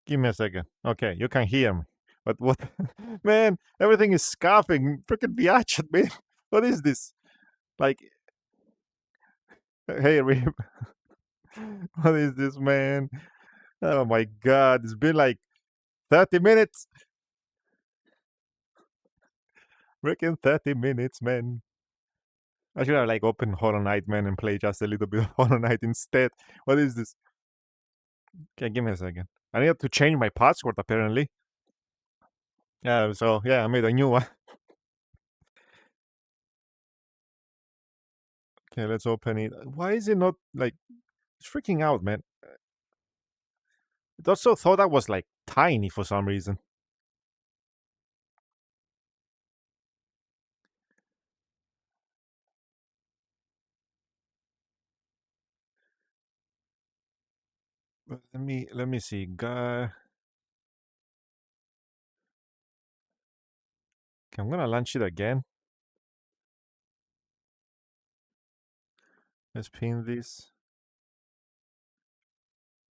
Give me a second. Okay, you can hear me. But what? Man, everything is scuffing. Freaking biatchet, man. What is this? Like, hey, Rip. What is this, man? Oh my god, it's been like 30 minutes. Freaking 30 minutes, man. I should have like opened Hollow Knight, man, and play just a little bit of Hollow Knight instead. What is this? Okay, give me a second. I need to change my password apparently. Yeah, so yeah, I made a new one. Okay, let's open it. Why is it not like it's freaking out, man? It also thought I was like tiny for some reason. But let me see. Guy. Okay, I'm gonna launch it again. Let's pin this.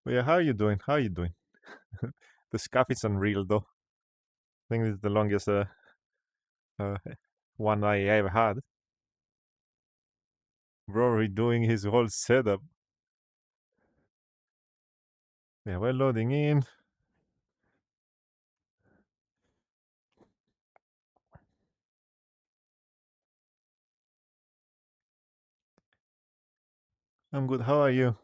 But yeah, how are you doing? How are you doing? The scuff is unreal though. I think this is the longest uh one I ever had. Bro redoing his whole setup. Yeah, we're loading in. I'm good. How are you?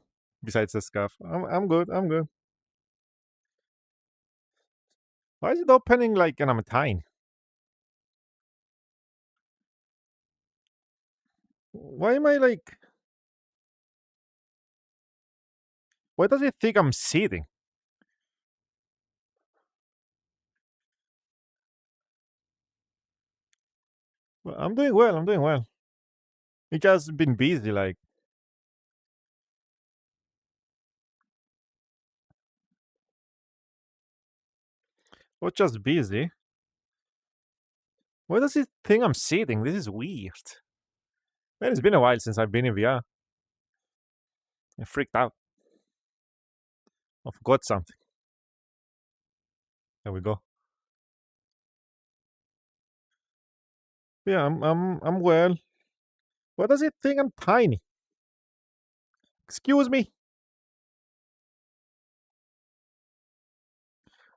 Besides the scuff. I'm good. I'm good. Why is it opening like and I'm tiny? Why am I like why does it think I'm sitting? Well, I'm doing well, I'm doing well. It just been busy, like was just busy. Why does it think I'm sitting? This is weird. Man, it's been a while since I've been in VR. I freaked out. I forgot something. There we go. Yeah, I'm well. Why does it think I'm tiny? Excuse me.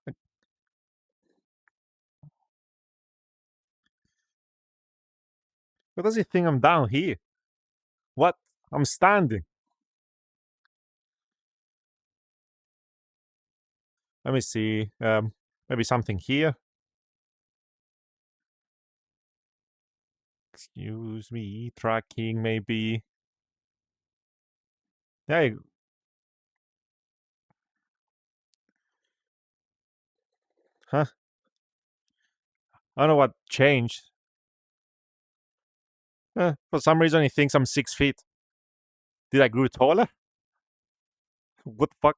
Like, why does it think I'm down here? What? I'm standing. Let me see. Maybe something here. Excuse me. Tracking, maybe. Yeah. Huh? I don't know what changed. For some reason, he thinks I'm 6 feet. Did I grow taller? What the fuck?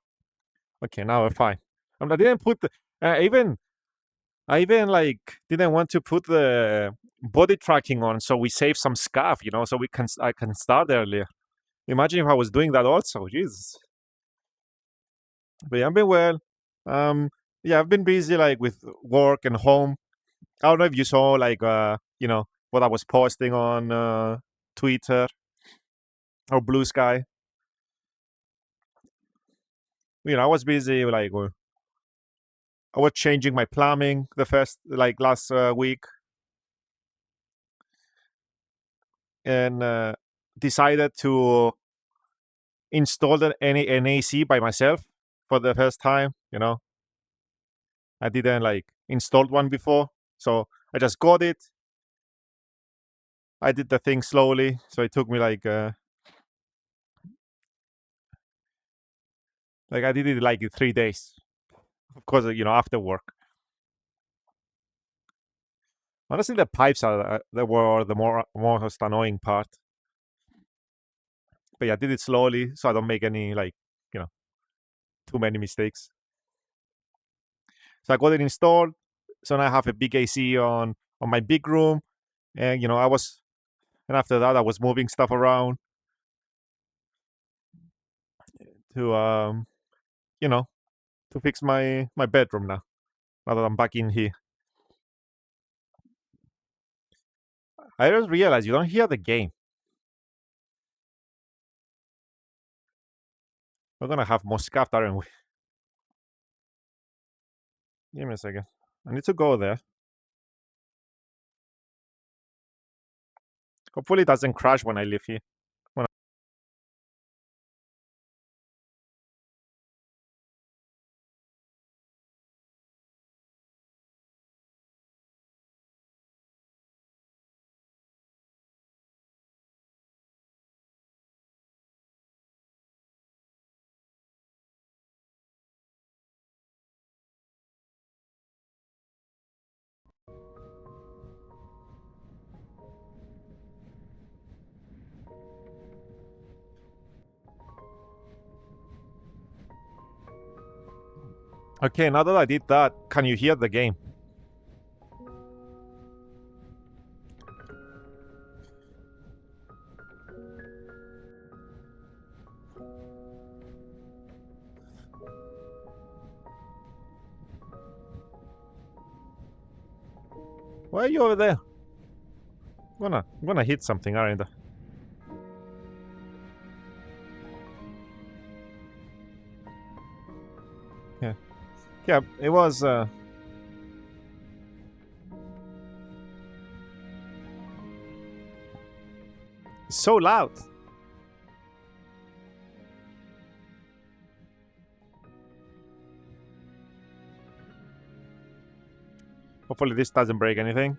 Okay, now we're fine. I didn't put the, even I even like didn't want to put the body tracking on, so we save some scarf, so I can start earlier. Imagine if I was doing that also. Jesus. But yeah, I've been well. Yeah, I've been busy like with work and home. I don't know if you saw like what I was posting on Twitter or Blue Sky. I was busy like I was changing my plumbing the first like last week, and decided to install an AC by myself for the first time. I didn't like installed one before, so I just got it. I did the thing slowly, so it took me like I did it like in 3 days. Of course, after work. Honestly, the pipes are were the most annoying part. But yeah, I did it slowly, so I don't make any you know too many mistakes. So I got it installed. So now I have a big AC on my big room, and and after that I was moving stuff around to you know to fix my bedroom now. Now that I'm back in here, I just realized you don't hear the game. We're gonna have more scuffed, aren't we? Give me a second. I need to go there. Hopefully, it doesn't crash when I leave here. When Okay, now that I did that, can you hear the game? Why are you over there? I'm gonna hit something, aren't I? Yeah. Yeah, it was so loud. Hopefully this doesn't break anything.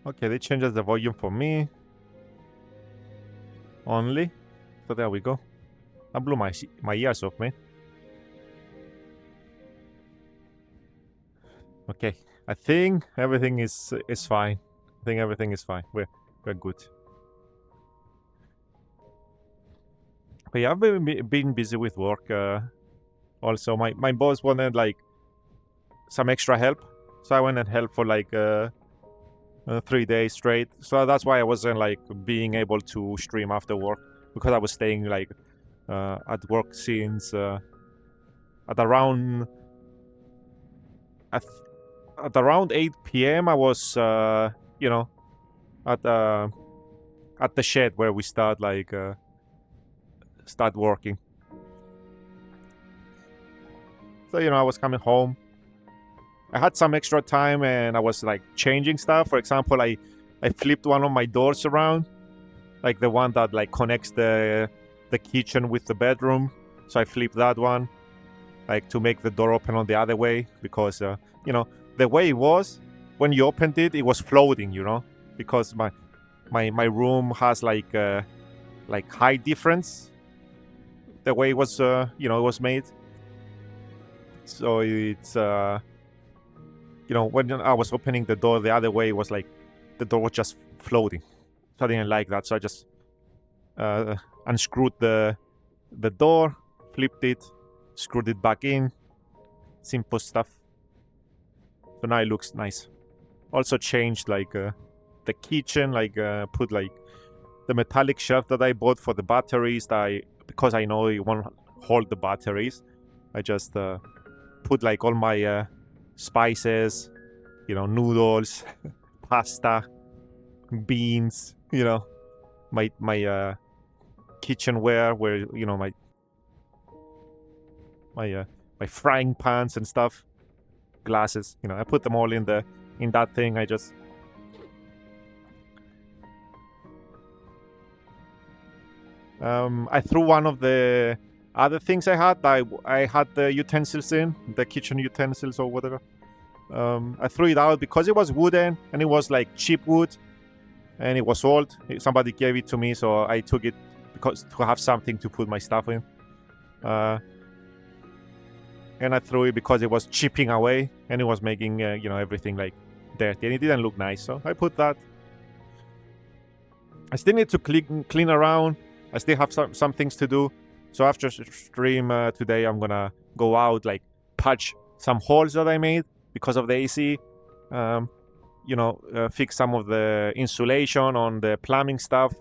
Okay, they changes the volume for me. Only. So there we go. I blew my ears off, man. Okay. I think everything is fine. I think everything is fine. We're good. But yeah, I've been busy with work. Also, my boss wanted like some extra help, so I went and helped for like 3 days straight. So that's why I wasn't like being able to stream after work, because I was staying like at work since at around at, at around 8 p.m. I was at the shed where we start working. So I was coming home. I had some extra time and I was like changing stuff. For example, I flipped one of my doors around, like the one that like connects the kitchen with the bedroom. So I flipped that one, like to make the door open on the other way, because you know, the way it was when you opened it, it was floating, you know, because my room has like height difference, the way it was you know, it was made. So it's you know, when I was opening the door the other way, it was like the door was just floating. So I didn't like that, so I just unscrewed the door, flipped it, screwed it back in. Simple stuff. So now it looks nice. Also changed like the kitchen, like put like the metallic shelf that I bought for the batteries. That because I know it won't hold the batteries, I just put like all my spices, you know, noodles, pasta, beans, you know, my kitchenware, where, you know, my frying pans and stuff, glasses, you know, I put them all in that thing. I just I threw one of the other things I had. I had the utensils in, the kitchen utensils or whatever. I threw it out because it was wooden and it was like cheap wood and it was old. Somebody gave it to me, so I took it because to have something to put my stuff in. And I threw it because it was chipping away and it was making you know, everything like dirty and it didn't look nice. So I put that. I still need to clean around. I still have some things to do. So after stream today, I'm gonna go out, like patch some holes that I made because of the AC. You know, fix some of the insulation on the plumbing stuff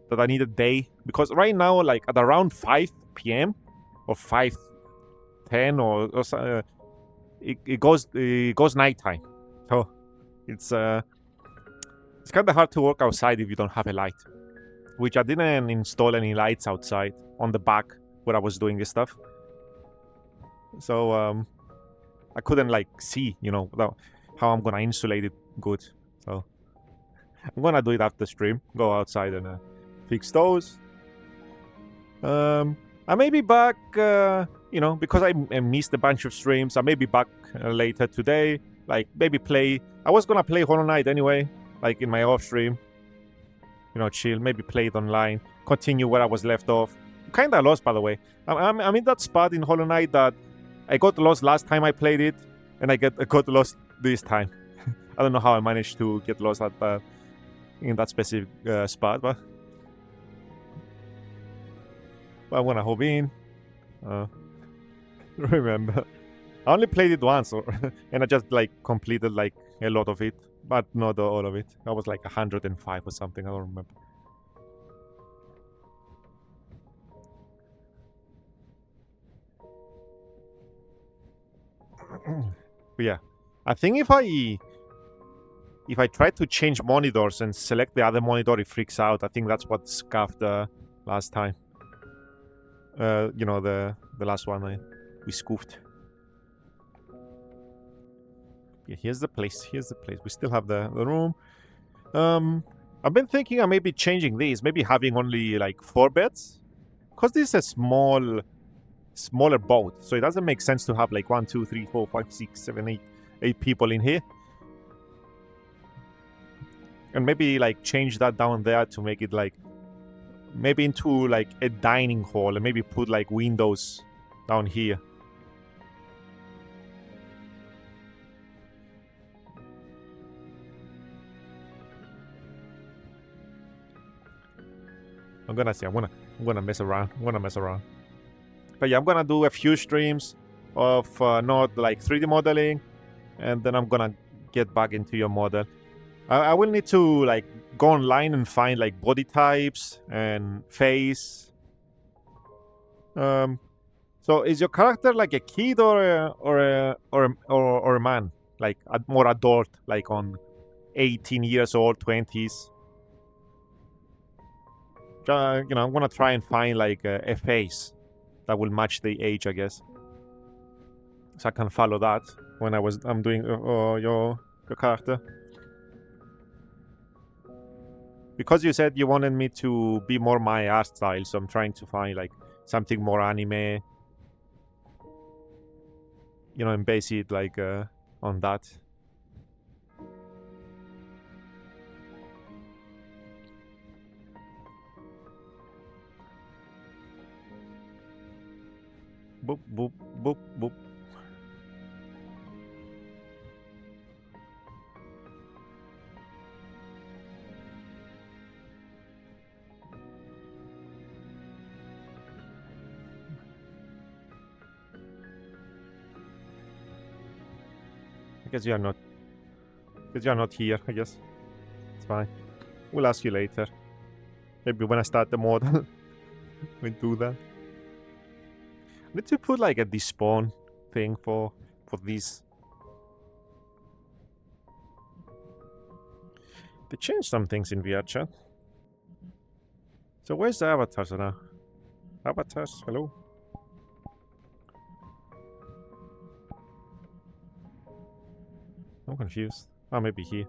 that I need a day. Because right now, like at around 5 p.m. or 5:10 or it goes nighttime. So it's kind of hard to work outside if you don't have a light. Which I didn't install any lights outside on the back where I was doing this stuff. So I couldn't like see, you know, how I'm gonna insulate it good. So I'm gonna do it after stream. Go outside and fix those. I may be back, you know, because I missed a bunch of streams. I may be back later today. Like maybe play. I was gonna play Hollow Knight anyway, like in my off stream. You know, chill, maybe play it online, continue where I was left off. Kinda lost, by the way. I'm in that spot in Hollow Knight that I got lost last time I played it, and I got lost this time. I don't know how I managed to get lost at in that specific spot, but I'm gonna hop in. Remember, I only played it once, and I just like completed like a lot of it. But not all of it. I was like 105 or something. I don't remember. But yeah, I think if I try to change monitors and select the other monitor, it freaks out. I think that's what scuffed last time. You know, the last one we scoofed. Yeah, here's the place. We still have the room. I've been thinking I may be changing these. Maybe having only like 4 beds. Because this is a smaller boat. So it doesn't make sense to have like 1, 2, 3, 4, 5, 6, 7, 8 people in here. And maybe like change that down there to make it like maybe into like a dining hall. And maybe put like windows down here. I'm gonna mess around. But yeah, I'm gonna do a few streams of not like 3D modeling, and then I'm gonna get back into your model. I will need to like go online and find like body types and face. So is your character like a kid or a man, like more adult, like on 18 years old, 20s? You know, I'm gonna try and find like a face that will match the age, I guess, so I can follow that when I'm doing your character. Because you said you wanted me to be more my art style, so I'm trying to find like something more anime. You know, and base it like on that. Boop, boop, boop, boop. I guess you are not. Because you are not here, I guess. It's fine. We'll ask you later. Maybe when I start the mod, we'll do that. I need to put like a despawn thing for these. They changed some things in VR chat. So where's the avatars now? Avatars, hello? I'm confused. Oh, maybe here.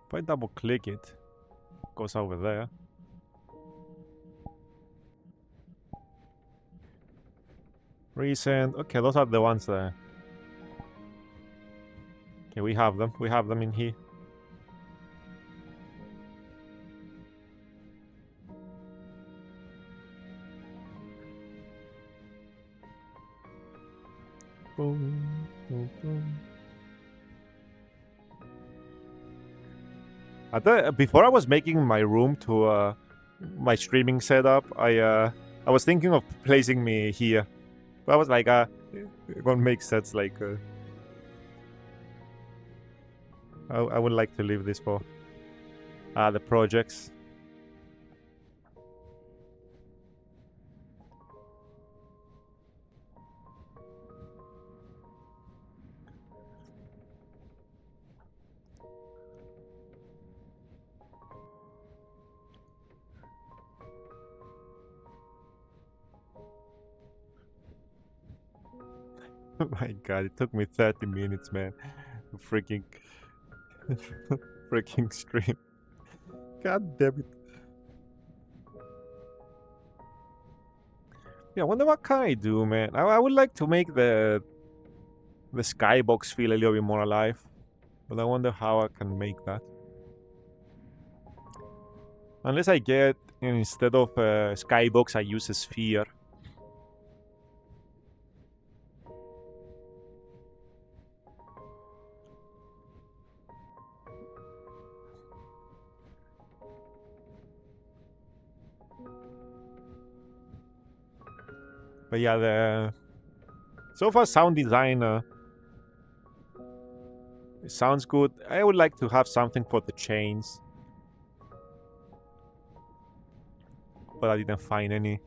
If I double click it, it goes over there. Recent. Okay, those are the ones there. Okay, we have them. We have them in here. Boom, boom, boom. Before I was making my room to my streaming setup, I was thinking of placing me here. But I was like, it won't make sense. Like, I would like to leave this for the projects. Oh my god, it took me 30 minutes, man. Freaking... freaking stream. God damn it. Yeah, I wonder what can I do, man. I would like to make the skybox feel a little bit more alive. But I wonder how I can make that. Unless I get, instead of a skybox, I use a sphere. But yeah, the so far sound design it sounds good. I would like to have something for the chains, but I didn't find any.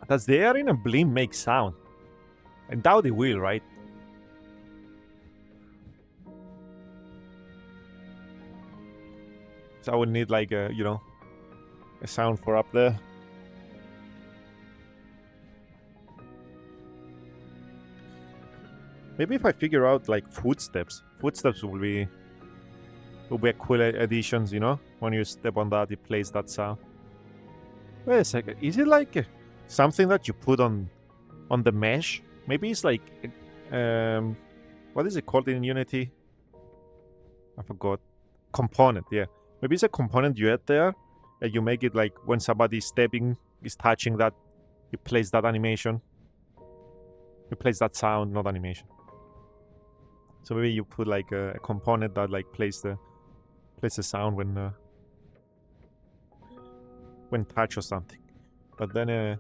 Does the air in a blimp make sound? I doubt it will, right? So I would need like a, you know, a sound for up there. Maybe if I figure out like footsteps will be a cool additions, you know? When you step on that, it plays that sound. Wait a second, is it like something that you put on the mesh? Maybe it's like, what is it called in Unity? I forgot. Component, yeah. Maybe it's a component you add there, and you make it like when somebody stepping is touching that, it plays that animation. It plays that sound, not animation. So maybe you put like a component that like plays the sound when touch or something. But then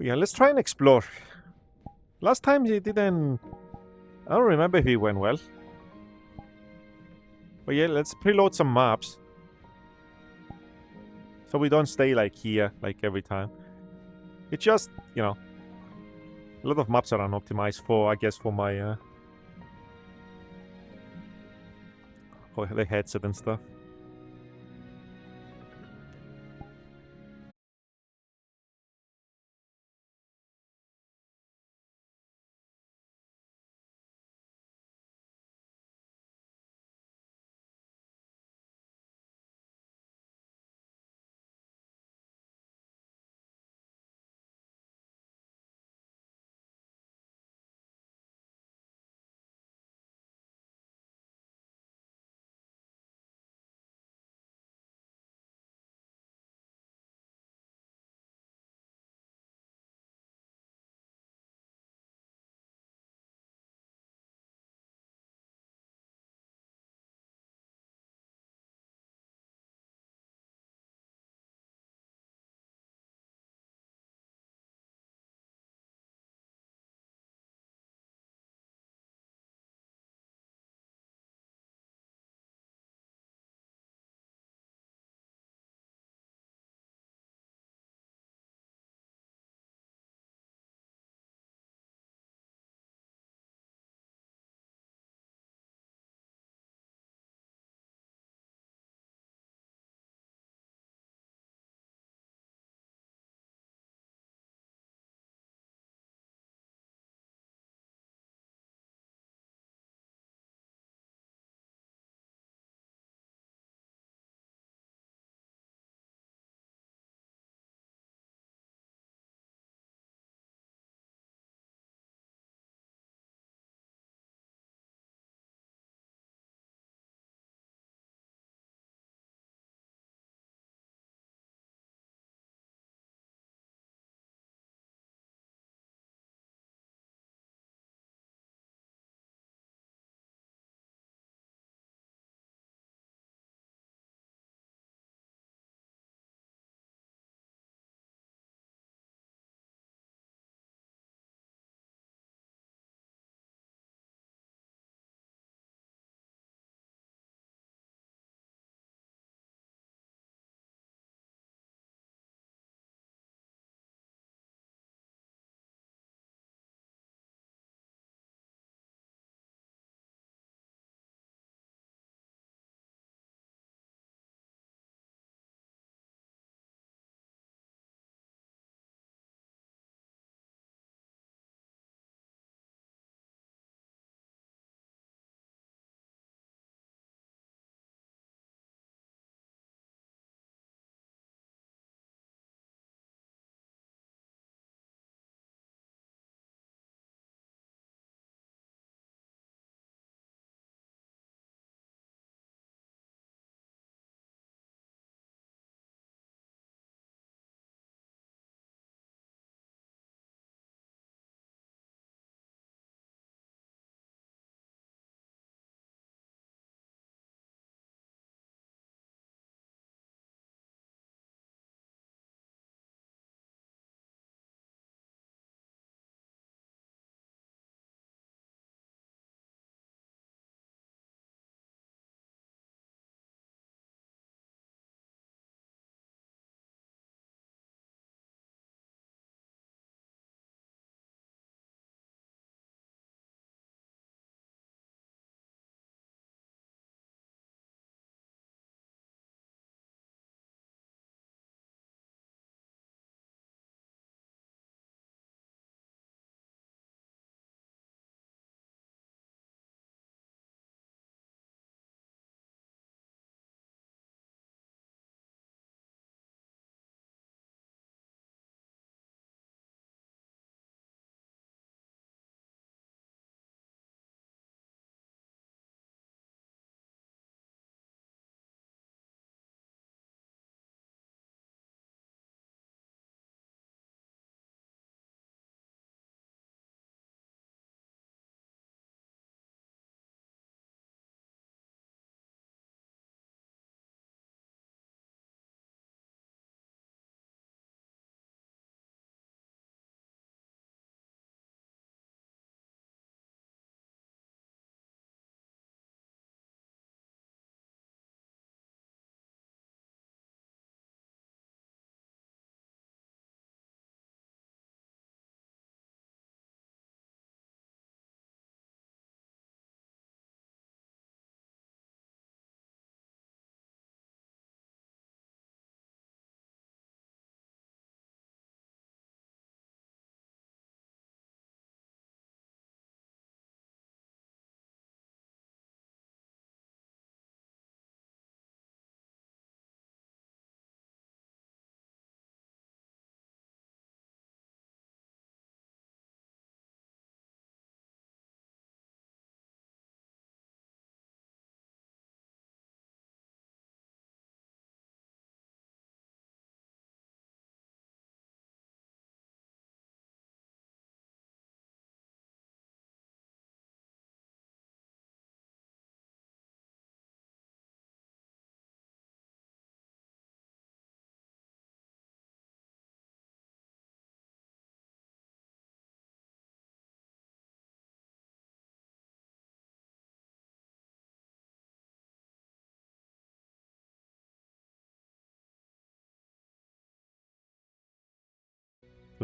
yeah, let's try and explore. Last time it didn't... I don't remember if it went well. But yeah, let's preload some maps. So we don't stay like here, like every time. It's just, a lot of maps are unoptimized for, I guess, for my for the headset and stuff.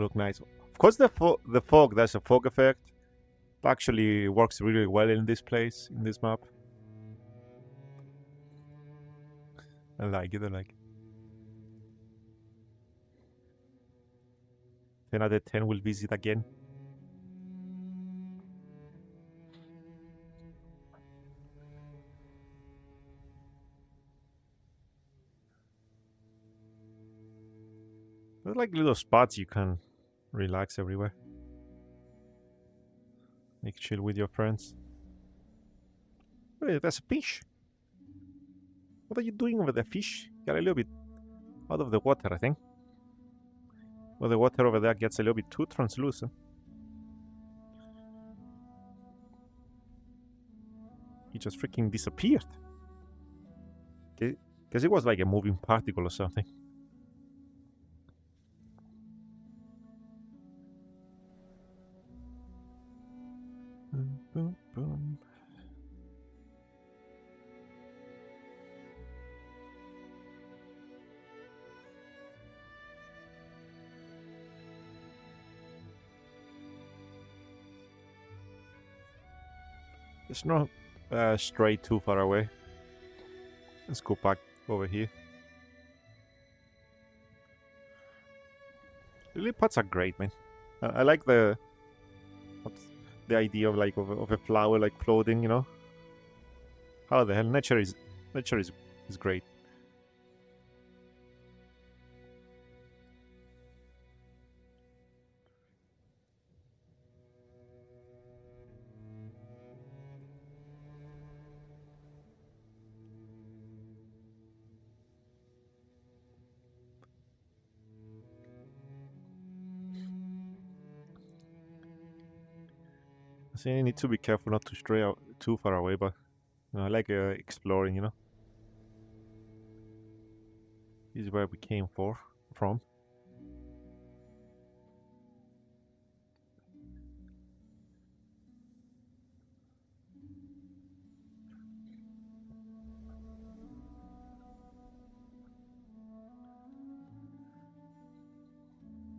look nice. Of course, the fog, there's a fog effect. It actually works really well in this place, in this map. I like it, I like it. 10 out of 10 will visit again. There's like little spots you can relax everywhere. Like chill with your friends. Wait, that's a fish. What are you doing over there, fish? Got a little bit out of the water, I think. Well, the water over there gets a little bit too translucent. He just freaking disappeared. Because it was like a moving particle or something. Boom, boom, boom. It's not straight too far away. Let's go back over here. Lily pads are great, man. I like the idea of like of a flower like floating, you know. How the hell nature is great. So you need to be careful not to stray out too far away, but you know, I like exploring, you know. This is where we came from.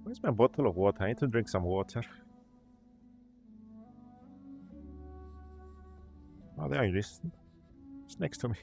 Where's my bottle of water? I need to drink some water. Oh, there it is. It's next to me.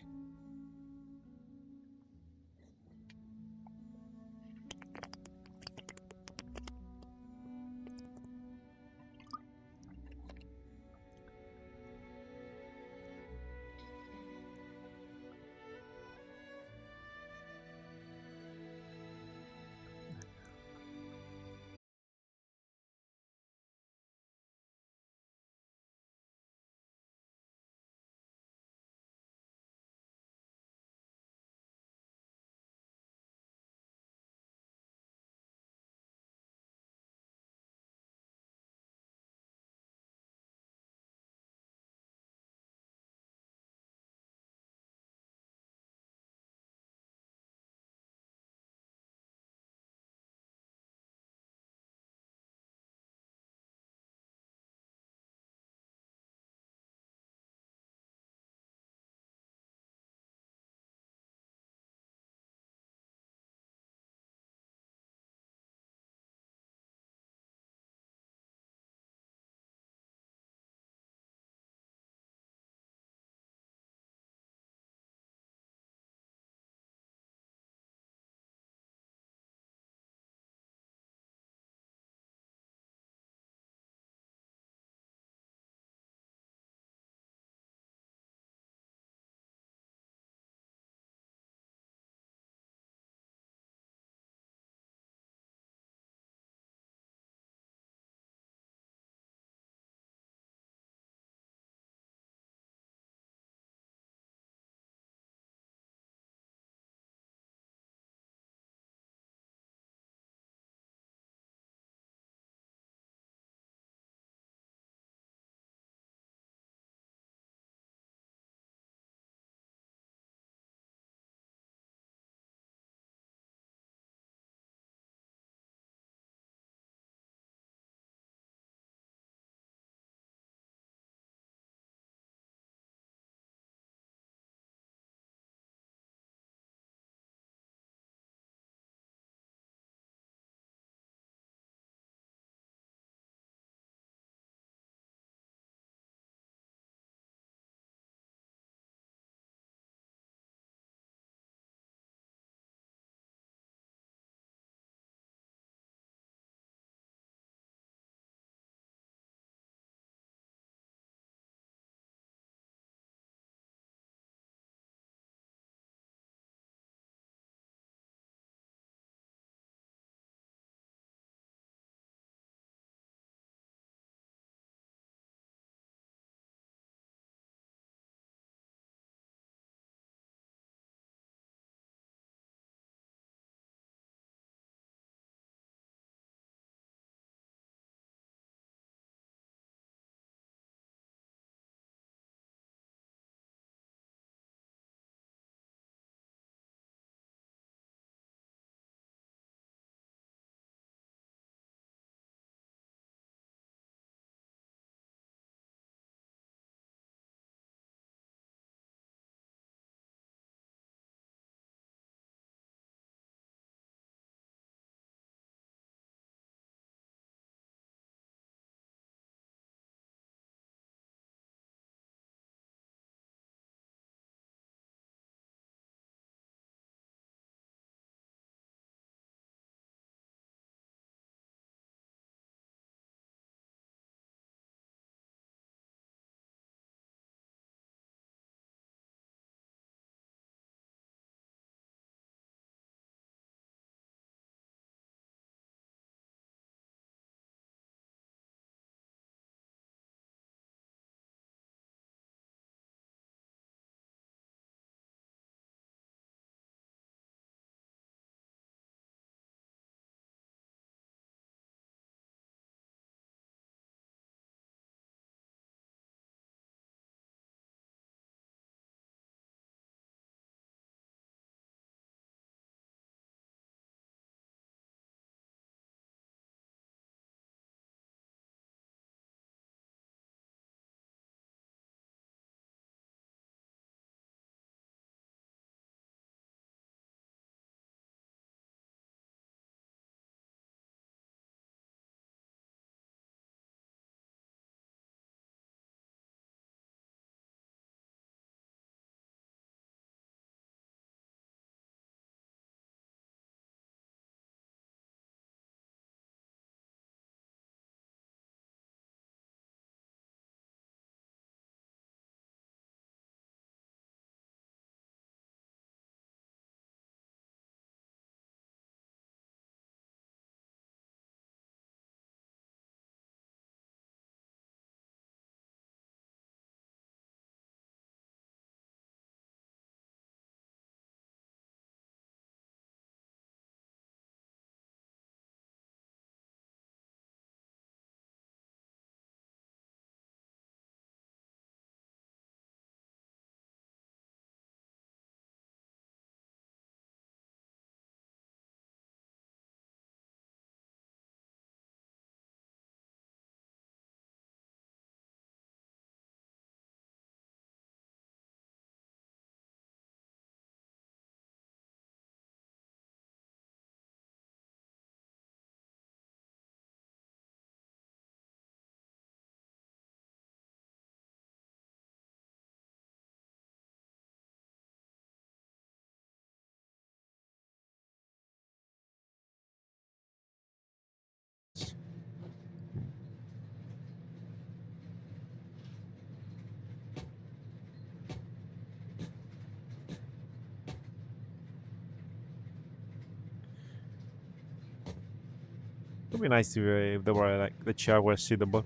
It'd be nice if they were like the chair was suitable.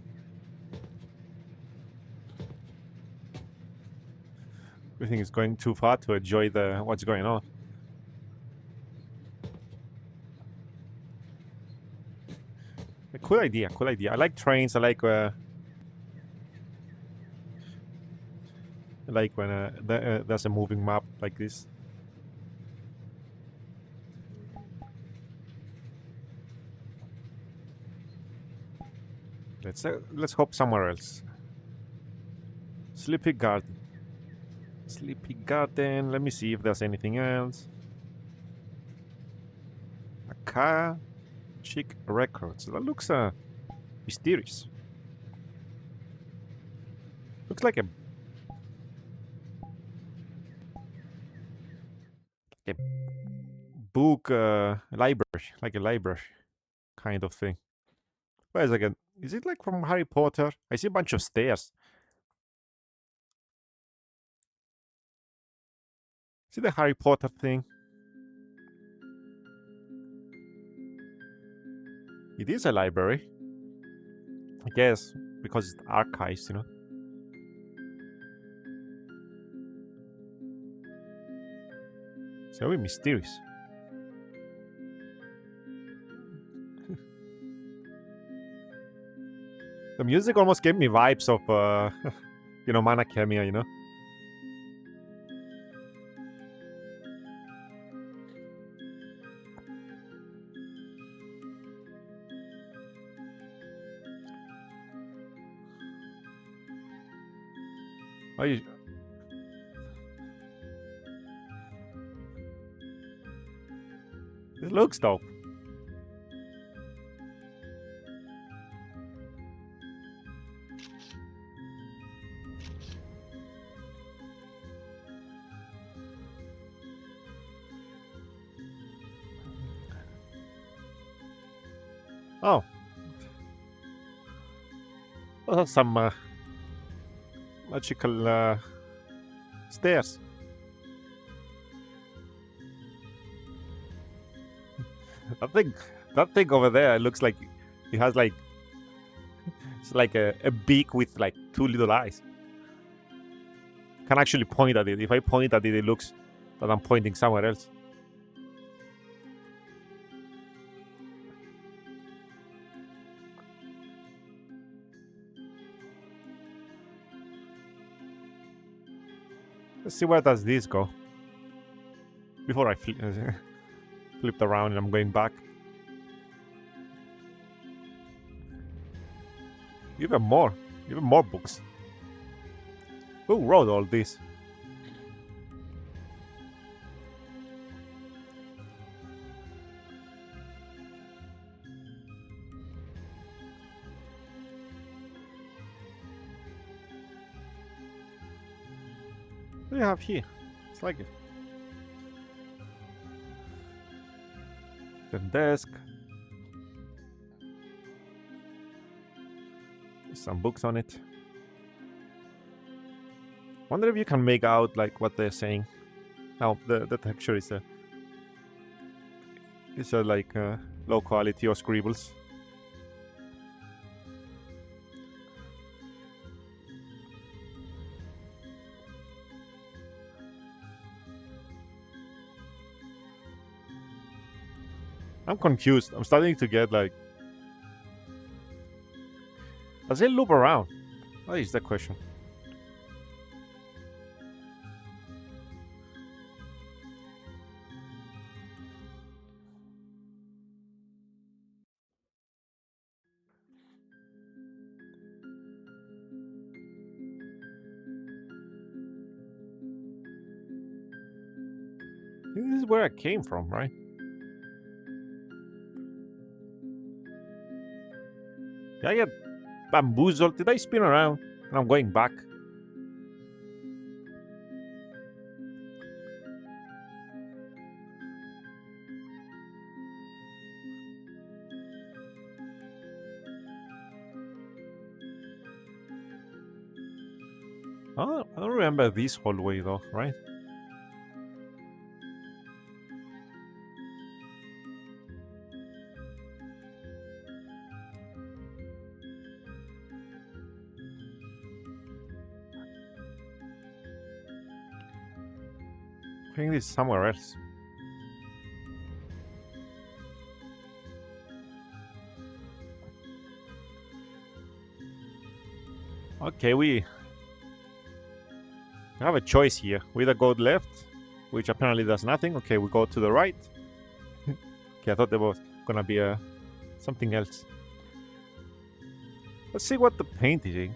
Everything is going too far to enjoy the what's going on. A cool idea, cool idea. I like trains. I like when there's a moving map like this. Let's hop somewhere else. Sleepy Garden. Sleepy Garden. Let me see if there's anything else. Aka Chic Records. That looks mysterious. Looks like a book library, like a library kind of thing. Wait a second. Is it like from Harry Potter? I see a bunch of stairs. See the Harry Potter thing? It is a library. I guess because it's archives, you know. It's very mysterious. The music almost gave me vibes of, you know, Mana Kemia, you know. Oh, it looks dope. Oh. Oh, some magical stairs. That thing over there looks like it has like it's like a beak with like two little eyes. Can actually point at it. If I point at it, it looks that I'm pointing somewhere else. Let's see where does this go. Before I flipped around and I'm going back. Even more books. Who wrote all this? What do you have here? It's like it. The desk. Some books on it. Wonder if you can make out like what they're saying. Now the texture is like low quality or scribbles. I'm confused. I'm starting to get like. Does it loop around? That is the question. This is where I came from, right? Did I get bamboozled? Did I spin around? And I'm going back. Oh, I don't remember this hallway though, right? think this is somewhere else. Okay, we have a choice here. We either go left, which apparently does nothing. Okay, we go to the right. Okay, I thought there was gonna be something else. Let's see what the painting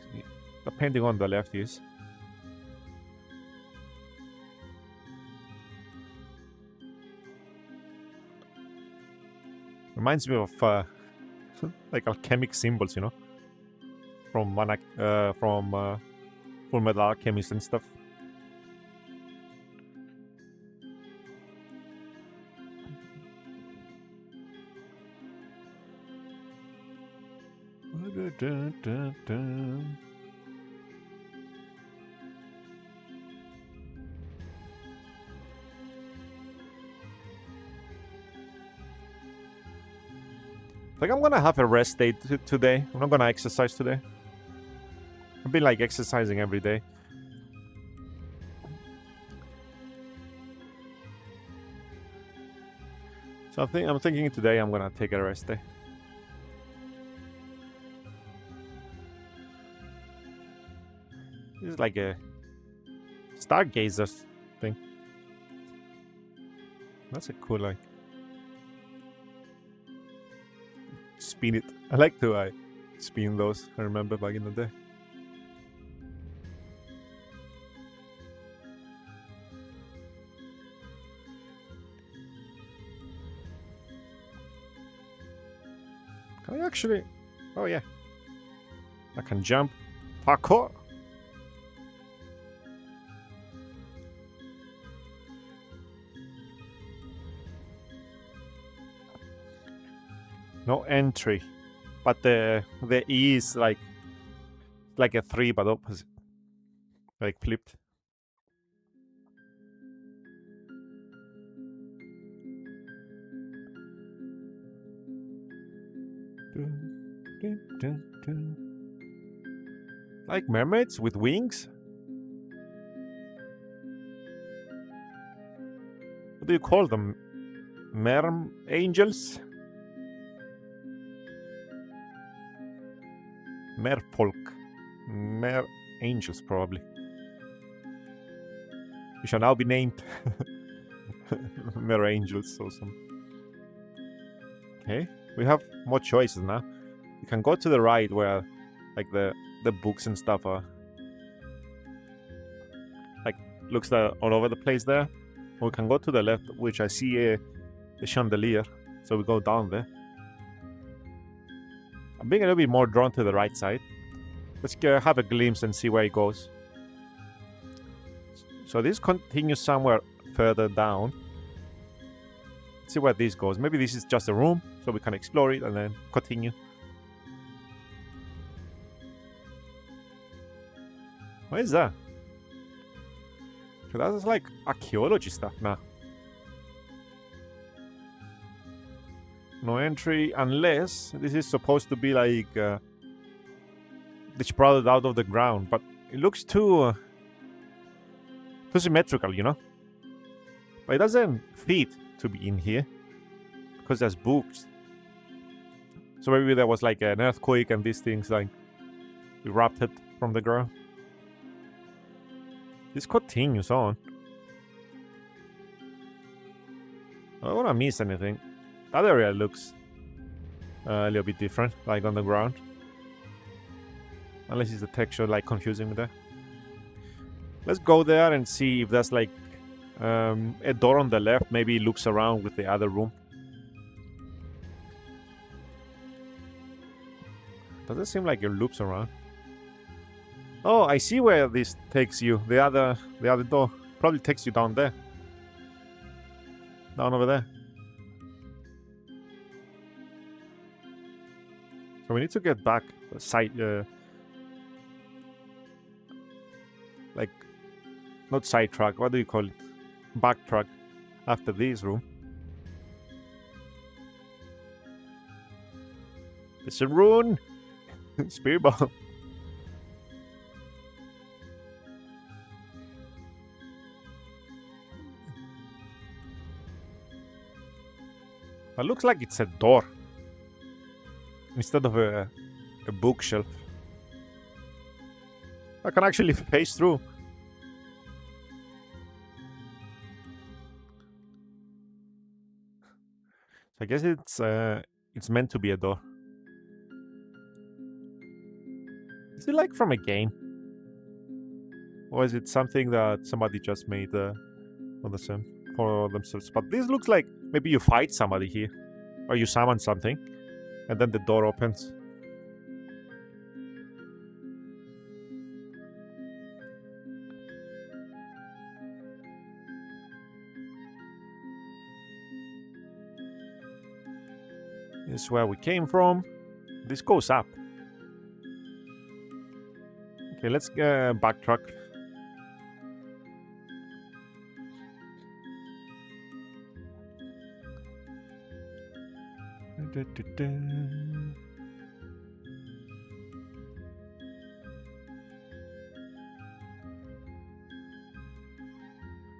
on the left is. Reminds me of like alchemic symbols, you know, from Full Metal Alchemist and stuff. Like, I'm gonna have a rest day today. I'm not gonna exercise today. I've been like exercising every day. So I'm thinking today I'm gonna take a rest day. This is like a stargazer thing. That's a cool like spin it. I like to spin those. I remember back in the day. Can I actually? Oh yeah, I can jump. Parkour. No entry, but the E is like a 3 but opposite, like flipped. Like mermaids with wings? What do you call them? Angels? Merfolk. Mer angels, probably. We shall now be named Mer angels or some. Okay, we have more choices now. You can go to the right where like the books and stuff are. Like, looks all over the place there. Or we can go to the left, which I see a chandelier. So we go down there. I'm being a little bit more drawn to the right side. Let's have a glimpse and see where it goes. So this continues somewhere further down. Let's see where this goes. Maybe this is just a room, so we can explore it and then continue. What is that? So that's like archaeology stuff now. No entry unless this is supposed to be like sprouted out of the ground, but it looks too symmetrical, you know. But it doesn't fit to be in here because there's books. So maybe there was like an earthquake and these things like erupted from the ground. This continues on. I don't want to miss anything. That area looks a little bit different, like on the ground. Unless it's the texture like confusing me there. Let's go there and see if there's like a door on the left. Maybe it looks around with the other room. Doesn't seem like it loops around. Oh, I see where this takes you. The other door probably takes you down there. Down over there. So we need to get back side, like not sidetrack. What do you call it? Backtrack after this room. It's a rune. Spirit ball. That looks like it's a door instead of a bookshelf. I can actually face through. I guess it's meant to be a door. Is it like from a game? Or is it something that somebody just made for themselves? But this looks like maybe you fight somebody here. Or you summon something. And then the door opens. This is where we came from. This goes up. Okay, let's backtrack.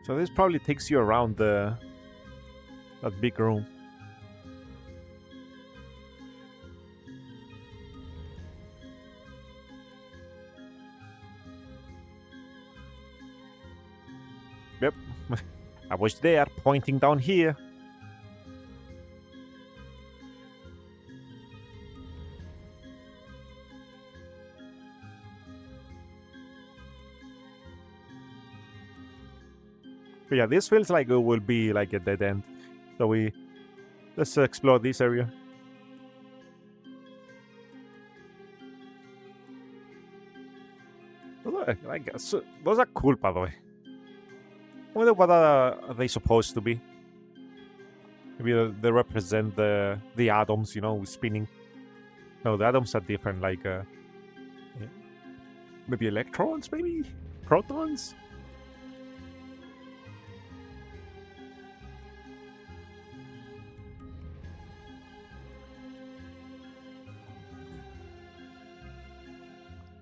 So this probably takes you around that big room. Yep, I was there, pointing down here. But yeah, this feels like it will be like a dead end. So let's explore this area. Those are cool, by the way. I wonder what are they supposed to be? Maybe they represent the atoms, spinning. No, the atoms are different, like maybe electrons, maybe protons.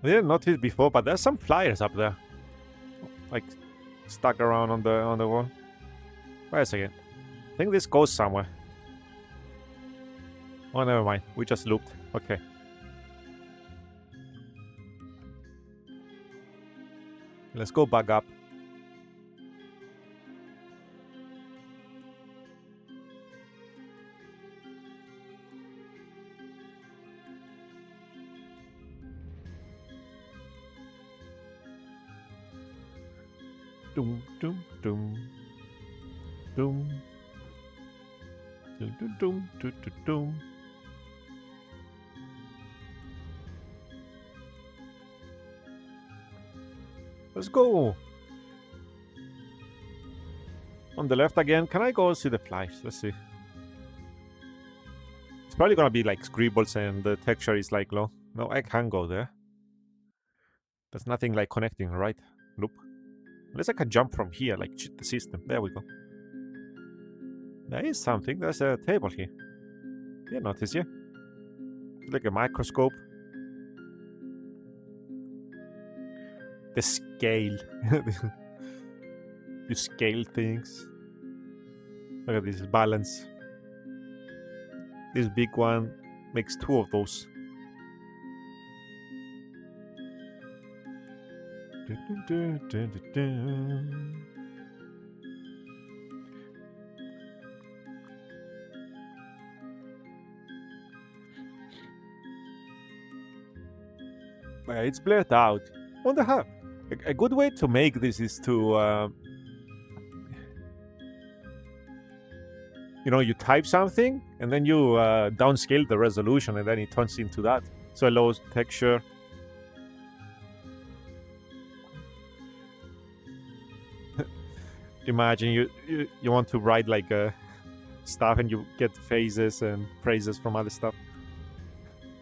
I didn't notice before, but there's some flyers up there, like stuck around on the wall. Wait a second. I think this goes somewhere. Oh, never mind. We just looped. Okay. Let's go back up. Doom, doom, doom. Doom. Doom, doom, doom, doom, doom, doom. Let's go. On the left again. Can I go see the flies? Let's see. It's probably gonna be like scribbles and the texture is like low. No, I can go there. There's nothing like connecting, right? Nope. Unless I can jump from here, like cheat the system. There we go. There is something. There's a table here. Didn't notice yet. It's like a microscope. The scale. You scale things. Look at this balance. This big one makes 2 of those. It's blurred out. Wonder how. A good way to make this is to you type something and then you downscale the resolution and then it turns into that. So a low texture. Imagine you want to write like stuff and you get phases and phrases from other stuff.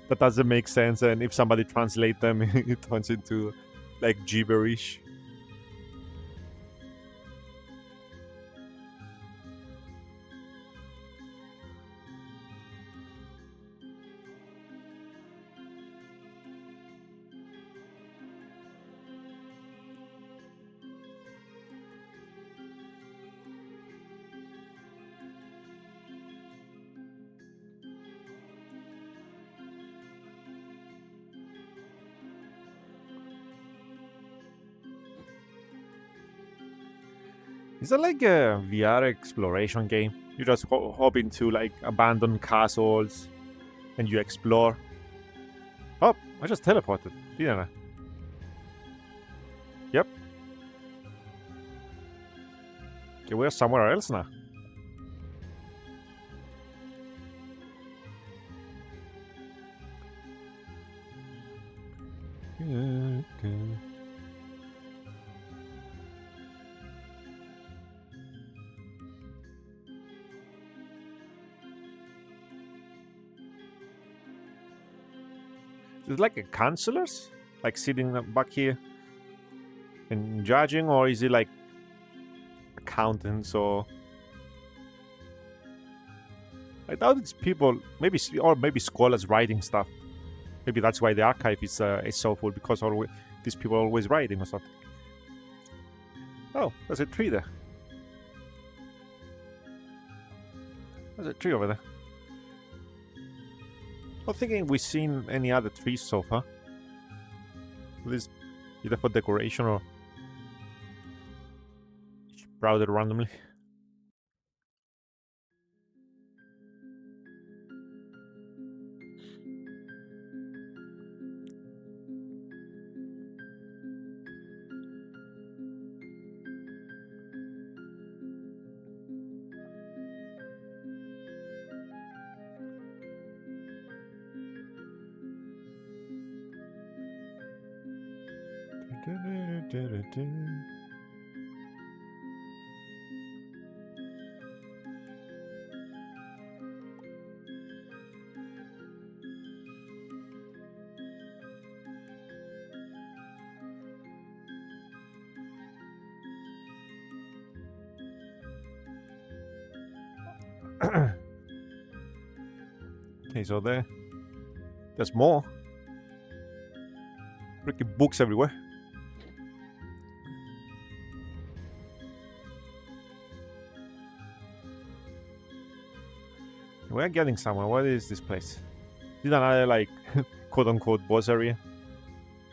That doesn't make sense, and if somebody translates them, it turns into like gibberish. Is that like a VR exploration game? You just hop into like abandoned castles and you explore. Oh, I just teleported, didn't I? Yep. Okay, we're somewhere else now. Okay. Is it like a counselors? Like sitting back here and judging, or is it like accountants or I doubt it's people, maybe or maybe scholars writing stuff. Maybe that's why the archive is so full because always these people are always writing or something. Oh, there's a tree there. There's a tree over there. Not thinking we've seen any other trees so far. At least either for decoration or sprouted randomly. Okay, so there's more. Freaking books everywhere. We're getting somewhere. What is this place? This is another like quote unquote boss area.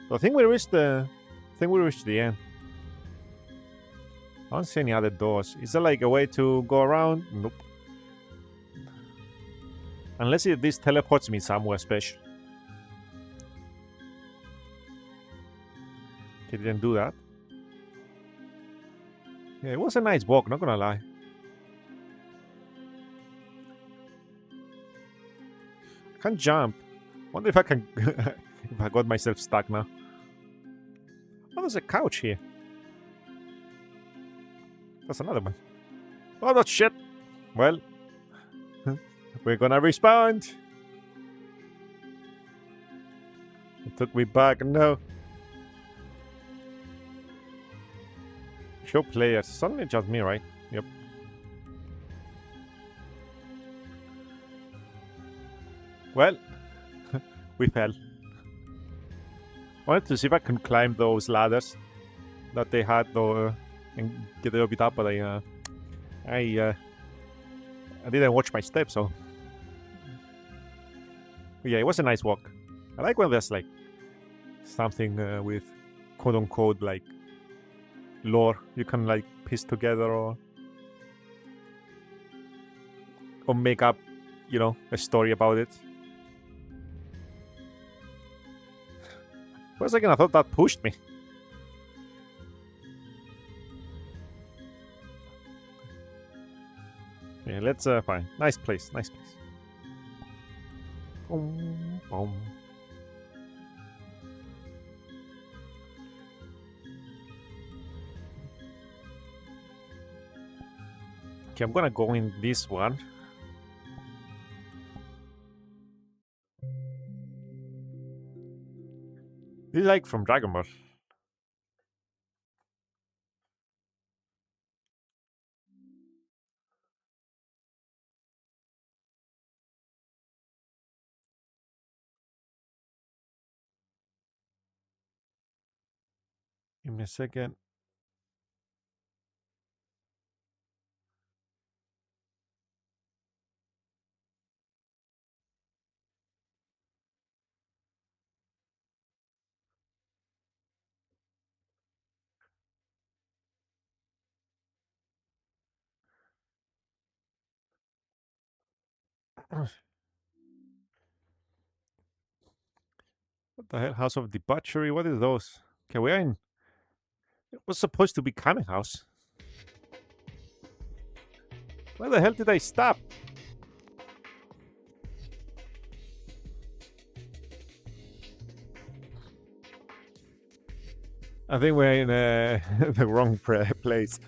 So I think we reached the end. I don't see any other doors. Is there like a way to go around? Nope. Unless this teleports me somewhere special. It didn't do that. Yeah, it was a nice walk, not gonna lie. I can't jump. Wonder if I can if I got myself stuck now. Oh, there's a couch here. That's another one. Oh, that shit. Well, we're gonna respawn. It took me back. No. Show players. Suddenly just me, right? Yep. Well, we fell. I wanted to see if I can climb those ladders that they had though and get a little bit up, but I didn't watch my steps, so but yeah, it was a nice walk. I like when there's like something with quote unquote like lore you can like piece together or make up, you know, a story about it. For a second, I thought that pushed me. Yeah, let's find nice place, nice place. Boom, boom. Okay, I'm gonna go in this one. This is like from Dragon Ball. Give me a second. What the hell? House of Debauchery? What is those? Okay, we're in. It was supposed to be Coming House. Where the hell did I stop? I think we're in the wrong place.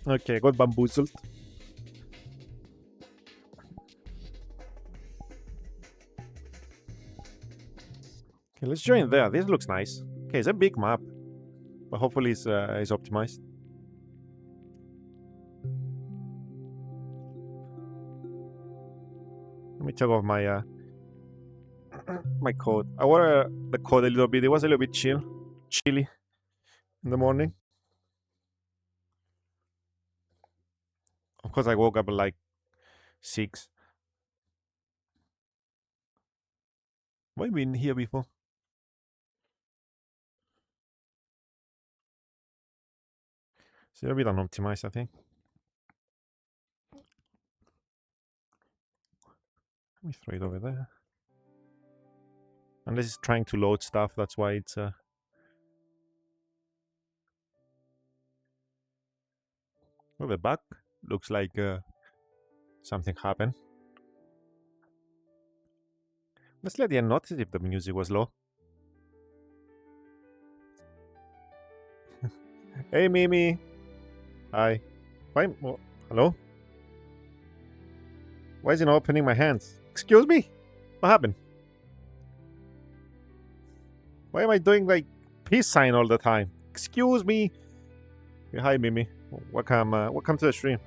Okay, got bamboozled. Okay, let's join there. This looks nice. Okay, it's a big map, but hopefully it's optimized. Let me take off my my code. I wore the code a little bit. It was a little bit chilly in the morning. Of course, I woke up at like 6. Why have we been here before? It's a little bit unoptimized, I think. Let me throw it over there. Unless it's trying to load stuff, that's why it's well, the back looks like something happened. Honestly, I didn't notice if the music was low. Hey, Mimi. Hi. Why? Oh, hello? Why is it not opening my hands? Excuse me? What happened? Why am I doing like peace sign all the time? Excuse me. Hey, hi, Mimi. Welcome to the stream.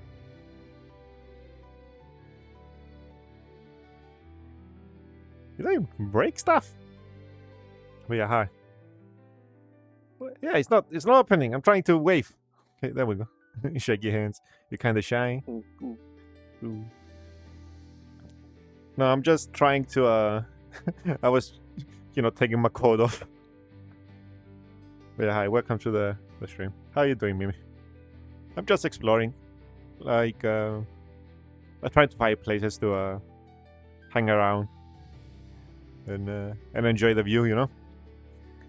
Did I break stuff? Oh yeah, hi. Yeah, it's not opening. I'm trying to wave. Okay, there we go. You shake your hands. You're kind of shy. Ooh. No, I'm just trying to. I was, taking my coat off. Yeah, hi. Welcome to the stream. How are you doing, Mimi? I'm just exploring. Like, I try to find places to hang around and enjoy the view.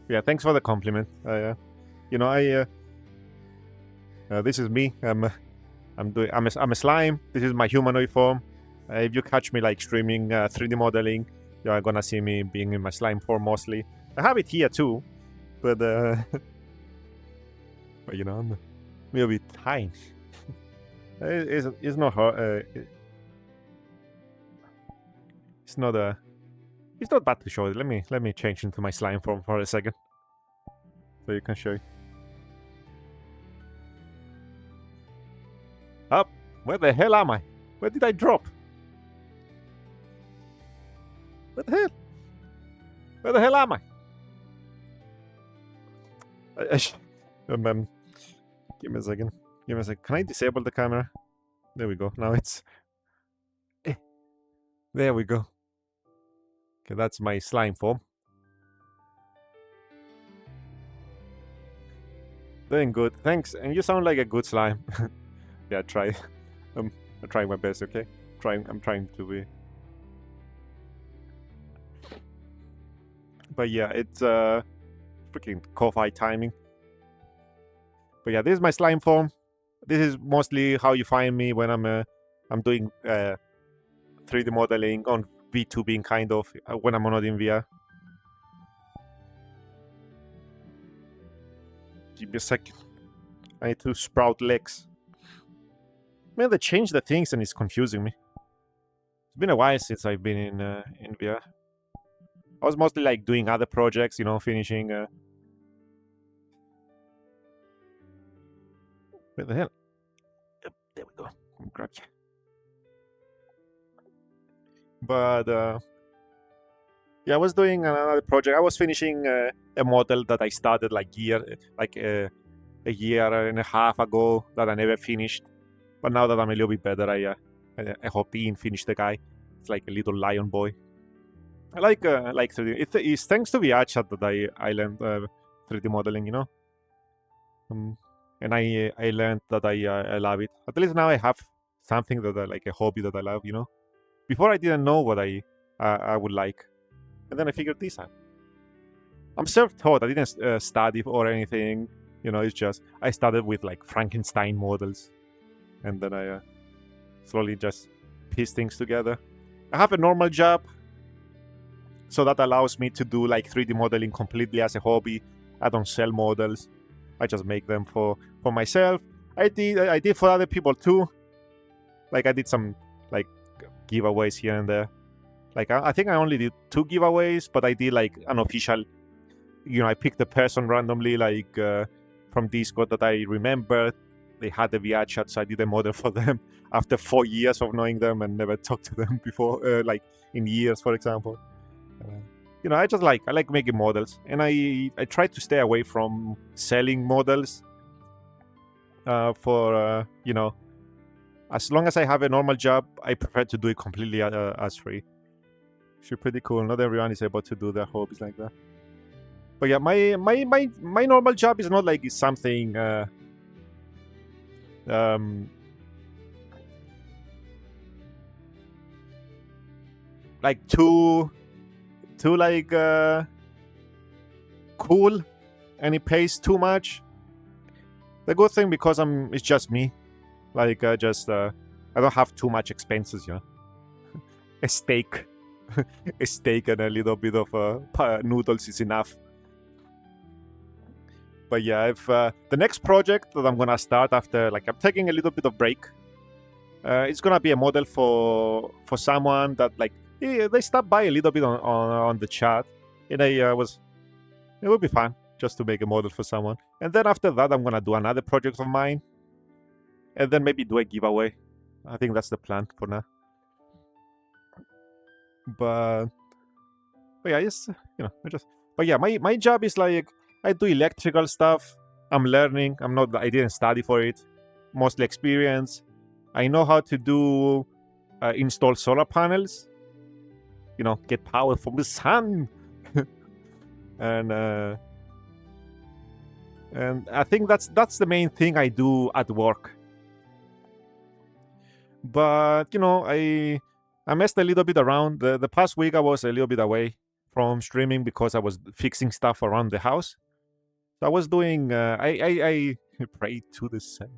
Yeah, thanks for the compliment. This is me. I'm a slime. This is my humanoid form. If you catch me like streaming 3D modeling, you're gonna see me being in my slime form mostly. I have it here too, but but I'm a bit tiny. It's not hard. It's not bad to show it. Let me change into my slime form for a second, so you can show it. Up. Where the hell am I? Where did I drop? What the hell? Where the hell am I? Give me a second. Can I disable the camera? There we go. Now it's... There we go. Okay, that's my slime form. Doing good. Thanks. And you sound like a good slime. Yeah, try. I'm trying my best, okay? I'm trying to be... But yeah, it's freaking Ko-Fi timing. But yeah, this is my slime form. This is mostly how you find me when I'm doing 3D modeling on VTubing, kind of, when I'm not in VR. Give me a second. I need to sprout legs. Man, they changed the things and it's confusing me. It's been a while since I've been in VR. I was mostly like doing other projects, finishing. Where the hell? Yep, there we go. Grab you. But yeah, I was doing another project. I was finishing a model that I started like a year and a half ago that I never finished. But now that I'm a little bit better, I hopped in, finished the guy. It's like a little lion boy. I like 3D. It's thanks to VR chat that I learned 3D modeling, and I learned that I love it. At least now I have something that like a hobby that I love. Before I didn't know what I would like, and then I figured this out. I'm self-taught. I didn't study or anything. It's just I started with like Frankenstein models, and then I slowly just piece things together. I have a normal job, so that allows me to do like 3D modeling completely as a hobby. I don't sell models. I just make them for myself. I did for other people too. Like I did some like giveaways here and there. Like I think I only did 2 giveaways, but I did like unofficial. I picked a person randomly, like from Discord that I remembered. They had the VR chat, so I did a model for them after 4 years of knowing them and never talked to them before, like in years, for example. I like making models, and I try to stay away from selling models. As long as I have a normal job, I prefer to do it completely as free. Should be pretty cool. Not everyone is able to do their hobbies like that. But yeah, my normal job is not like something like too like cool, and it pays too much. The good thing, because it's just me, like I don't have too much expenses, a steak a steak and a little bit of noodles is enough. But yeah, if the next project that I'm gonna start after, like, I'm taking a little bit of break, it's gonna be a model for someone that, like, they stopped by a little bit on the chat, and it would be fun just to make a model for someone. And then after that, I'm gonna do another project of mine, and then maybe do a giveaway. I think that's the plan for now. But yeah, but yeah, my job is like, I do electrical stuff. I'm learning. I didn't study for it. Mostly experience. I know how to do install solar panels. Get power from the sun. and I think that's the main thing I do at work. But I messed a little bit around. The past week I was a little bit away from streaming because I was fixing stuff around the house. So I was doing. I pray to the sun.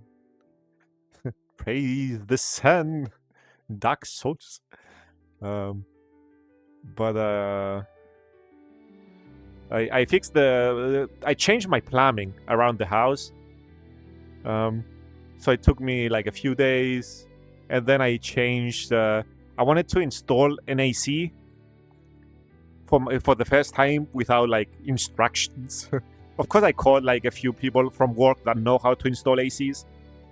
Praise the sun. Dark Souls. But I fixed I changed my plumbing around the house. So it took me like a few days, and then I changed. I wanted to install an AC for the first time without like instructions. Of course, I called like a few people from work that know how to install ACs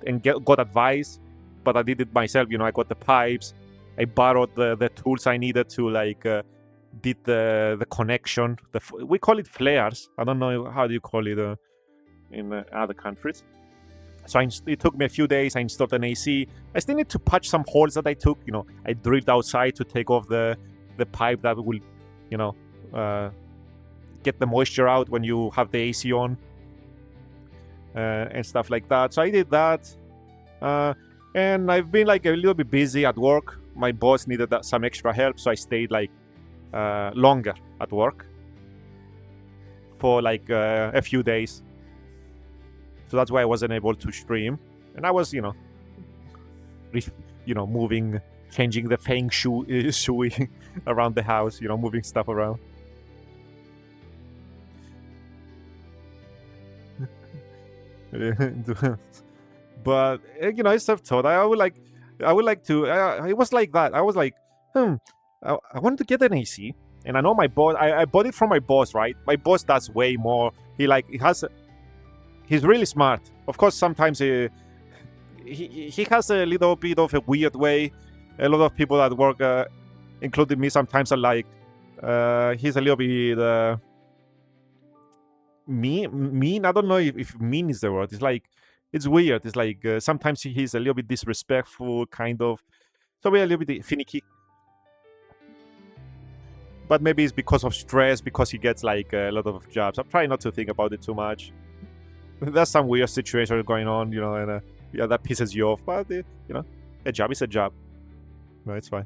and got advice, but I did it myself. I got the pipes. I borrowed the tools I needed to like did the connection. We call it flares. I don't know how do you call it in other countries. So it took me a few days. I installed an AC. I still need to patch some holes that I took. I drilled outside to take off the pipe that will, get the moisture out when you have the AC on, and stuff like that. So I did that, and I've been like a little bit busy at work. My boss needed some extra help, so I stayed like longer at work for like a few days. So that's why I wasn't able to stream. And I was, moving, changing the feng shui around the house, moving stuff around. But, it's self-taught. I would like to, it was like that. I was like, I wanted to get an AC. And I know my boss, I bought it from my boss, right? My boss does way more. He's really smart. Of course, sometimes he has a little bit of a weird way. A lot of people at work, including me, sometimes are like, he's a little bit mean. I don't know if mean is the word. It's like, it's weird. It's like sometimes he's a little bit disrespectful, kind of. So we're a little bit finicky. But maybe it's because of stress, because he gets like a lot of jobs. I'm trying not to think about it too much. There's some weird situation going on, and that pisses you off. But A job is a job. No, it's fine.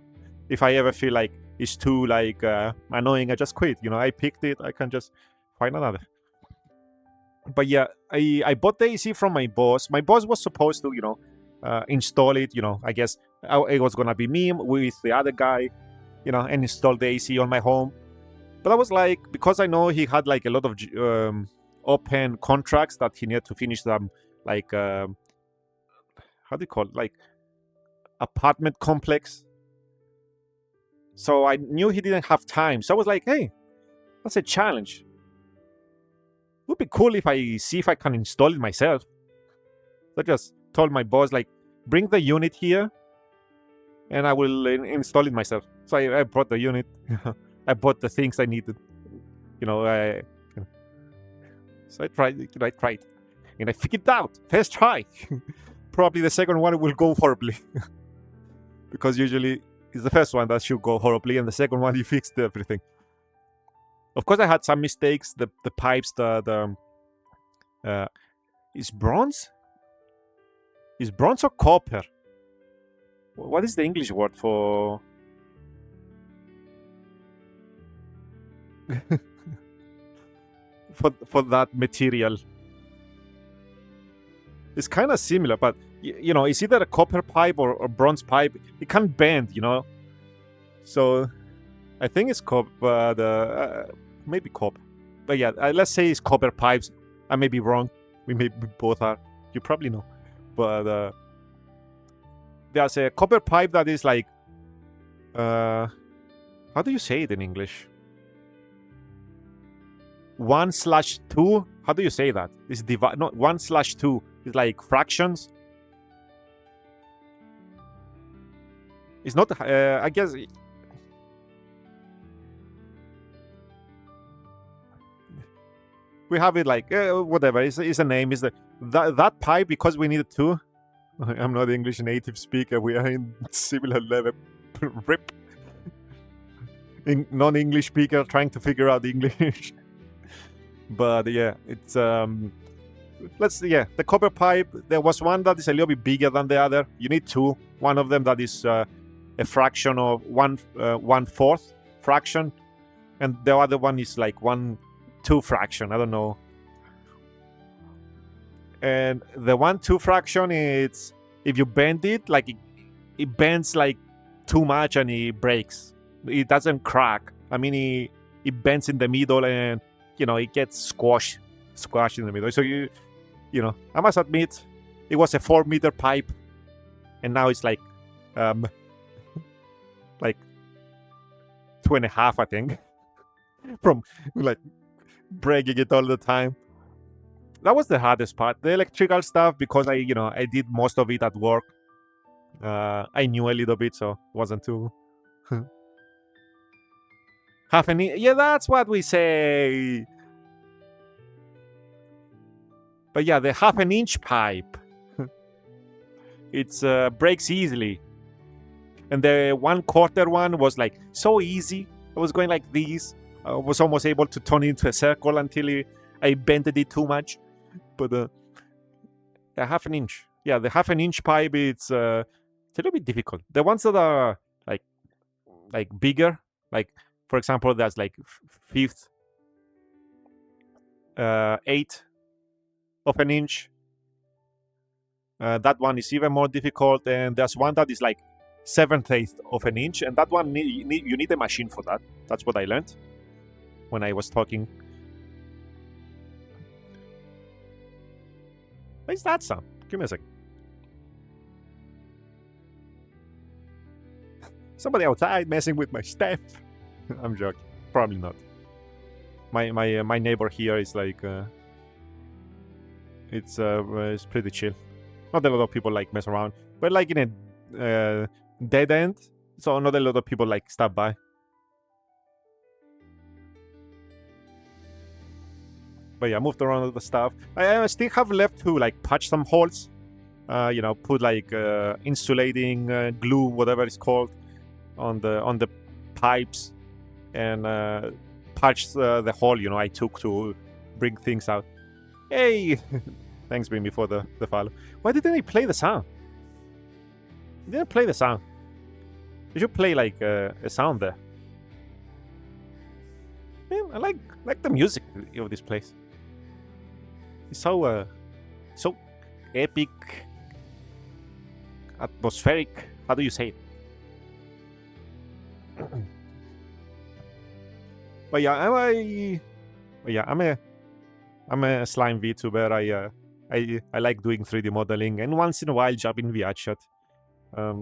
If I ever feel like it's too like annoying, I just quit. I picked it. I can just find another. But yeah, I bought the AC from my boss. My boss was supposed to install it. I guess it was gonna be me with the other guy, and install the AC on my home. But I was like, because I know he had like a lot of open contracts that he needed to finish them, like how do you call it, like apartment complex. So I knew he didn't have time. So I was like, hey, that's a challenge. It would be cool if I see if I can install it myself. So I just told my boss, like, bring the unit here and I will install it myself. So I brought the unit. I bought the things I needed. So I tried, and I figured it out. First try. Probably the second one will go horribly. Because usually it's the first one that should go horribly, and the second one you fixed everything. Of course, I had some mistakes. The pipes, is bronze? Is bronze or copper? What is the English word for? for that material? It's kind of similar, but it's either a copper pipe or bronze pipe. It can bend, So I think it's copper, maybe copper. But yeah, let's say it's copper pipes. I may be wrong. We both are. You probably know. But there's a copper pipe that is like, how do you say it in English? 1/2. How do you say that? It's not 1/2. It's like fractions. It's not. I guess. We have it like whatever. It's a name. Is that pipe, because we needed two. I'm not English native speaker. We are in similar level. Rip. In non-English speaker trying to figure out English. But yeah, it's the copper pipe. There was one that is a little bit bigger than the other. You need two. One of them that is a fraction of 1/4 fraction, and the other one is like 1/2 fraction. I don't know. And the 1/2 fraction, it's if you bend it, like it bends like too much and it breaks. It doesn't crack. I mean, it bends in the middle and it gets squashed in the middle. So I must admit, it was a 4-meter pipe, and now it's like 2.5, I think, from like breaking it all the time. That was the hardest part, the electrical stuff, because I did most of it at work. I knew a little bit, so it wasn't too. Half an inch. Yeah, that's what we say. But yeah, the 1/2 inch pipe, it's breaks easily. And the 1/4 one was like so easy. I was going like this. I was almost able to turn it into a circle until I bended it too much. But the 1/2 inch. Yeah, the 1/2 inch pipe, it's a little bit difficult. The ones that are like bigger, like for example, there's like 1/5, 1/8 of an inch. That one is even more difficult, and there's one that is like 1/7 of an inch, and that one you need a machine for that. That's what I learned when I was talking. What is that sound? Give me a sec. Somebody outside messing with my stuff. I'm joking. Probably not. My neighbor here is like it's pretty chill. Not a lot of people like mess around, but like in a dead end, so not a lot of people like stop by. But yeah, I moved around all the stuff. I still have left to like patch some holes. Put like insulating glue, whatever it's called, on the pipes, and patch the hole. I took to bring things out. Hey, thanks, Bimmy, for the follow. Why didn't I play the sound? You didn't play the sound. You should play like a sound there. Man, I like the music of this place. It's so epic, atmospheric. How do you say it? But yeah, I'm a slime VTuber. I like doing 3D modeling and once in a while jumping VR chat. I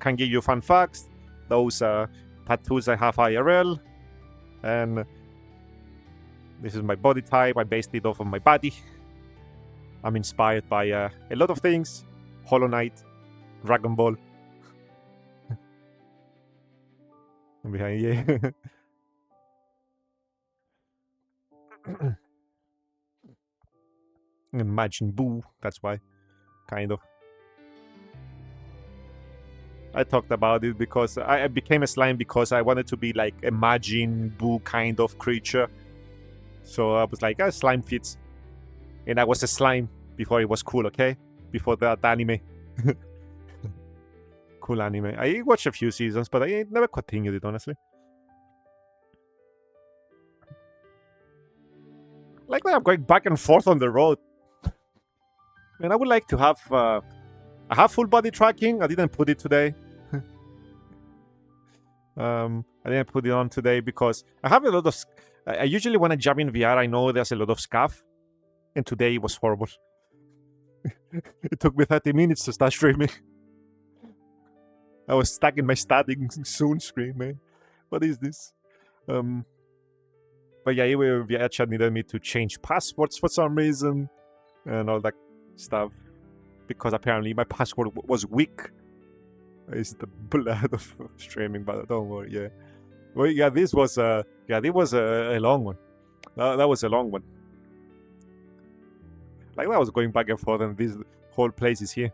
can give you fun facts. Those tattoos I have IRL, and this is my body type. I based it off of my body. I'm inspired by a lot of things: Hollow Knight, Dragon Ball. Behind, yeah. Imagine Boo. That's why, kind of. I talked about it because I became a slime because I wanted to be like a Majin Buu kind of creature. So I was like, slime fits. And I was a slime before it was cool, okay? Before that anime. Cool anime. I watched a few seasons, but I never continued it, honestly. Like I'm going back and forth on the road. And I would like to have... I have full body tracking. I didn't put it today. I didn't put it on today because I have a lot of... I usually when I jump in VR, I know there's a lot of scuff. And today it was horrible. It took me 30 minutes to start streaming. I was stuck in my starting soon screen, man. What is this? But yeah, VR chat needed me to change passwords for some reason. And all that stuff. Because apparently my password was weak. It's the blood of streaming, but don't worry, yeah. Well, yeah, this was a long one. That was a long one. Like I was going back and forth, and this whole place is here.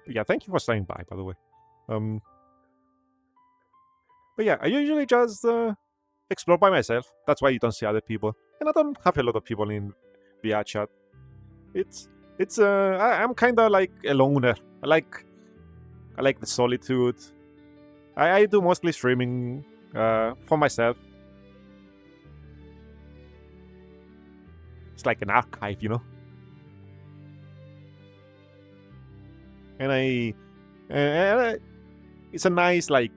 But yeah, thank you for staying by the way. But yeah, I usually just explore by myself. That's why you don't see other people, and I don't have a lot of people in VR chat. I'm kind of like a loner. I like the solitude. I do mostly streaming for myself. It's like an archive, you know. And it's a nice like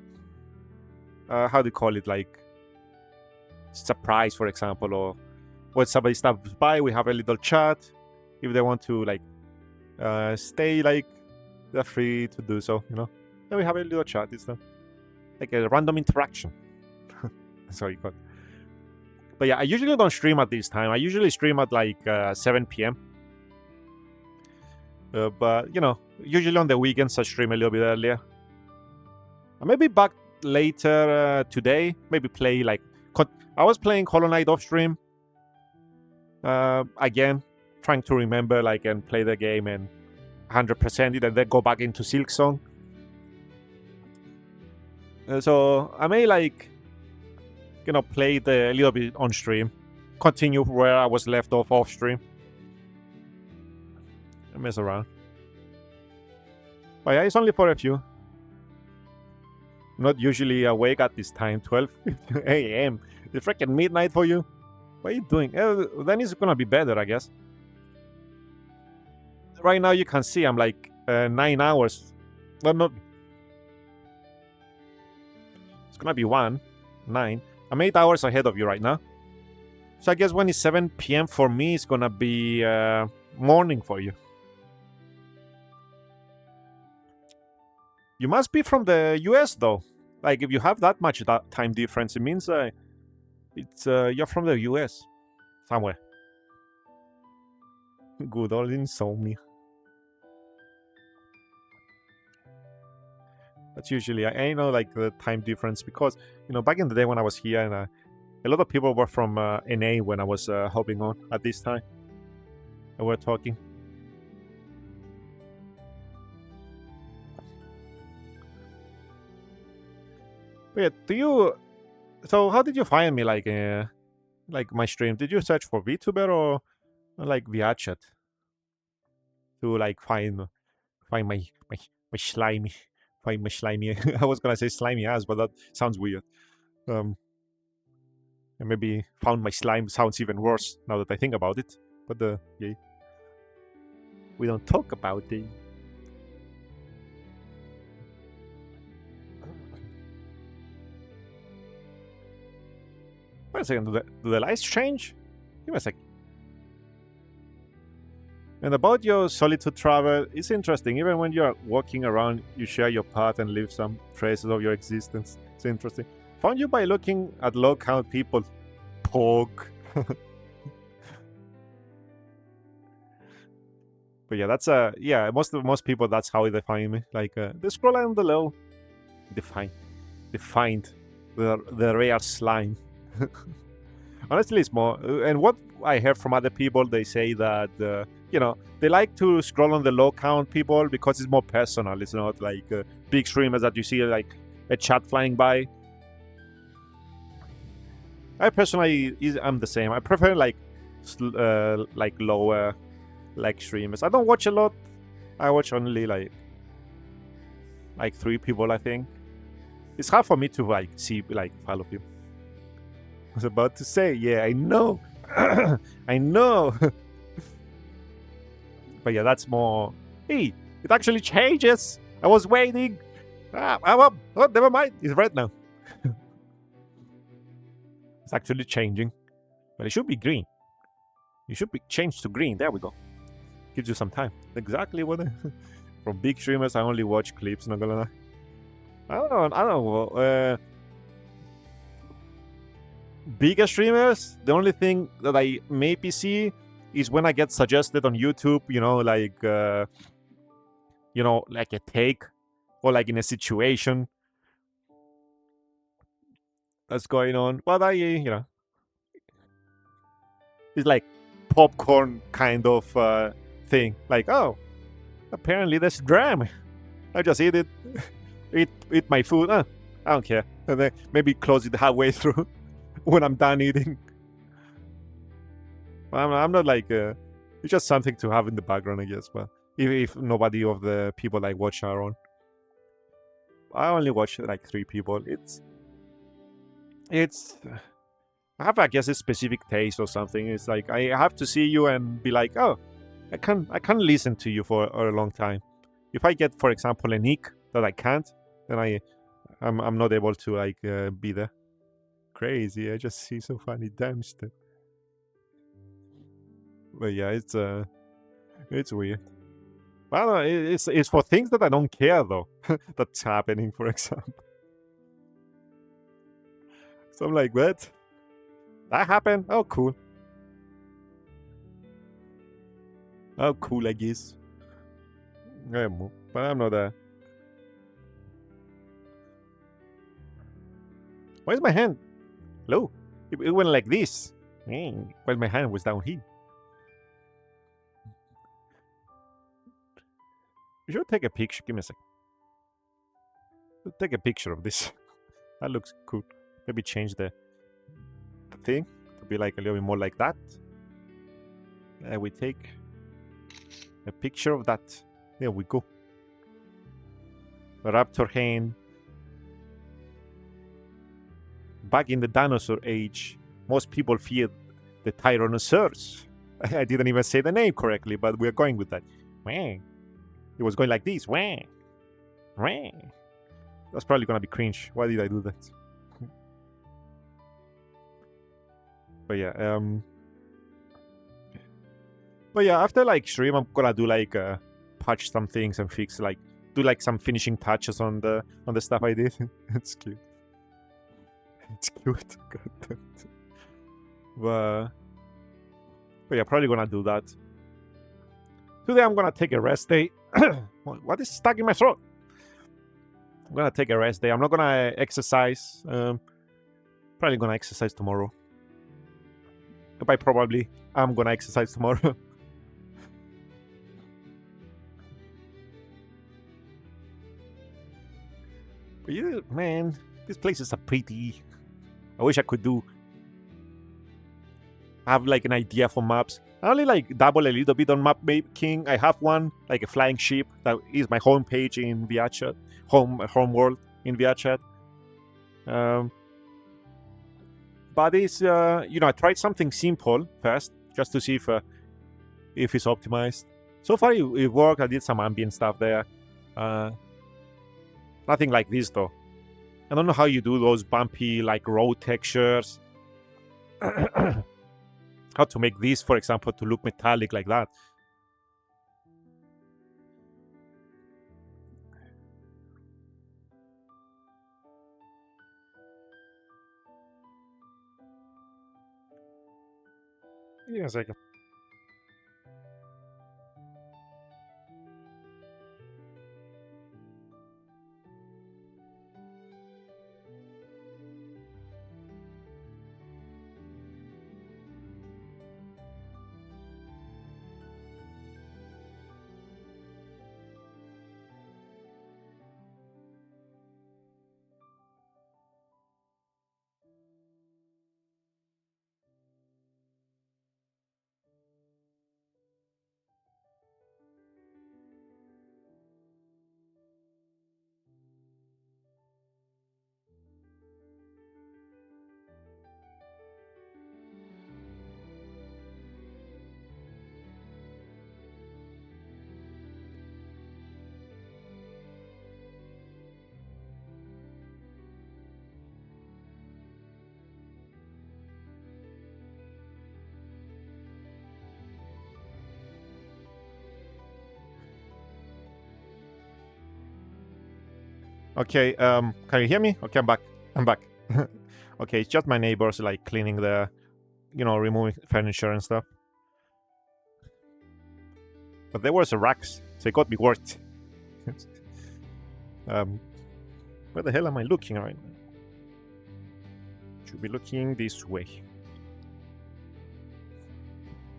how do you call it, like surprise, for example, or when somebody stops by, we have a little chat. If they want to like stay, like they're free to do so, you know. Then we have a little chat. It's like a random interaction. Sorry, but yeah, I usually don't stream at this time. I usually stream at like 7 p.m. But you know, usually on the weekends I stream a little bit earlier. I may be back later today. Maybe play like I was playing Hollow Knight off stream. Again, trying to remember like and play the game and 100% it, and then go back into Silk Song. So I may like, you know, play the a little bit on stream, continue where I was left off stream, and mess around. But yeah, it's only for a few. Not usually awake at this time, 12 a.m. It's freaking midnight for you. What are you doing? Then it's gonna be better, I guess. Right now you can see I'm like 9 hours. Well, not. It's gonna be 9. I'm 8 hours ahead of you right now. So I guess when it's 7 p.m. for me, it's gonna be morning for you. You must be from the US though. Like if you have that much time difference, it means it's you're from the US somewhere. Good old insomnia. That's usually I know like the time difference because you know back in the day when I was here and a lot of people were from NA when I was hopping on at this time and we're talking. But yeah, do you? So how did you find me? Like my stream? Did you search for VTuber or like VR chat to like find my my slimy, find my slimy. I was gonna say slimy ass, but that sounds weird. And maybe found my slime sounds even worse now that I think about it. But yeah, we don't talk about it. Wait a second, do the lights change? Give me a sec. And about your solitude travel, it's interesting. Even when you're walking around, you share your path and leave some traces of your existence. It's interesting. Found you by looking at low count people. Poke. But yeah, that's yeah. Most people, that's how they find me. Like they scroll down below, defined the rare slime. Honestly, it's more. And what I heard from other people, they say that they like to scroll on the low count people because it's more personal. It's not like big streamers that you see like a chat flying by. I personally, I'm the same. I prefer like lower like streamers. I don't watch a lot. I watch only like 3 people, I think. It's hard for me to like see like follow people. I was about to say, yeah, I know. I know. But yeah, that's more. Hey, it actually changes. I was waiting. Oh, never mind. It's red now. It's actually changing. But it should be green. It should be changed to green. There we go. Gives you some time. Exactly what from big streamers, I only watch clips, not gonna lie. I don't know. Bigger streamers, the only thing that I maybe see is when I get suggested on YouTube, like a take or like in a situation that's going on. But it's like popcorn kind of thing. Like, oh, apparently there's drama. I just eat it. eat my food. I don't care. And then maybe close it halfway through when I'm done eating. I'm not like it's just something to have in the background, I guess. But if nobody of the people I watch are on, I only watch like 3 people. It's I have, I guess, a specific taste or something. It's like I have to see you and be like, oh, I can't listen to you for a long time. If I get, for example, a nick that I can't, then I'm not able to like be there. Crazy. I just see so funny damn stuff. But yeah, it's weird. I don't know, it's for things that I don't care though. That's happening, for example. So I'm like, what? That happened? Oh, cool. Oh, cool, I guess. Yeah, but I'm not a. Why is my hand low? It went like this. While my hand was down here. You should take a picture. Give me a second. Take a picture of this. That looks cool. Maybe change the thing to be like a little bit more like that. We take a picture of that. There we go. A raptor hand. Back in the dinosaur age, most people feared the Tyrannosaurus. I didn't even say the name correctly, but we're going with that. It was going like this. That's probably gonna be cringe. Why did I do that? But yeah, after like stream, I'm gonna do like patch some things and fix like do like some finishing touches on the stuff I did. It's cute. It's cute. But yeah, probably gonna do that. Today I'm gonna take a rest day. What is stuck in my throat? I'm gonna take a rest day. I'm not gonna exercise. Probably gonna exercise tomorrow. By probably, I'm gonna exercise tomorrow. But yeah, man, these places are pretty. I wish I could do have like an idea for maps. I only like dabble a little bit on map making. I have one like a flying ship that is my home page in VRChat, home world in VRChat. But it's I tried something simple first just to see if it's optimized. So far it worked. I did some ambient stuff there. Nothing like this though. I don't know how you do those bumpy like road textures. How to make this, for example, to look metallic like that. Yeah, a second. Okay, can you hear me? Okay, I'm back. I'm back. Okay, it's just my neighbors like cleaning the, removing furniture and stuff. But there was a racks, so it got me worked. Where the hell am I looking right now? Should be looking this way.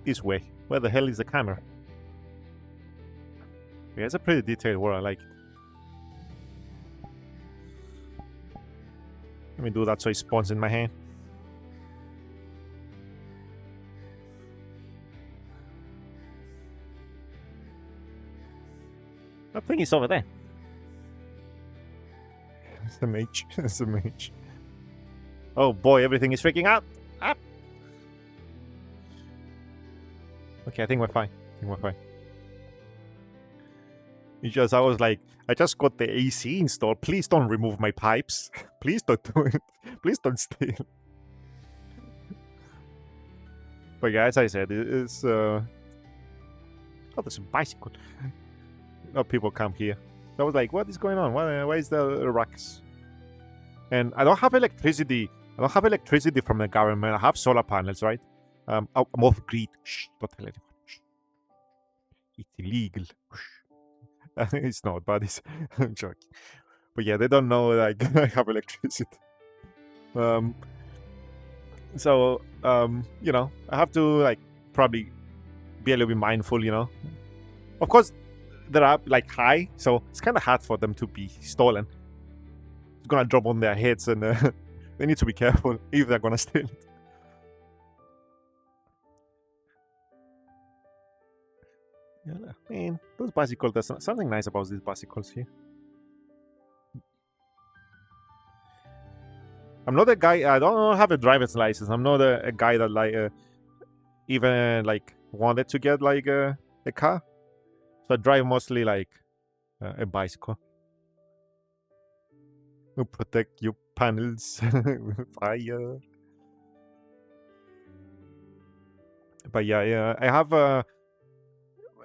This way. Where the hell is the camera? Yeah, it's a pretty detailed world. I like it. Let me do that so it spawns in my hand. That thing is over there. It's a mage. It's a mage. Oh boy, everything is freaking out. Ah! Okay, I think we're fine. It's just, I was like, I just got the AC installed. Please don't remove my pipes. Please don't do it. Please don't steal. But yeah, as I said, it's oh, there's a bicycle. No people come here. I was like, what is going on? Why is the racks? And I don't have electricity. I don't have electricity from the government. I have solar panels, right? I'm off grid. Shh, don't tell anyone. Shh. It's illegal. It's not, but it's I'm joking. But yeah, they don't know like I have electricity. So I have to like probably be a little bit mindful, Of course, they're up like high, so it's kind of hard for them to be stolen. It's gonna drop on their heads, and they need to be careful if they're gonna steal it. Yeah, man, those bicycles. There's something nice about these bicycles here. I'm not a guy. I don't have a driver's license. I'm not a guy that like even like wanted to get like a car. So I drive mostly like a bicycle. To protect your panels with fire. But yeah, I have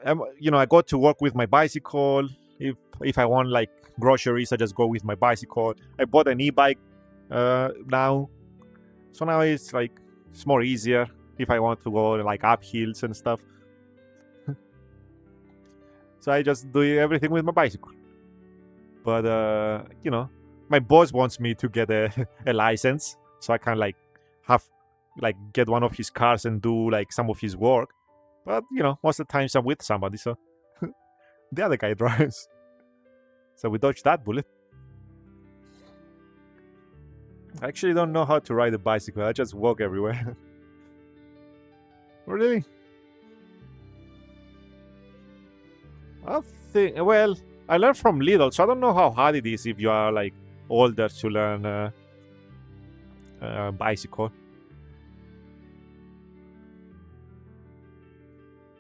I go to work with my bicycle. If I want like groceries, I just go with my bicycle. I bought an e-bike now, so now it's like it's more easier if I want to go like up hills and stuff. So I just do everything with my bicycle. But my boss wants me to get a license, so I can like have like get one of his cars and do like some of his work. But most of the times I'm with somebody, so the other guy drives. So we dodged that bullet. I actually don't know how to ride a bicycle. I just walk everywhere. really? I think, well, I learned from little, so I don't know how hard it is if you are like older to learn bicycle.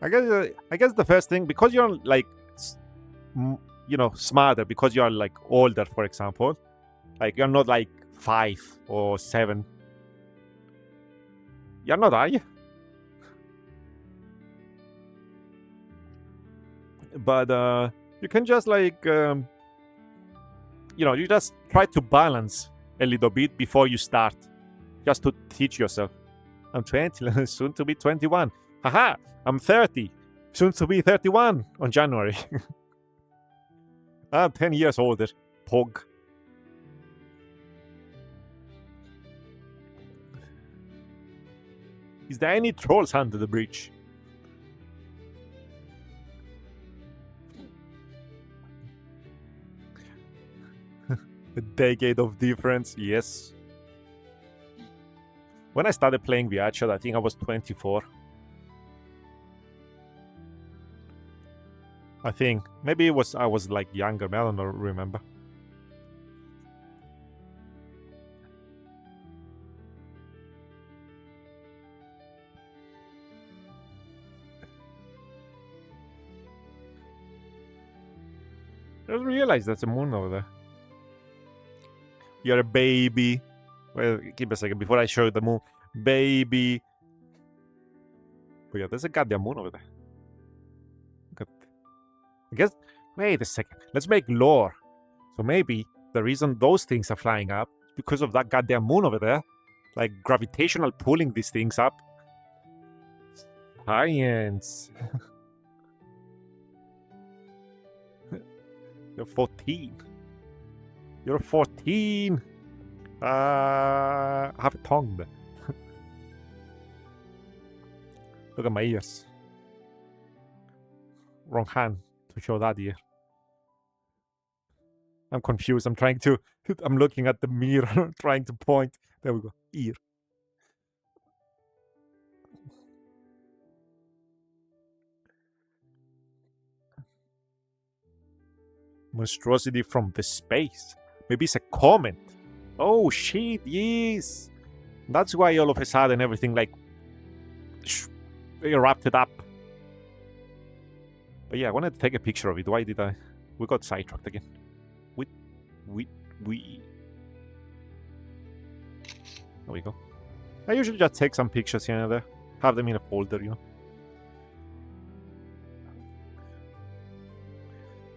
I guess the first thing, because you're like smarter, because you're like older, for example, like you're not like 5 or 7. You're not, are you? But you can just like you just try to balance a little bit before you start, just to teach yourself. I'm 20, soon to be 21. Haha, I'm 30, soon to be 31 on January. I'm 10 years older. Pog. Is there any trolls under the bridge? A decade of difference, yes. When I started playing Viaccia, I think I was 24. I think maybe I was like younger, but I don't remember. I just realized there's a moon over there. You're a baby. Well, give me a second before I show you the moon. Baby. But yeah, there's a goddamn moon over there. I guess, wait a second. Let's make lore. So maybe the reason those things are flying up is because of that goddamn moon over there. Like gravitational pulling these things up. Science. You're 14. You're 14. Have a tongue there. Look at my ears. Wrong hand to show that ear. I'm confused. I'm looking at the mirror, trying to point. There we go. Ear. Monstrosity from the space. Maybe it's a comet. Oh shit, yes. That's why all of a sudden everything like erupted up. But yeah, I wanted to take a picture of it. Why did I? We got sidetracked again. We. There we go. I usually just take some pictures here and there. Have them in a folder,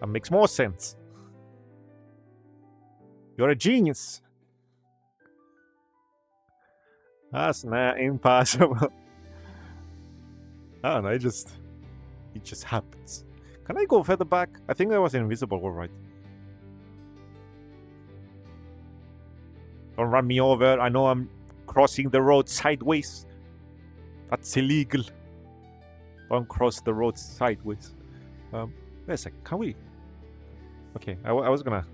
That makes more sense. You're a genius. That's not impossible. I don't know, it just happens. Can I go further back? I think that was invisible, alright. Don't run me over. I know I'm crossing the road sideways. That's illegal. Don't cross the road sideways. Wait a second. Can we? Okay, I was gonna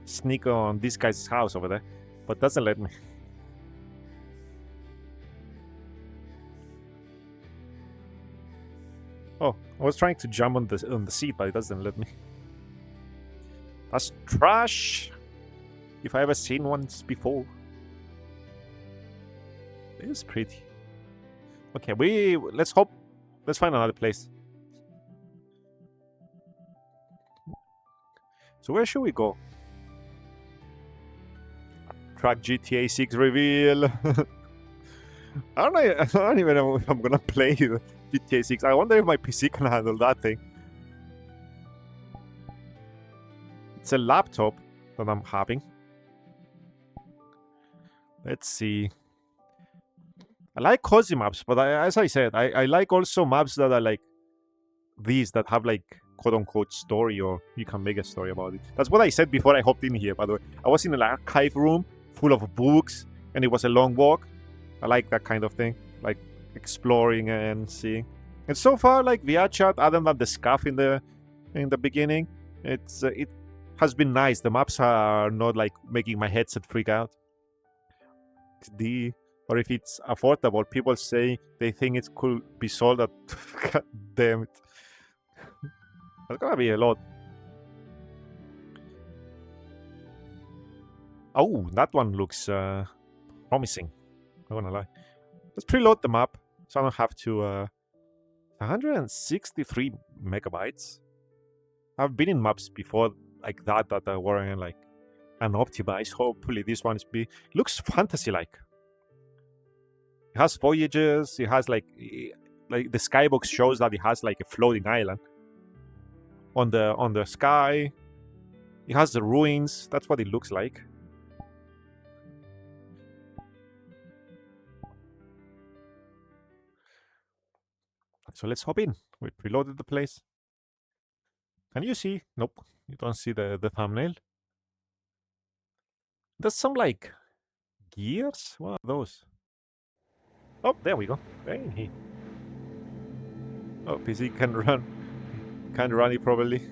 sneak on this guy's house over there, but doesn't let me. Oh, I was trying to jump on the seat, but it doesn't let me. That's trash. If I ever seen one before. It is pretty. Okay, let's find another place. So where should we go? Track GTA 6 reveal. I don't even know if I'm gonna play GTA 6. I wonder if my PC can handle that thing. It's a laptop that I'm having. Let's see. I like cozy maps, but as I said, I like also maps that are like these, that have like quote-unquote story, or you can make a story about it. That's what I said before I hopped in here, by the way. I was in an archive room full of books, and it was a long walk. I like that kind of thing, like exploring and seeing. And so far, like Viaccia, other than the scuff in the beginning, it has been nice. The maps are not like making my headset freak out. Or if it's affordable, people say they think it could be sold at. God damn it. That's gonna be a lot. Oh, that one looks promising. Not gonna lie. Let's preload the map so I don't have to. 163 megabytes. I've been in maps before like that were like unoptimized. Hopefully this one looks fantasy-like. It has voyages. It has like the skybox shows that it has like a floating island on the sky. It has the ruins. That's what it looks like. So let's hop in. We preloaded the place. Can you see? Nope. You don't see the thumbnail. There's some like gears. What are those? Oh, there we go. Hey. Oh, PC can run. Can't run it probably.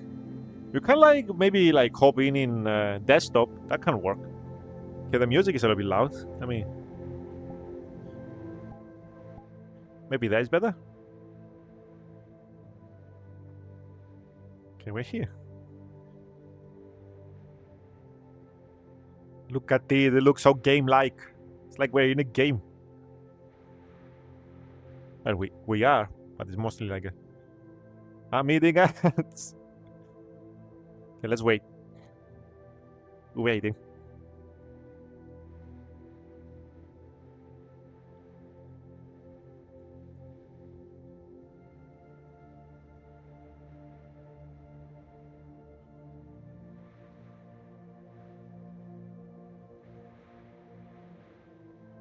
You can like maybe like hop in desktop. That can work. Okay, the music is a little bit loud. I mean, maybe that is better. Okay, we're here. Look at it. It looks so game-like. It's like we're in a game. And we are, but it's mostly like a meeting. Okay, let's wait. Waiting.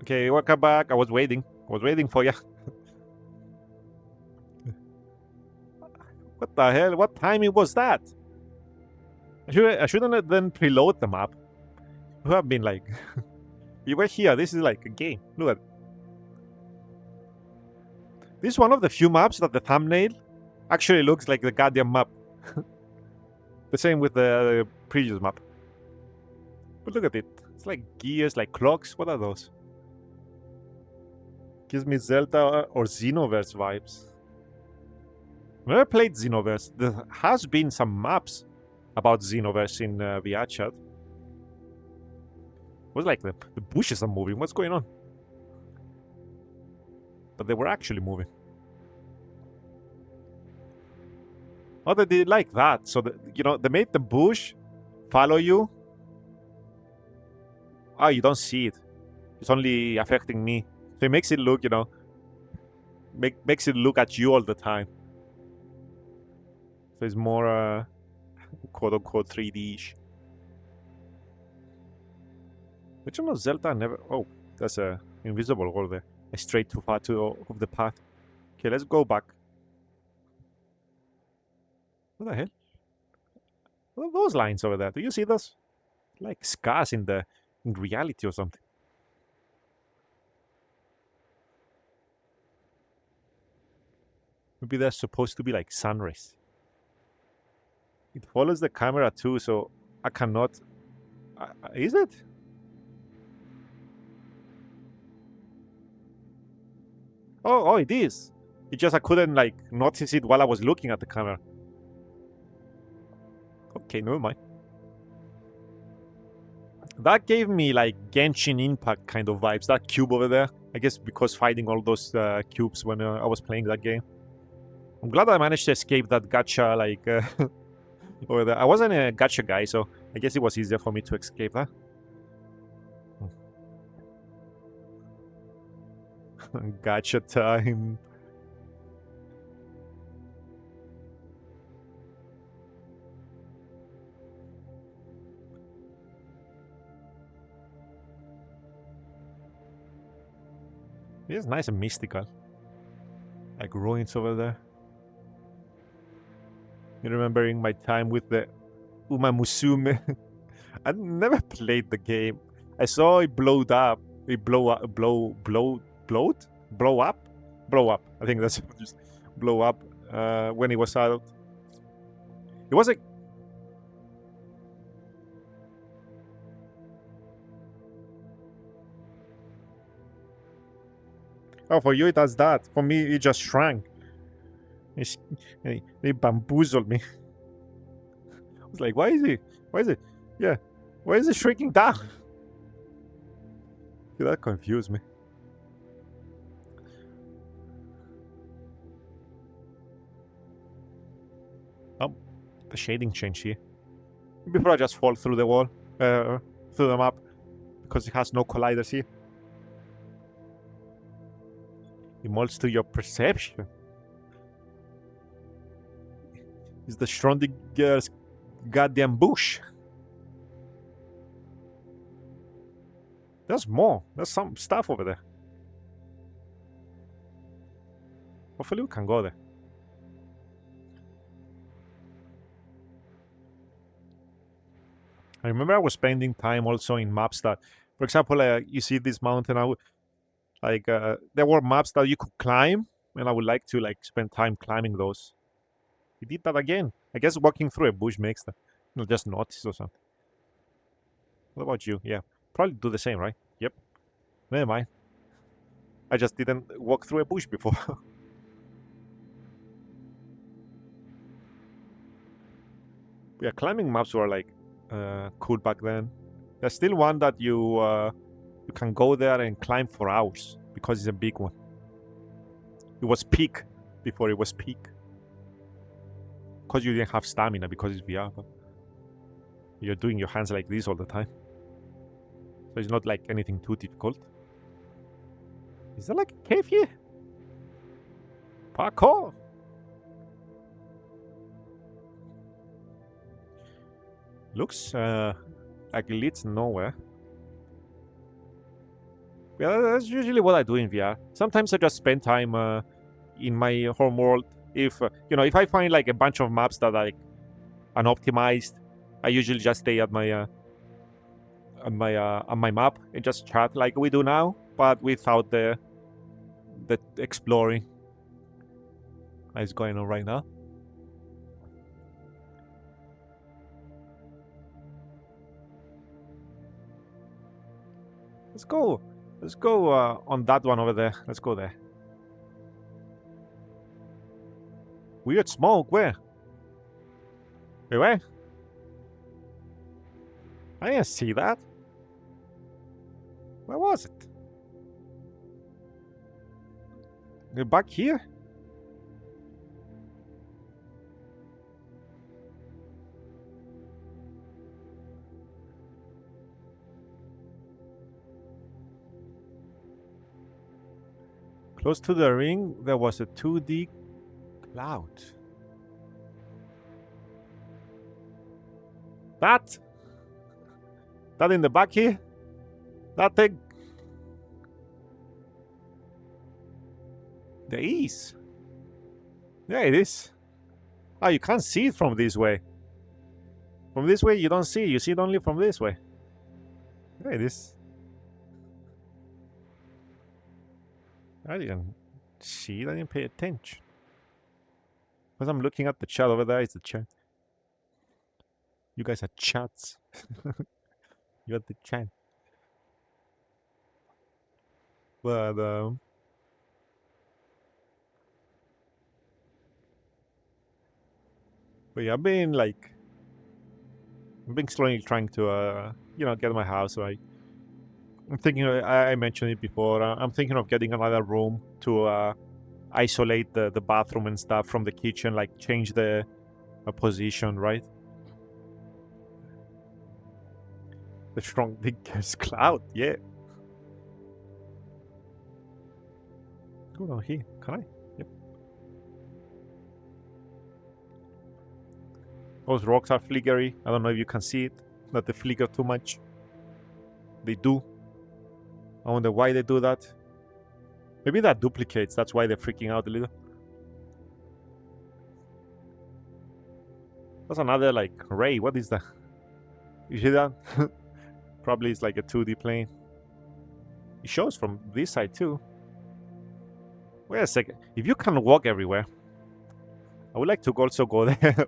Okay, welcome back. I was waiting. For you. What the hell? What timing was that? I shouldn't have then preload the map. You have been like... we were here. This is like a game. Look at it. This is one of the few maps that the thumbnail actually looks like the goddamn map. The same with the previous map. But look at it. It's like gears, like clocks. What are those? Gives me Zelda or Xenoverse vibes. Never played Xenoverse. There has been some maps about Xenoverse in VR chat. It was like the bushes are moving. What's going on? But they were actually moving. Oh, they did like that. So, they made the bush follow you. Oh, you don't see it. It's only affecting me. So it makes it look, makes it look at you all the time. So it's more, quote-unquote 3D-ish. Which one was Zelda never... Oh, that's a invisible wall there. I strayed too far off the path. Okay, let's go back. What the hell? What are those lines over there? Do you see those? Like scars in reality or something. Maybe they're supposed to be like sun rays. It follows the camera too, so I cannot... is it? Oh, it is. It just I couldn't like notice it while I was looking at the camera. Okay, never mind. That gave me like Genshin Impact kind of vibes. That cube over there. I guess because fighting all those cubes when I was playing that game. I'm glad I managed to escape that gacha like over there. I wasn't a gacha guy, so I guess it was easier for me to escape that. Gacha time. It's nice and mystical. Like ruins over there. You remembering my time with the Uma Musume? I never played the game. I saw it blowed up. It blow up. I think that's just blow up when it was out. It was like... Oh, for you it does that. For me, it just shrank. It's, they bamboozled me. I was like, why is it? Why is it? Yeah. Why is it shrinking down? Yeah, that confused me. Oh, the shading changed here. Before I just fall through the wall, through the map, because it has no colliders here. It molds to your perception. It's the Schrodinger's goddamn bush. There's more. There's some stuff over there. Hopefully we can go there. I remember I was spending time also in maps that, for example, you see this mountain, there were maps that you could climb, and I would like to spend time climbing those. He did that again. I guess walking through a bush makes that. You'll just notice or something. What about you? Yeah, probably do the same, right? Yep. Never mind. I just didn't walk through a bush before. Yeah, climbing maps were cool back then. There's still one that you can go there and climb for hours because it's a big one. It was peak before it was peak. Because you didn't have stamina because it's VR, but you're doing your hands like this all the time. So it's not like anything too difficult. Is there like a cave here? Parkour! Looks like it leads nowhere. Yeah, that's usually what I do in VR. Sometimes I just spend time in my home world. If if I find like a bunch of maps that are unoptimized, I usually just stay at my on my map and just chat like we do now, but without the exploring that is going on right now. Let's go. Let's go on that one over there. Let's go there. Weird smoke. Where? Wait, where? I didn't see that. Where was it? Back here? Close to the ring, there was a 2D cloud. That in the back here? That thing? There is. Yeah, it is. Oh, you can't see it from this way. From this way, you don't see it. You see it only from this way. There it is. I didn't see it. I didn't pay attention. Because I'm looking at the chat over there. It's the chat. You guys are chats. You're the chat. But yeah, I've been slowly trying to get my house right. I'm thinking. I mentioned it before. I'm thinking of getting another room to isolate the bathroom and stuff from the kitchen. Like change the position, right? The strong biggest cloud, yeah. Go down here, can I? Yep. Those rocks are flickery. I don't know if you can see it, that they flicker too much. They do. I wonder why they do that. Maybe that duplicates, that's why they're freaking out a little. That's another ray. What is that? You see that? Probably it's like a 2D plane. It shows from this side too. Wait a second. If you can walk everywhere, I would like to also go there.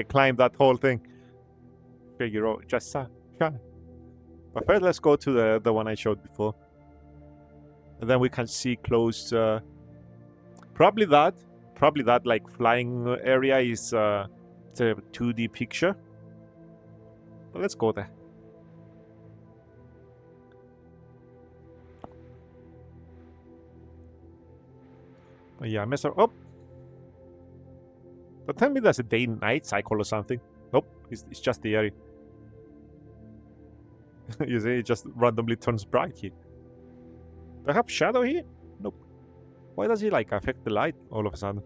Climb that whole thing. Figure out just But first let's go to the one I showed before. And then we can see close. Probably that like flying area is it's a 2D picture. But let's go there. But yeah, mess up. Oh, but tell me there's a day-night cycle or something. Nope, it's just the area. You see, it just randomly turns bright here. Do I have shadow here? Nope. Why does he like affect the light all of a sudden?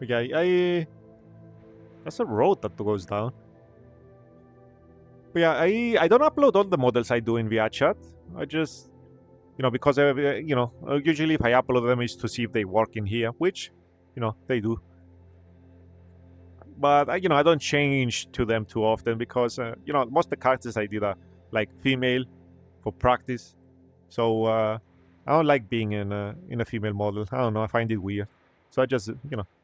Okay, that's a road that goes down. But yeah, I don't upload all the models I do in VRChat. I just, because usually if I upload them is to see if they work in here, which, they do. But I don't change to them too often because most of the characters I did are like female for practice. So I don't like being in a female model. I don't know. I find it weird. So I just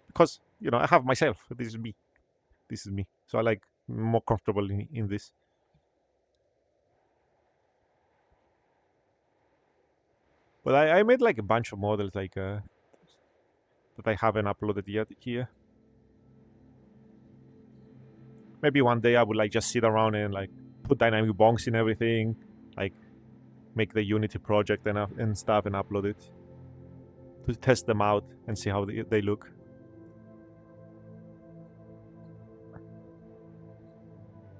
because I have myself. This is me. This is me. So I like more comfortable in this. But I made like a bunch of models like that I haven't uploaded yet here. Maybe one day I would like just sit around and like put dynamic bonks in everything, like make the Unity project and stuff and upload it to test them out and see how they look.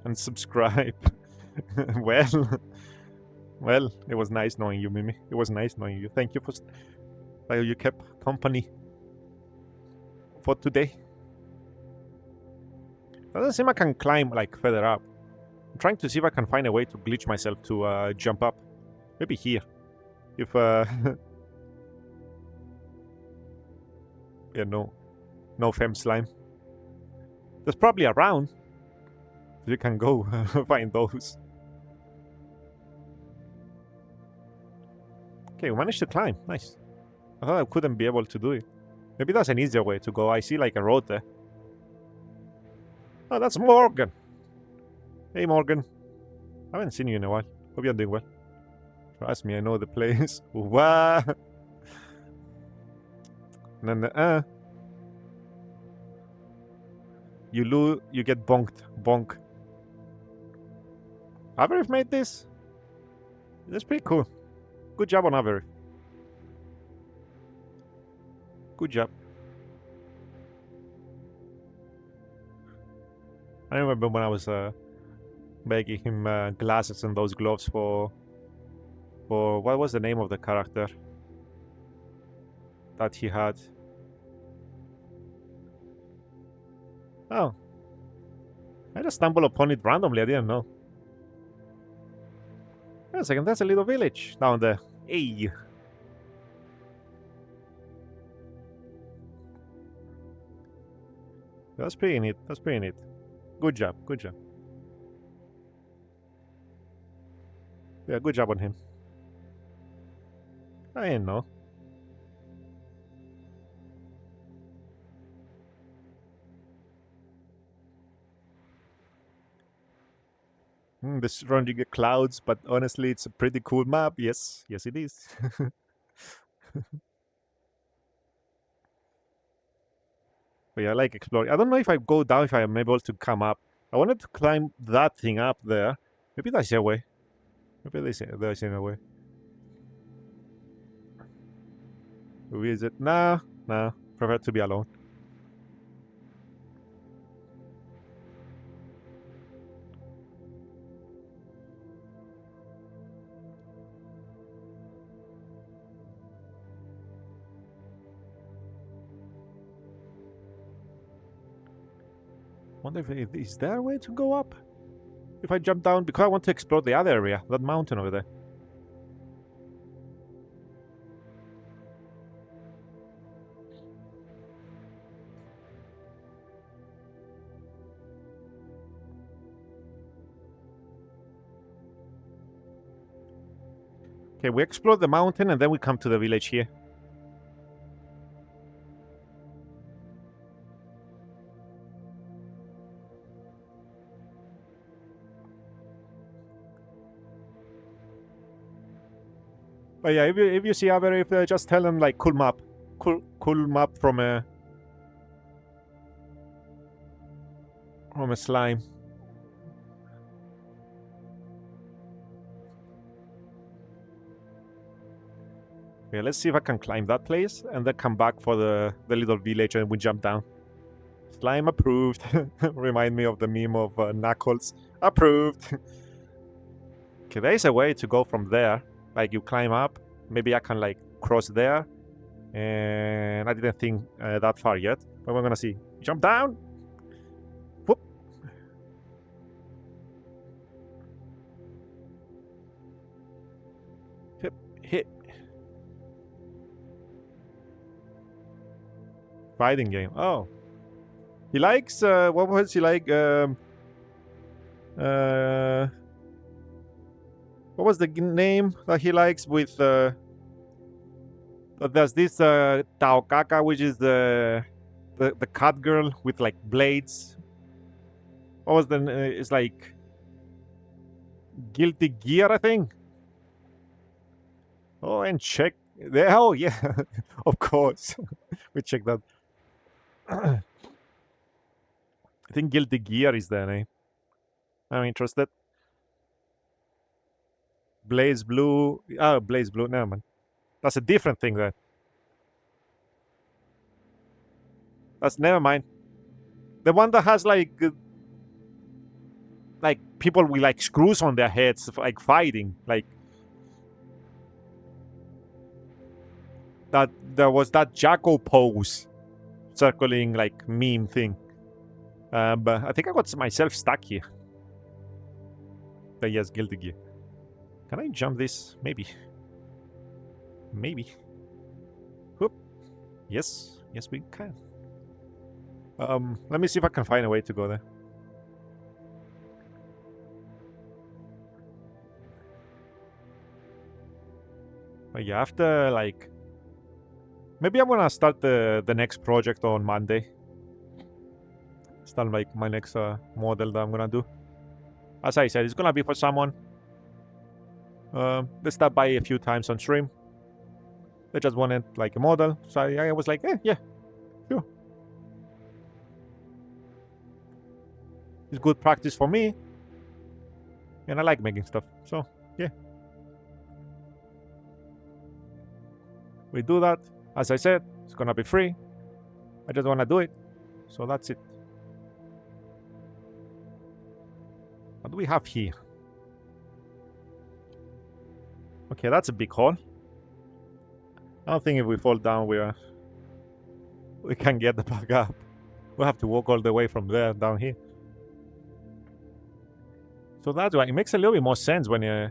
And subscribe. Well, it was nice knowing you, Mimi. It was nice knowing you. Thank you for you kept company for today. It doesn't seem I can climb like further up. I'm trying to see if I can find a way to glitch myself to jump up. Maybe here. If yeah, no fem slime. There's probably around. You can go find those. Okay, we managed to climb. Nice. I thought I couldn't be able to do it. Maybe that's an easier way to go. I see like a road there. Oh, that's Morgan. Hey, Morgan. I haven't seen you in a while. Hope you're doing well. Trust me, I know the place. Wow. Then you get bonked. Bonk. Averif made this? That's pretty cool. Good job on Averif. Good job. I remember when I was making him glasses and those gloves for what was the name of the character that he had? Oh. I just stumbled upon it randomly, I didn't know. Wait a second, that's a little village down there. Hey. That's pretty neat. That's pretty neat. Good job. Good job. Yeah, good job on him. I didn't know. This surrounding the clouds, but honestly, it's a pretty cool map. Yes, yes, it is. But yeah, I like exploring. I don't know if I go down, if I am able to come up. I wanted to climb that thing up there. Maybe that's a way. Maybe there's a way. Who is it? Nah. Prefer to be alone. Wonder if is there a way to go up? If I jump down, because I want to explore the other area, that mountain over there. Okay, we explore the mountain and then we come to the village here. But yeah, if you see Aberif, just tell them like cool map from a slime. Okay, let's see if I can climb that place and then come back for the little village and we jump down. Slime approved. Remind me of the meme of Knuckles. Approved. Okay, there is a way to go from there. Like you climb up. Maybe I can like cross there. And I didn't think that far yet. But we're gonna see. Jump down. Whoop. Hit. Fighting game. Oh. He likes, what was he like? What was the name that he likes with, there's this, Taokaka, which is the cat girl with, like, blades. What was the, it's like, Guilty Gear, I think? Oh, and check, there, oh, yeah, of course. We check that. I think Guilty Gear is the name. I'm interested. Blaze Blue. Oh, Blaze Blue. No, man. That's a different thing then. That's never mind. The one that has like people with like screws on their heads, like fighting, like that. There was that Jacko pose, circling like meme thing. But I think I got myself stuck here. But yes, Guilty Gear. Can I jump this? Maybe. Maybe. Whoop. Yes. Yes, we can. Let me see if I can find a way to go there. But yeah, after like... Maybe I'm gonna start the next project on Monday. Start like my next model that I'm gonna do. As I said, it's gonna be for someone. They stopped by a few times on stream. They just wanted like a model. So I was like, yeah, sure. It's good practice for me. And I like making stuff. So, yeah. We do that. As I said, it's gonna be free. I just wanna do it. So that's it. What do we have here? Okay, that's a big hole. I don't think if we fall down, we can get the back up. We'll have to walk all the way from there down here. So that's why it makes a little bit more sense when I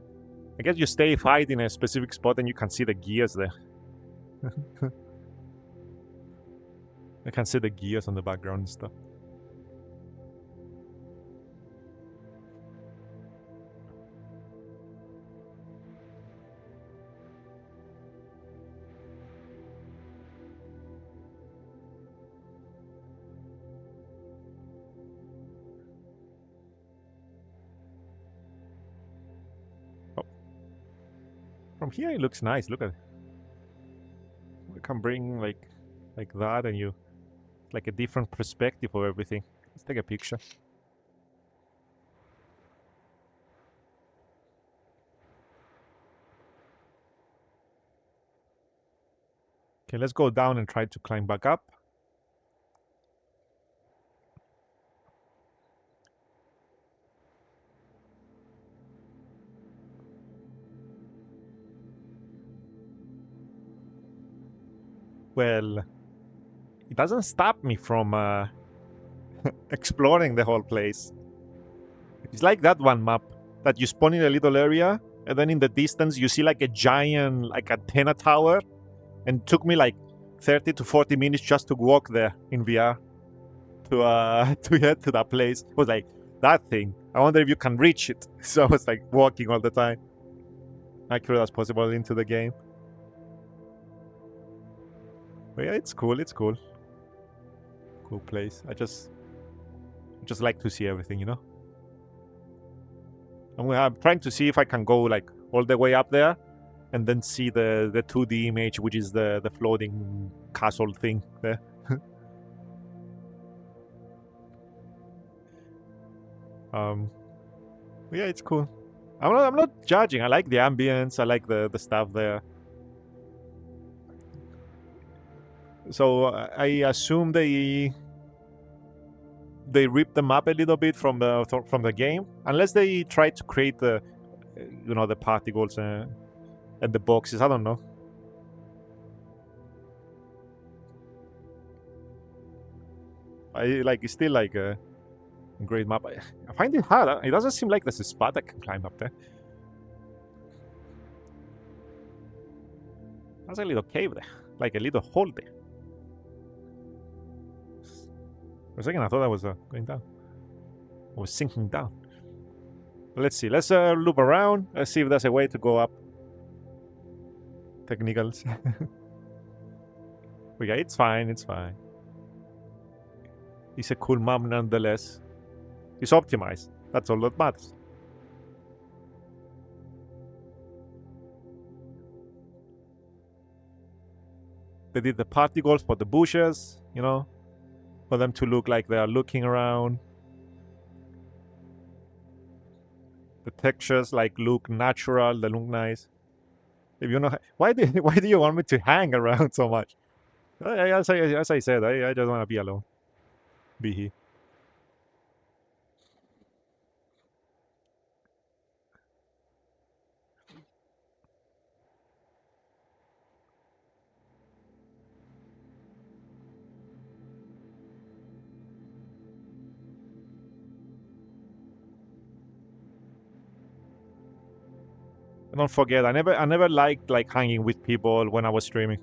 guess you stay fight in a specific spot and you can see the gears there. I can see the gears on the background and stuff. From here it looks nice, look at it. We can bring like that and you like a different perspective of everything. Let's take a picture. Okay, let's go down and try to climb back up. Well, it doesn't stop me from exploring the whole place. It's like that one map that you spawn in a little area and then in the distance you see like a giant like antenna tower, and it took me like 30 to 40 minutes just to walk there in VR to get to that place. It was like, that thing, I wonder if you can reach it. So I was like walking all the time, accurate as possible into the game. But yeah, it's cool, it's cool. Cool place. I just like to see everything, you know? I'm trying to see if I can go like all the way up there and then see the 2D image, which is the floating castle thing there. Yeah, it's cool. I'm not judging. I like the ambience. I like the stuff there. So I assume they ripped them up a little bit from the game, unless they try to create the the particles and the boxes. I don't know. It's still like a great map. I find it hard. It doesn't seem like there's a spot that can climb up there. There's a little cave there, like a little hole there. For a second, I thought I was going down. I was sinking down. But let's see. Let's loop around. Let's see if there's a way to go up. Technicals. But yeah, it's fine. It's fine. It's a cool map nonetheless. It's optimized. That's all that matters. They did the particles for the bushes, for them to look like they are looking around. The textures look natural. They look nice. If you know, why do you want me to hang around so much? As I said, I just want to be alone. Be here. And don't forget, I never liked hanging with people when I was streaming.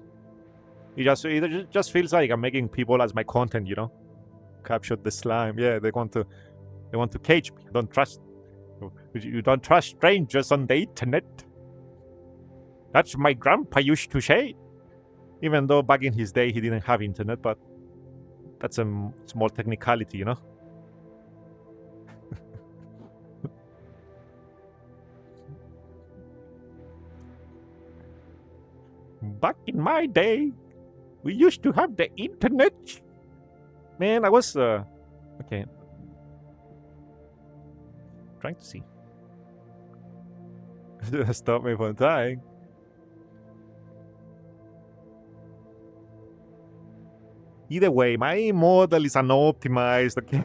It just feels like I'm making people as my content, Capture the slime. Yeah, they want to cage me. You don't trust strangers on the internet. That's my grandpa used to say. Even though back in his day he didn't have internet, but that's a small technicality, Back in my day, we used to have the internet. Man, I was okay. Trying to see. Stop me from dying. Either way, my model is unoptimized. Okay.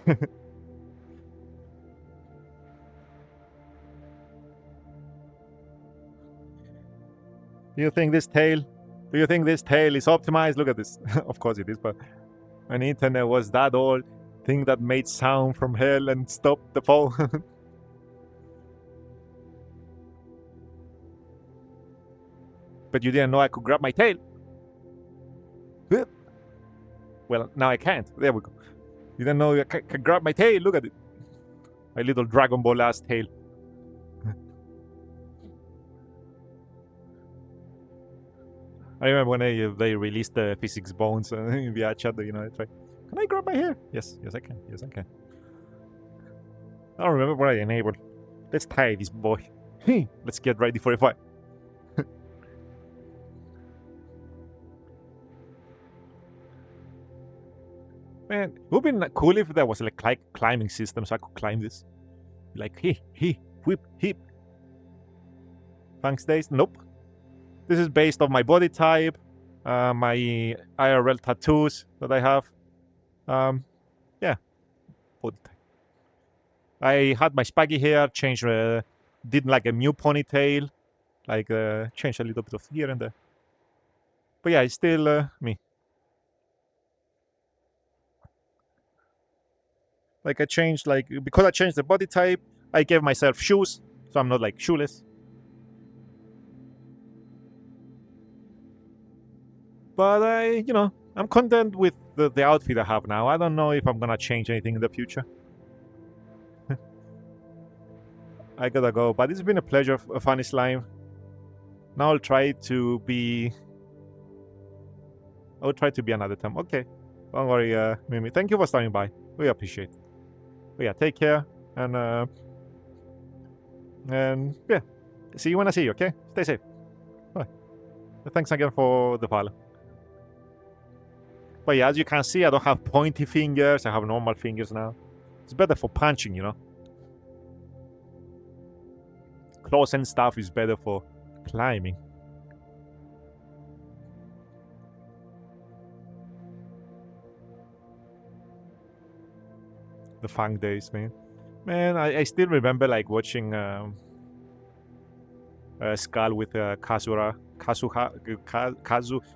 Do you think this tail is optimized? Look at this. Of course it is, but an internet was that old thing that made sound from hell and stopped the phone. But you didn't know I could grab my tail. Well, now I can't. There we go. You didn't know I can grab my tail. Look at it. My little Dragon Ball ass tail. I remember when they released the physics bones in the chat, I tried. Can I grab my hair? Yes, I can. Yes, I can. I don't remember what I enabled. Let's tie this boy. Let's get ready for a fight. Man, it would have been cool if there was a climbing system so I could climb this. Like, whip, hip. Thanks, days. Nope. This is based on my body type, my IRL tattoos that I have. Yeah, body type. I had my spaggy hair, changed, did like a Mew ponytail, changed a little bit of here and there. But yeah, it's still me. I changed, because I changed the body type, I gave myself shoes, so I'm not shoeless. But I'm content with the outfit I have now. I don't know if I'm gonna change anything in the future. I gotta go, but it's been a pleasure, Funny Slime. Now I'll try to be another time. Okay, don't worry, Mimi. Thank you for stopping by. We appreciate it. But yeah, take care, and yeah, see you when I see you. Okay, stay safe. Bye. Thanks again for the follow. But yeah, as you can see, I don't have pointy fingers. I have normal fingers now. It's better for punching, you know. Claws and stuff is better for climbing. The funk days, man. Man, I still remember like watching Skull with Kazu.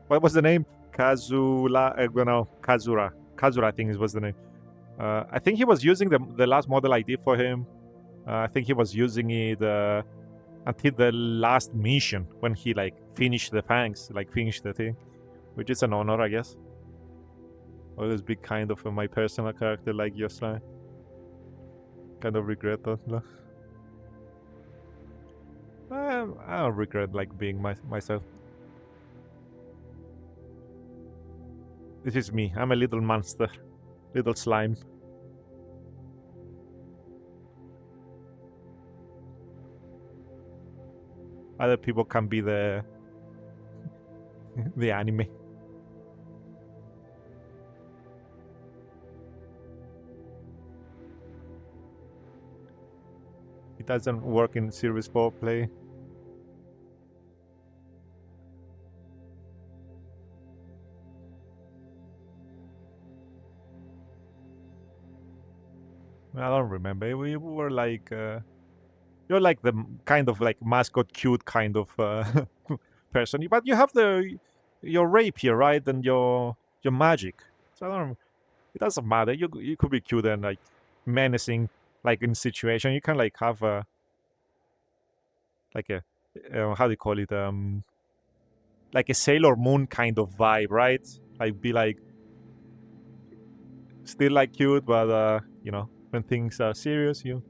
What was the name? Kazula. No, Kazura. Kazura, I think was the name. I think he was using the last model I did for him. I think he was using it until the last mission when he like finished the fangs, like finished the thing, which is an honor, I guess. Always be kind of my personal character like your Slime. Kind of regret that. No? I don't regret like being myself. This is me. I'm a little monster, little slime. Other people can be the anime. It doesn't work in serious ball play. I don't remember. We were like you're like the kind of like mascot cute kind of person, but you have your rapier, right, and your magic. So I don't. It doesn't matter. You could be cute and like menacing, like in situation. You can like have a like a how do you call it like a Sailor Moon kind of vibe, right? Like be like still like cute, but you know when things are serious, you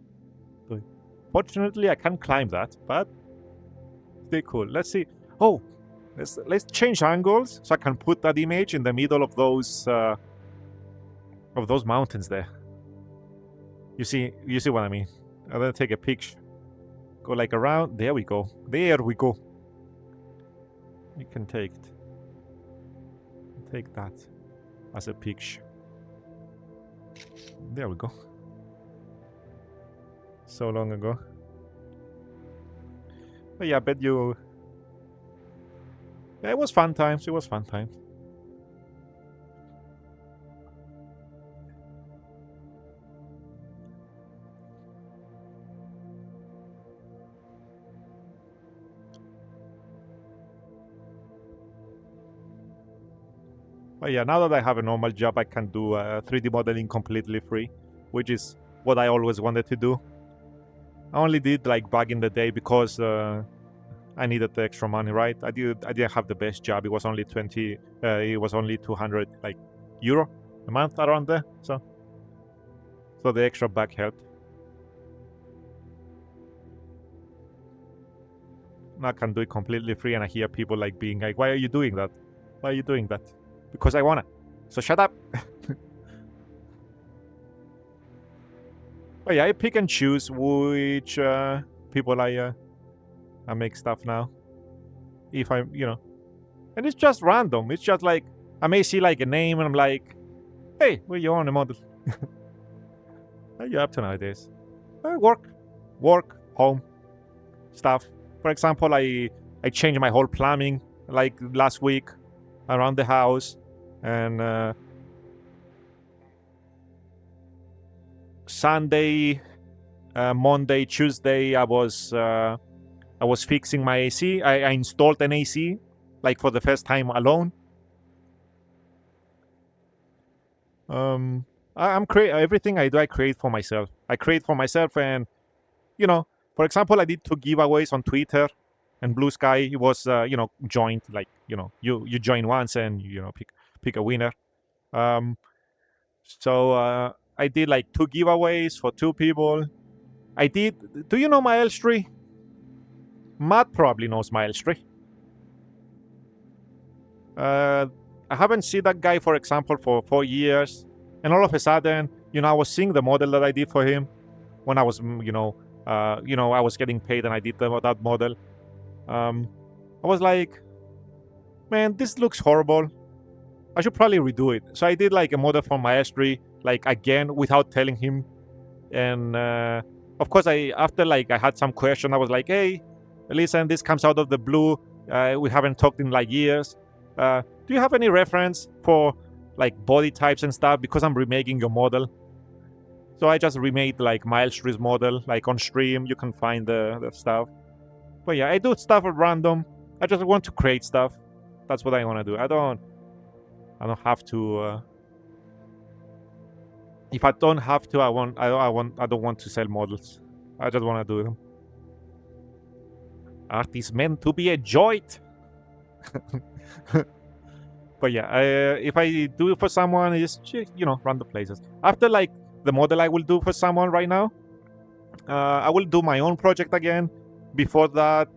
do it. Fortunately, I can't climb that, but still cool. Let's see. Oh, let's change angles so I can put that image in the middle of those mountains there. You see what I mean? I'm gonna take a picture. Go like around. There we go. There we go. You can take it. Take that as a picture. There we go. So long ago. But yeah, I bet you. Yeah, it was fun times. It was fun times. But yeah, now that I have a normal job, I can do 3D modeling completely free, which is what I always wanted to do. I only did like back in the day because I needed the extra money, right? I didn't have the best job. It was only 200 like euro a month around there. So the extra back helped. Now I can do it completely free, and I hear people like being like, "Why are you doing that? Why are you doing that?" Because I wanna. So shut up. But yeah, I pick and choose which people I make stuff now. If I'm, and it's just random. It's just like I may see like a name and I'm like, "Hey, where you on a model? What are you up to nowadays?" Work, home, stuff. For example, I changed my whole plumbing like last week around the house, and Sunday, Monday, Tuesday, I was fixing my AC. I installed an AC, like for the first time alone. I'm everything I do. I create for myself. And for example, I did 2 giveaways on Twitter and Blue Sky. It was joined, like you join once and pick a winner. So I did like 2 giveaways for 2 people. Do you know Maelstry? Matt probably knows Maelstry. I haven't seen that guy, for example, for 4 years. And all of a sudden, I was seeing the model that I did for him when I was, I was getting paid and I did that model. I was like, Man, this looks horrible. I should probably redo it. So I did like a model for Maestri, like again without telling him. And of course, after like I had some question, I was like, "Hey, listen, this comes out of the blue. We haven't talked in like years. Do you have any reference for like body types and stuff? Because I'm remaking your model." So I just remade like Maestri's model, like on stream. You can find the stuff. But yeah, I do stuff at random. I just want to create stuff. That's what I want to do. I don't have to. If I don't have to, I don't want to sell models. I just want to do them. Art is meant to be enjoyed. But yeah, if I do it for someone, it's random places. After like the model I will do for someone right now, I will do my own project again. Before that,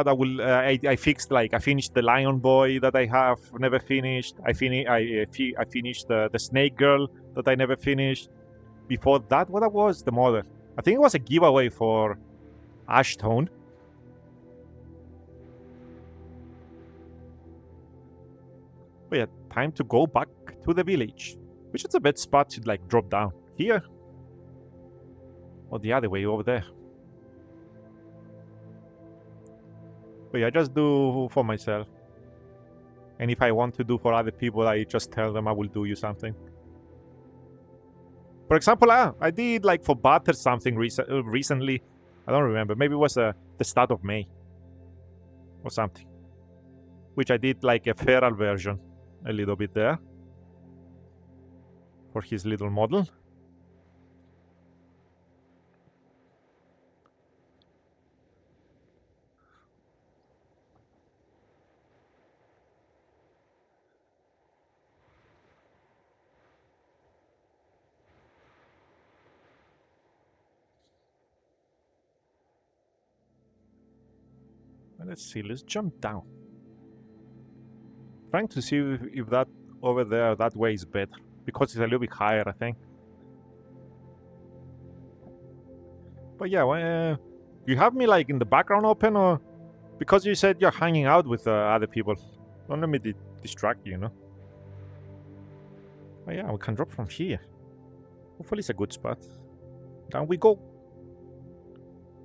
I will. I fixed I finished the Lion Boy that I have never finished. I finished the Snake Girl that I never finished. Before that, what was the model? I think it was a giveaway for Ashtone. But yeah, time to go back to the village. Which is a bad spot to like drop down. Here? Or the other way over there? But yeah, I just do for myself. And if I want to do for other people, I just tell them I will do you something. For example, I did like for Butter something recently. I don't remember. Maybe it was the start of May. Or something. Which I did like a feral version. A little bit there. For his little model. Let's see, let's jump down. Trying to see if that over there, that way is better. Because it's a little bit higher, I think. But yeah, you have me like in the background open, or because you said you're hanging out with other people. Don't let me distract you, But yeah, we can drop from here. Hopefully it's a good spot. Down we go.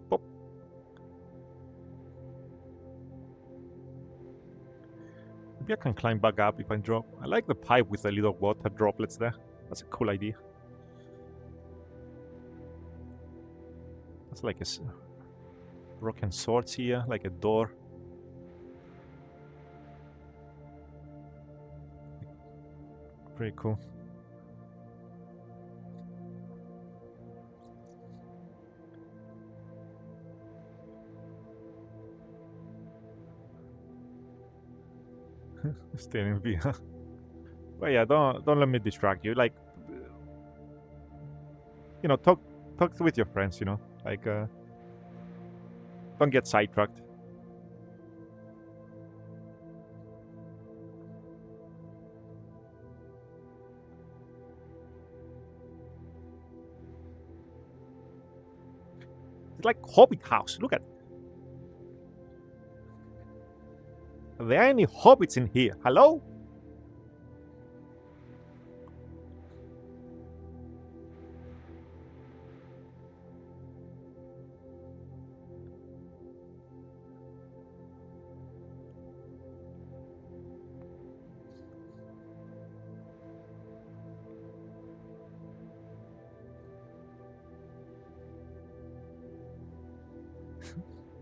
Pop. Maybe I can climb back up if I drop. I like the pipe with the little water droplets there. That's a cool idea. That's like a broken swords here, like a door. Pretty cool. Still in VR. But yeah, don't let me distract you. Like, talk with your friends. Like, don't get sidetracked. It's like Hobbit house. Look at it. Are there any hobbits in here? Hello?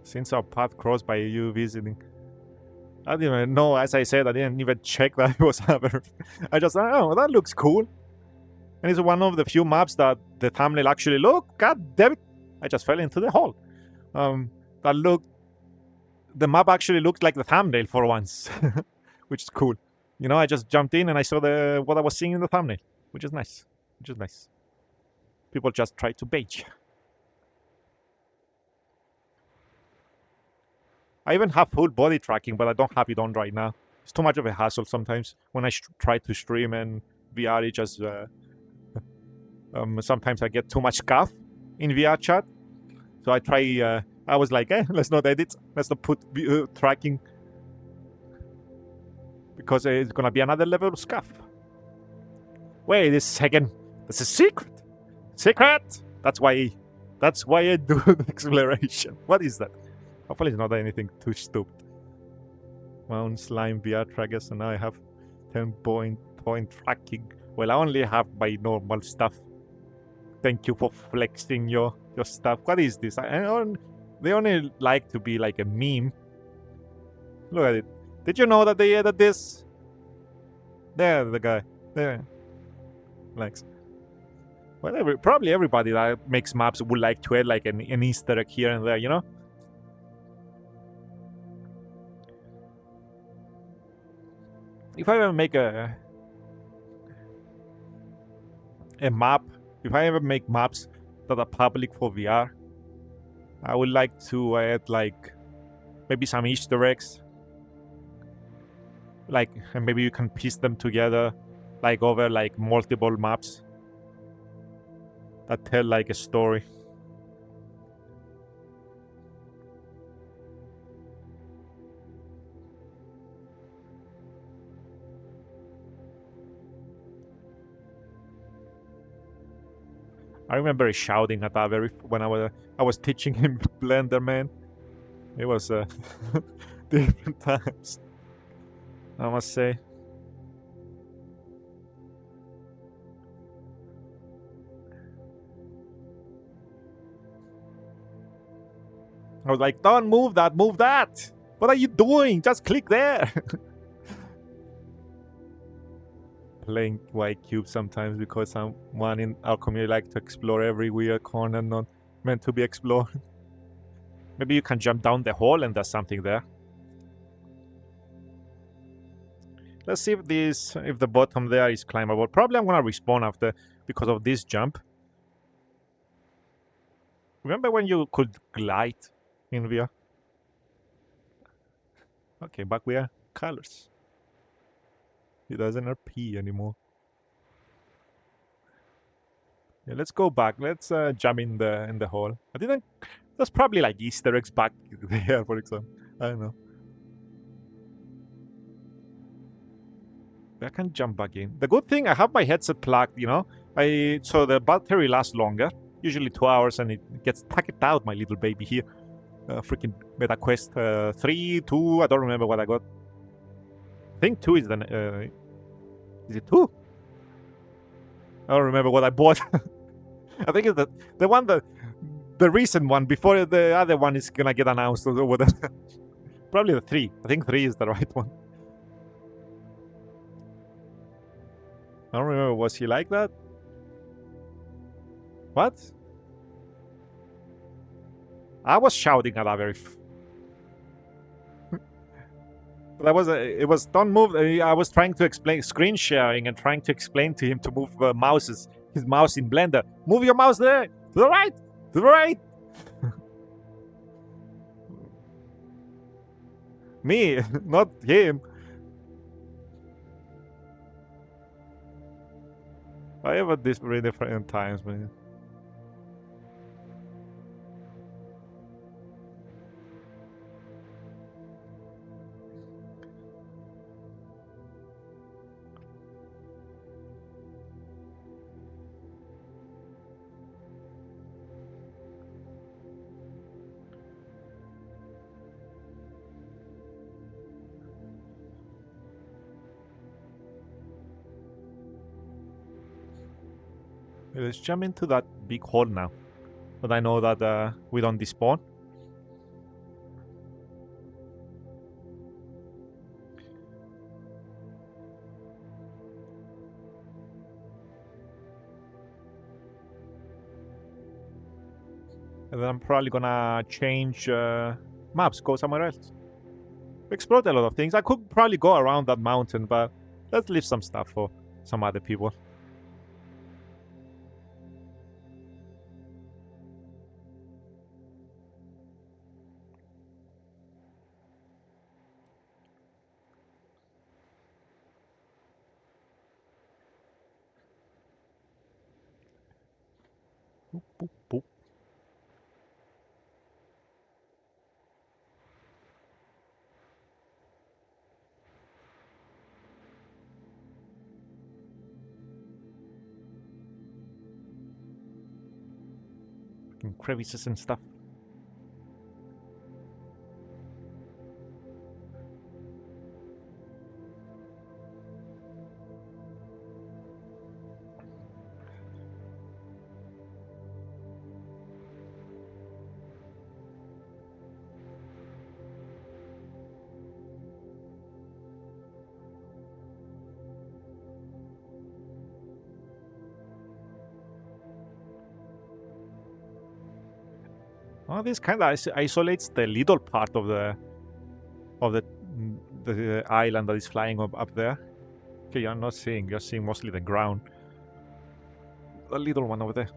Since our path crossed by you visiting. I didn't even know, as I said, I didn't even check that it was ever. I just thought, oh, that looks cool. And it's one of the few maps that the thumbnail actually look. God damn it. I just fell into the hole. The map actually looked like the thumbnail for once. Which is cool. I just jumped in and I saw what I was seeing in the thumbnail. Which is nice. People just try to bait you. I even have full body tracking, but I don't have it on right now. It's too much of a hassle sometimes. When I try to stream and VR, it just... sometimes I get too much scuff in VR chat. So I try... I was like, let's not edit. Let's not put tracking. because it's gonna be another level of scuff. Wait a second. That's a secret. Secret. That's why I do the exploration. What is that? Hopefully it's not anything too stupid. Mount Slime Vtuber, I guess, and now I have 10-point tracking. Well, I only have my normal stuff. Thank you for flexing your stuff. What is this? They only like to be like a meme. Look at it. Did you know that they added this? There, the guy. There. Likes. Well, probably everybody that makes maps would like to add like an Easter egg here and there, you know? If I ever make a map, if I ever make maps that are public for VR, I would like to add like maybe some Easter eggs. Like, and maybe you can piece them together like over like multiple maps that tell like a story. I remember shouting at Avery when I was teaching him Blender, man. It was different times, I must say. I was like, don't move that, move that! What are you doing? Just click there! Playing white cube sometimes because someone in our community like to explore every weird corner not meant to be explored. Maybe you can jump down the hole and there's something there. Let's see if the bottom there is climbable. Probably I'm gonna respawn after because of this jump. Remember when you could glide in VR? Okay, but we are colors. It doesn't RP anymore. Yeah, let's go back. Let's jump in the hole. I didn't. There's probably like Easter eggs back there, for example. I don't know. I can jump back in. The good thing, I have my headset plugged, you know? So the battery lasts longer, usually 2 hours, and it gets tacked out, my little baby here. Freaking Meta Quest 3, 2, I don't remember what I got. I think 2 is the... is it 2? I don't remember what I bought. I think it's the one that... The recent one, before the other one is gonna get announced or whatever. Probably the 3. I think 3 is the right one. I don't remember, was he like that? What? I was shouting at Avery. But it was don't move. I was trying to explain screen sharing and trying to explain to him to move his mouse in Blender. Move your mouse there, to the right, to the right. Me, not him. I have had this really different times, man. Let's jump into that big hole now. But I know that we don't despawn. And then I'm probably gonna change maps, go somewhere else. We explored a lot of things. I could probably go around that mountain, but let's leave some stuff for some other people. Boop, boop, boop. fucking crevices and stuff. Oh, this kind of isolates the little part of the island that is flying up there. Okay, you're not seeing. You're seeing mostly the ground. The little one over there.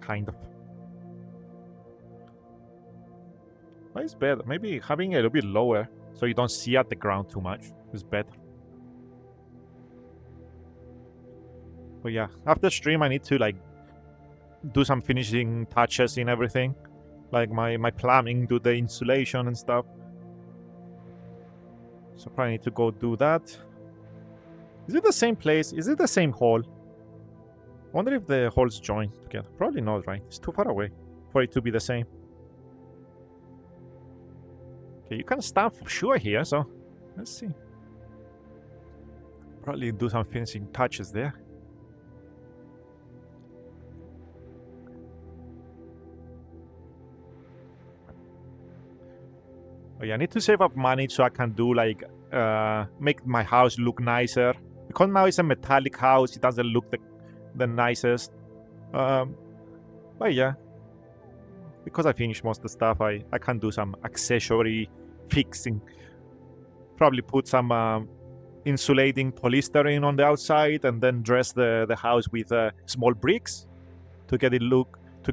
Kind of. But it's better. Maybe having it a little bit lower so you don't see at the ground too much is better. But yeah, after stream I need to like do some finishing touches in everything. Like my plumbing, do the insulation and stuff. So probably need to go do that. Is it the same place? Is it the same hall? I wonder if the halls join together. Probably not, right? It's too far away for it to be the same. Okay, you can stand for sure here, so let's see. Probably do some finishing touches there. Oh yeah, I need to save up money so I can do like make my house look nicer. Because now it's a metallic house, it doesn't look the nicest. But yeah, because I finished most of the stuff, I can do some accessory fixing. Probably put some insulating polystyrene on the outside, and then dress the house with small bricks to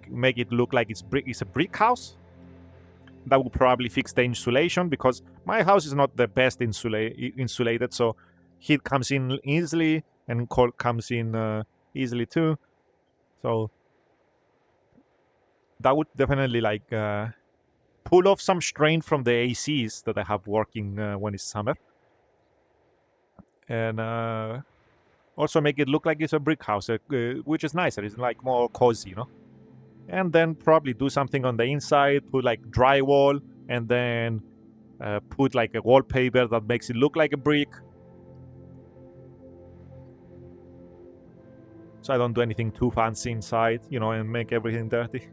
make it look like it's a brick house. That will probably fix the insulation, because my house is not the best insulated, so heat comes in easily and cold comes in easily too. So that would definitely like pull off some strain from the ACs that I have working when it's summer, and also make it look like it's a brick house, which is nicer. It's like more cozy, you know. And then probably do something on the inside, put like drywall, and then put like a wallpaper that makes it look like a brick. So I don't do anything too fancy inside, you know, and make everything dirty.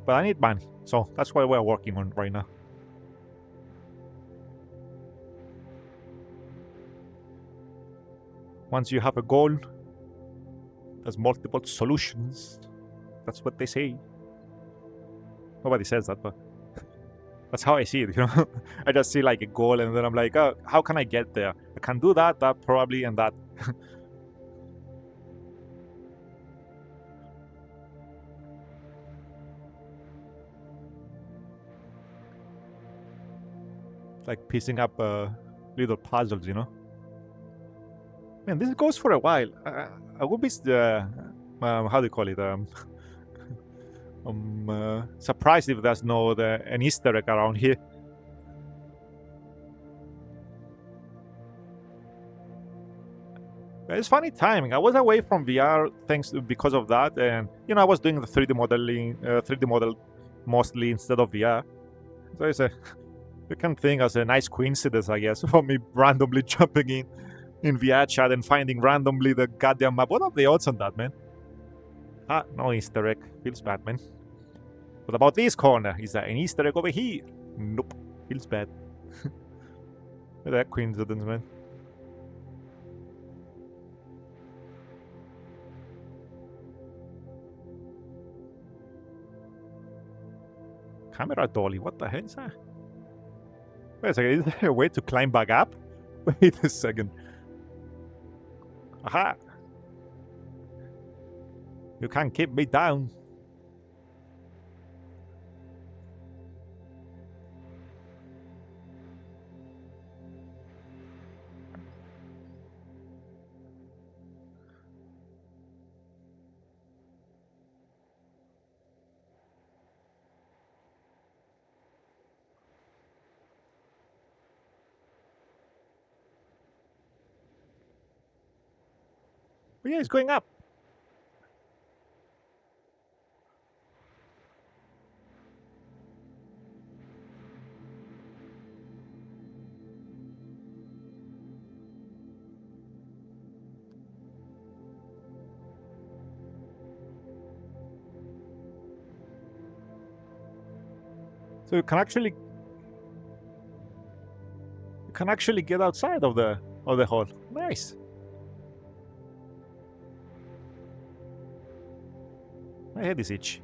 But I need money, so that's what we're working on right now. Once you have a goal, there's multiple solutions. That's what they say. Nobody says that, but that's how I see it, you know. I just see like a goal, and then I'm like, oh, how can I get there? I can do that probably, and that. It's like piecing up little puzzles, you know. Man, this goes for a while. I would be how do you call it? Surprised if there's no an Easter egg around here. It's funny timing. I was away from VR because of that, and you know I was doing the 3D modeling, 3D model mostly instead of VR. So it's you can think as a nice coincidence, I guess, for me randomly jumping in VR chat and finding randomly the goddamn map. What are the odds on that, man? Ah, no Easter egg. Feels bad, man. What about this corner? Is there an Easter egg over here? Nope. Feels bad. Look at that coincidence, man. Camera dolly, what the hell is that? Wait a second, is there a way to climb back up? Wait a second. Aha! You can't keep me down. But yeah, it's going up. So you can actually get outside of the hole. Nice. My head is itchy.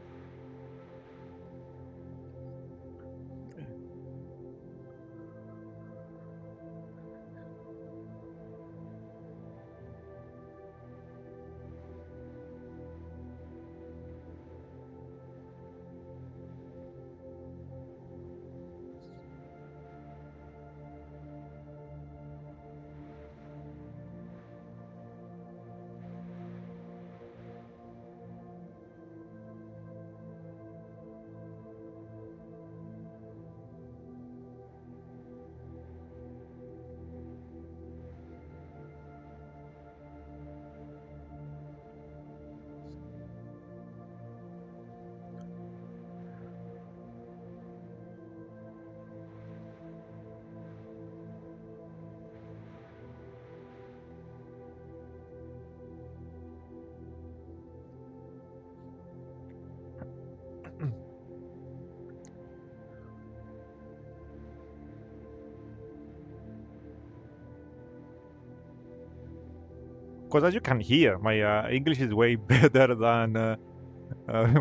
Because as you can hear, my English is way better than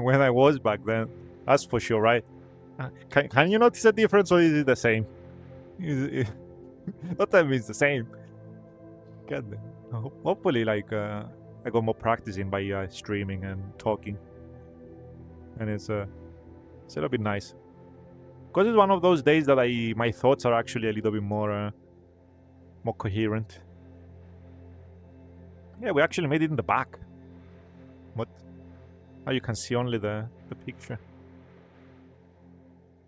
when I was back then. That's for sure, right? Can you notice a difference, or is it the same? Not that it's the same. God damn. Hopefully, like I got more practicing by streaming and talking, and it's a little bit nice. Because it's one of those days that my thoughts are actually a little bit more coherent. Yeah, we actually made it in the back. What? Oh, you can see only the picture.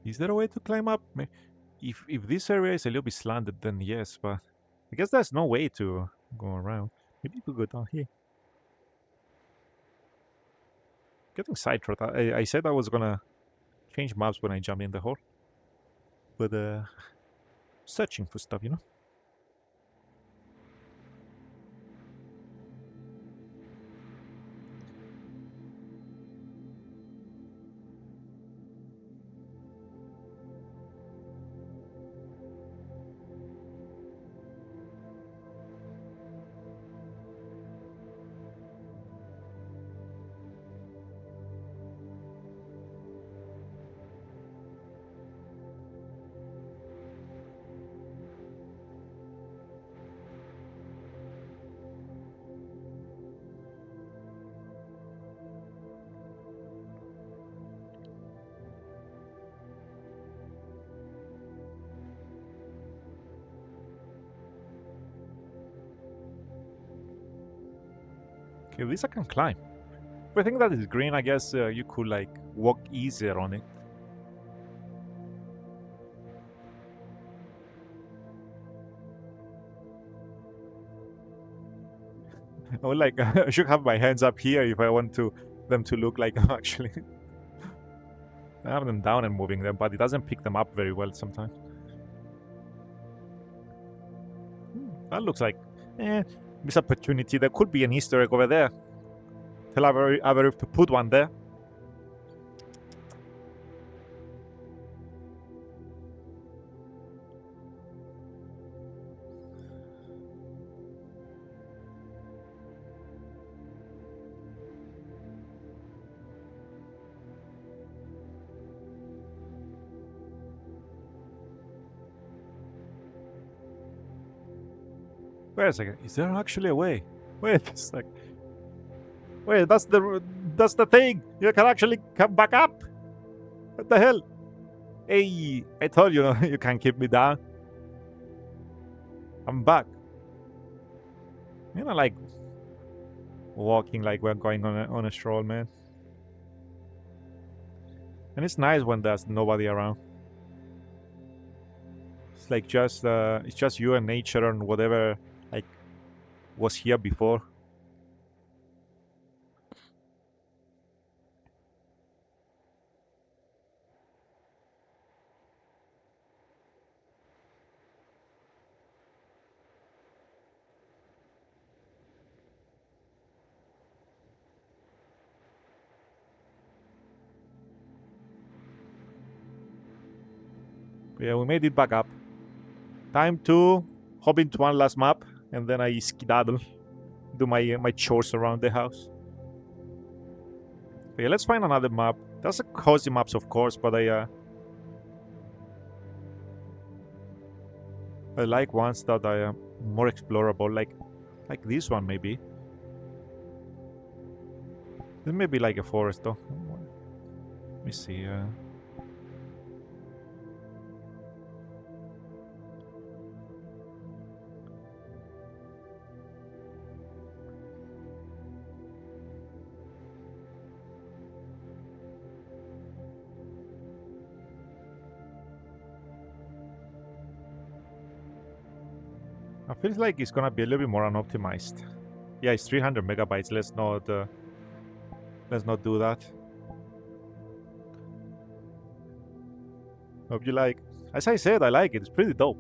Is there a way to climb up? If this area is a little bit slanted, then yes, but I guess there's no way to go around. Maybe we could go down here. Getting sidetracked. I said I was gonna change maps when I jump in the hole, but searching for stuff, you know. Okay, this I can climb. Everything that is green, I guess you could like walk easier on it. I would like I should have my hands up here if I want them to look like I'm actually. I have them down and moving them, but it doesn't pick them up very well sometimes. That looks like missed opportunity. There could be an Easter egg over there. Tell Averif to put one there. Wait a second. Is there actually a way? Wait a sec. Wait, that's the thing. You can actually come back up. What the hell? Hey, I told you you can't keep me down. I'm back. You know, like walking like we're going on a stroll, man. And it's nice when there's nobody around. It's like it's just you and nature and whatever like was here before. Yeah, we made it back up. Time to hop into one last map, and then I skedaddle, do my chores around the house. Okay, let's find another map. There's a cozy maps, of course, but I like ones that are more explorable, like this one maybe. This may be like a forest though. Let me see. I feel like it's gonna be a little bit more unoptimized. Yeah, it's 300 megabytes. Let's not do that. Hope you like. As I said, I like it. It's pretty dope.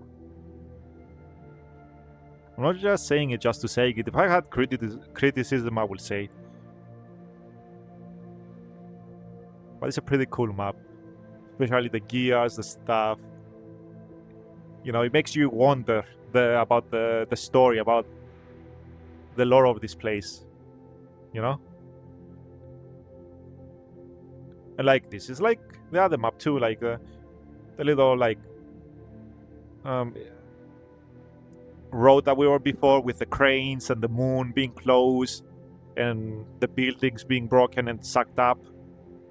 I'm not just saying it just to say it. If I had criticism, I would say it. But it's a pretty cool map. Especially the gears, the stuff. You know, it makes you wonder about the story, about the lore of this place. You know? I like this. It's like the other map too, like the little like road that we were before with the cranes and the moon being closed and the buildings being broken and sucked up,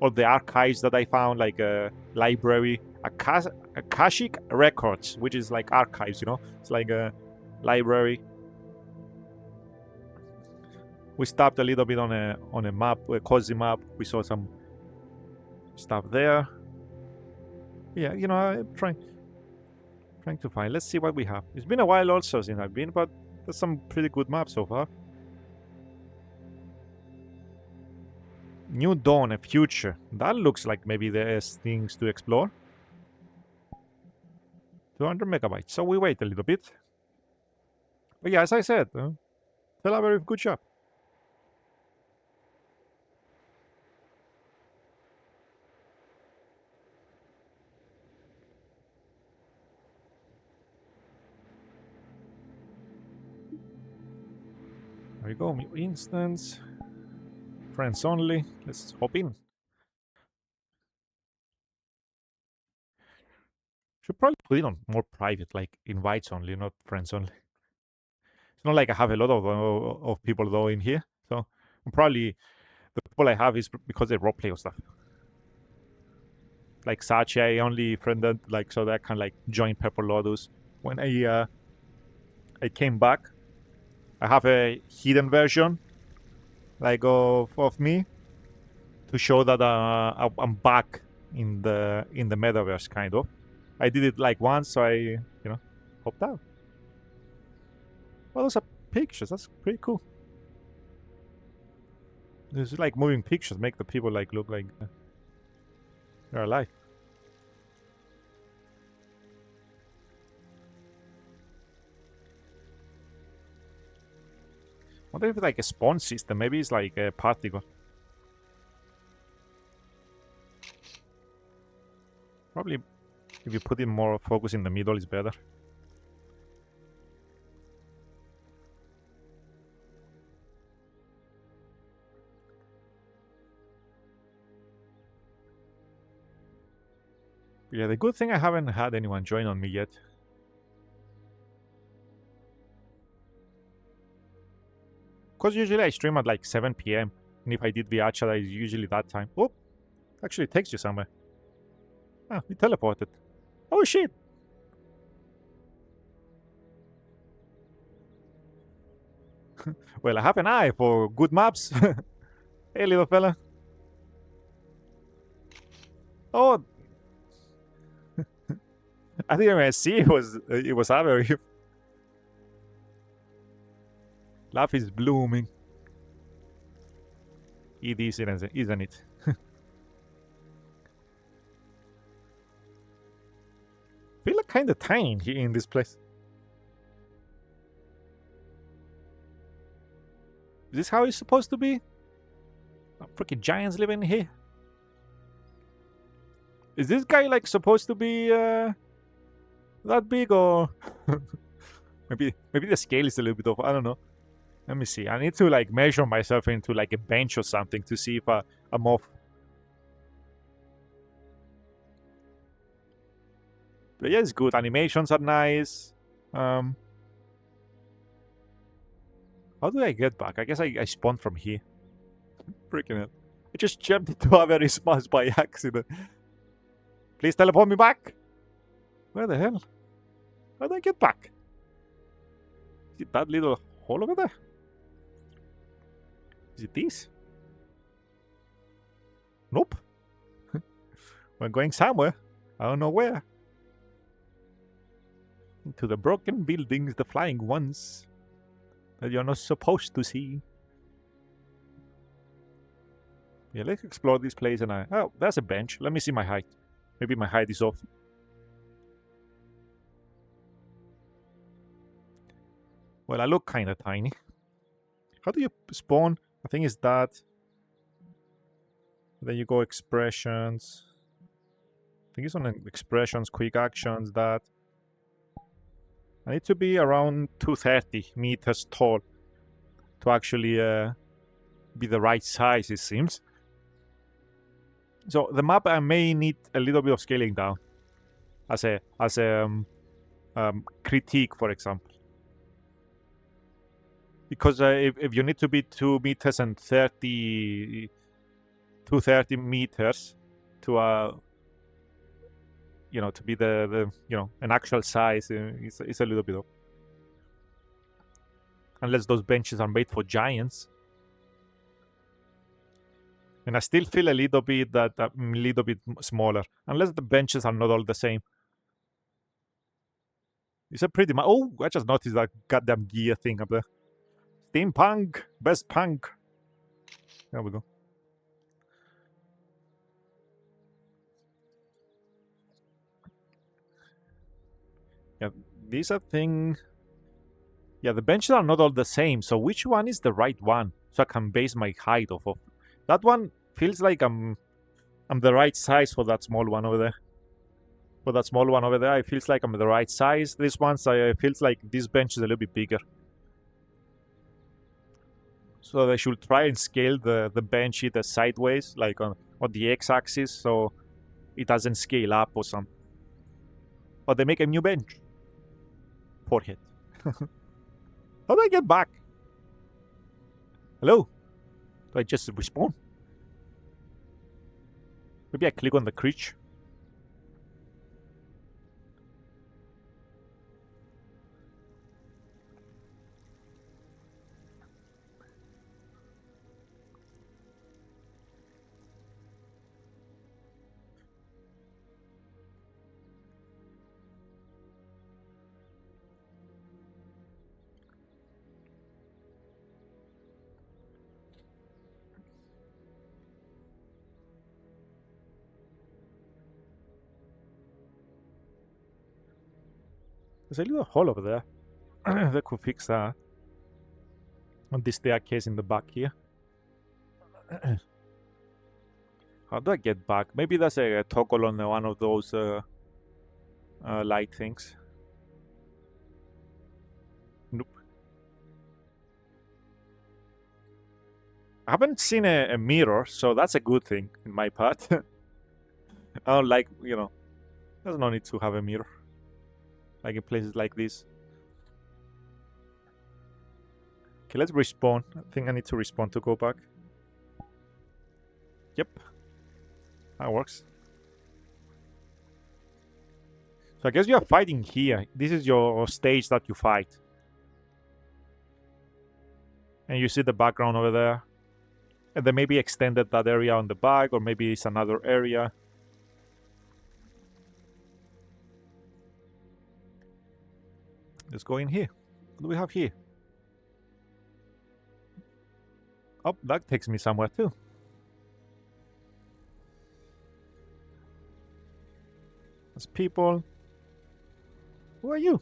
or the archives that I found, like a library, Akashic Records, which is like archives, you know, it's like a library. We stopped a little bit on a map, a cozy map. We saw some stuff there. Yeah, you know, I'm trying to find. Let's see what we have. It's been a while also since I've been, but there's some pretty good maps so far. New Dawn, a future. That looks like maybe there's things to explore. 200 megabytes. So we wait a little bit. But yeah, as I said, still a very good job. There we go. New instance. Friends only. Let's hop in. Should probably put it on more private, like invites only, not friends only. It's not like I have a lot of people though in here, so probably the people I have is because they roleplay or stuff. Like Sachi, I only friended like so that I can like join Purple Lotus. When I came back, I have a hidden version like of me to show that I'm back in the metaverse, kind of. I did it like once, so I hopped out. Well, those are pictures. That's pretty cool. There's like moving pictures, make the people like look like they're alive. I wonder if it's like a spawn system. Maybe it's like a particle. Probably if you put in more focus in the middle, it's better. Yeah, the good thing I haven't had anyone join on me yet. Because usually I stream at like 7 p.m. And if I did VR chat, it's usually that time. Oh, actually it takes you somewhere. Ah, we teleported. Oh shit! Well, I have an eye for good maps. Hey, little fella. Oh, I didn't even see it was average. Life is blooming. It is, isn't it? Feel like kind of tiny here in this place. Is this how it's supposed to be? Freaking giants living here. Is this guy like supposed to be that big, or maybe the scale is a little bit off. I don't know. Let me see. I need to like measure myself into like a bench or something to see if I'm off. But yeah, it's good. Animations are nice. How do I get back? I guess I spawned from here. Freaking hell. I just jumped into a very smash by accident. Please teleport me back. Where the hell? How do I get back? Is it that little hole over there? Is it this? Nope. We're going somewhere. I don't know where. To the broken buildings, the flying ones that you're not supposed to see. Yeah, let's explore this place. And oh, there's a bench. Let me see my height. Maybe my height is off. Well, I look kind of tiny. How do you spawn? I think it's that. Then you go expressions. I think it's on expressions, quick actions, that. I need to be around 230 meters tall to actually be the right size, it seems. So the map, I may need a little bit of scaling down as a critique, for example. Because if you need to be 2 meters and 230 meters to to be the an actual size, it's a little bit off. Unless those benches are made for giants. And I still feel a little bit that I'm a little bit smaller. Unless the benches are not all the same. It's a pretty much. Oh, I just noticed that goddamn gear thing up there. Steampunk, best punk. There we go. Yeah, these are things. Yeah, the benches are not all the same. So which one is the right one? So I can base my height off of. That one feels like I'm the right size for that small one over there. For that small one over there, it feels like I'm the right size. This one, feels like this bench is a little bit bigger. So they should try and scale the bench either sideways, like on the x-axis, so it doesn't scale up or something. Or they make a new bench. Forehead. How do I get back? Hello? Do I just respawn? Maybe I click on the creature. There's a little hole over there. That could fix that. On this staircase in the back here. How do I get back? Maybe there's a toggle on one of those light things. Nope. I haven't seen a mirror, so that's a good thing in my part. I don't like, there's no need to have a mirror. Like in places like this. Okay, let's respawn. I think I need to respawn to go back. Yep. That works. So I guess you're fighting here. This is your stage that you fight. And you see the background over there. And they maybe extended that area on the back, or maybe it's another area. Let's go in here. What do we have here? Oh, that takes me somewhere too. There's people. Who are you?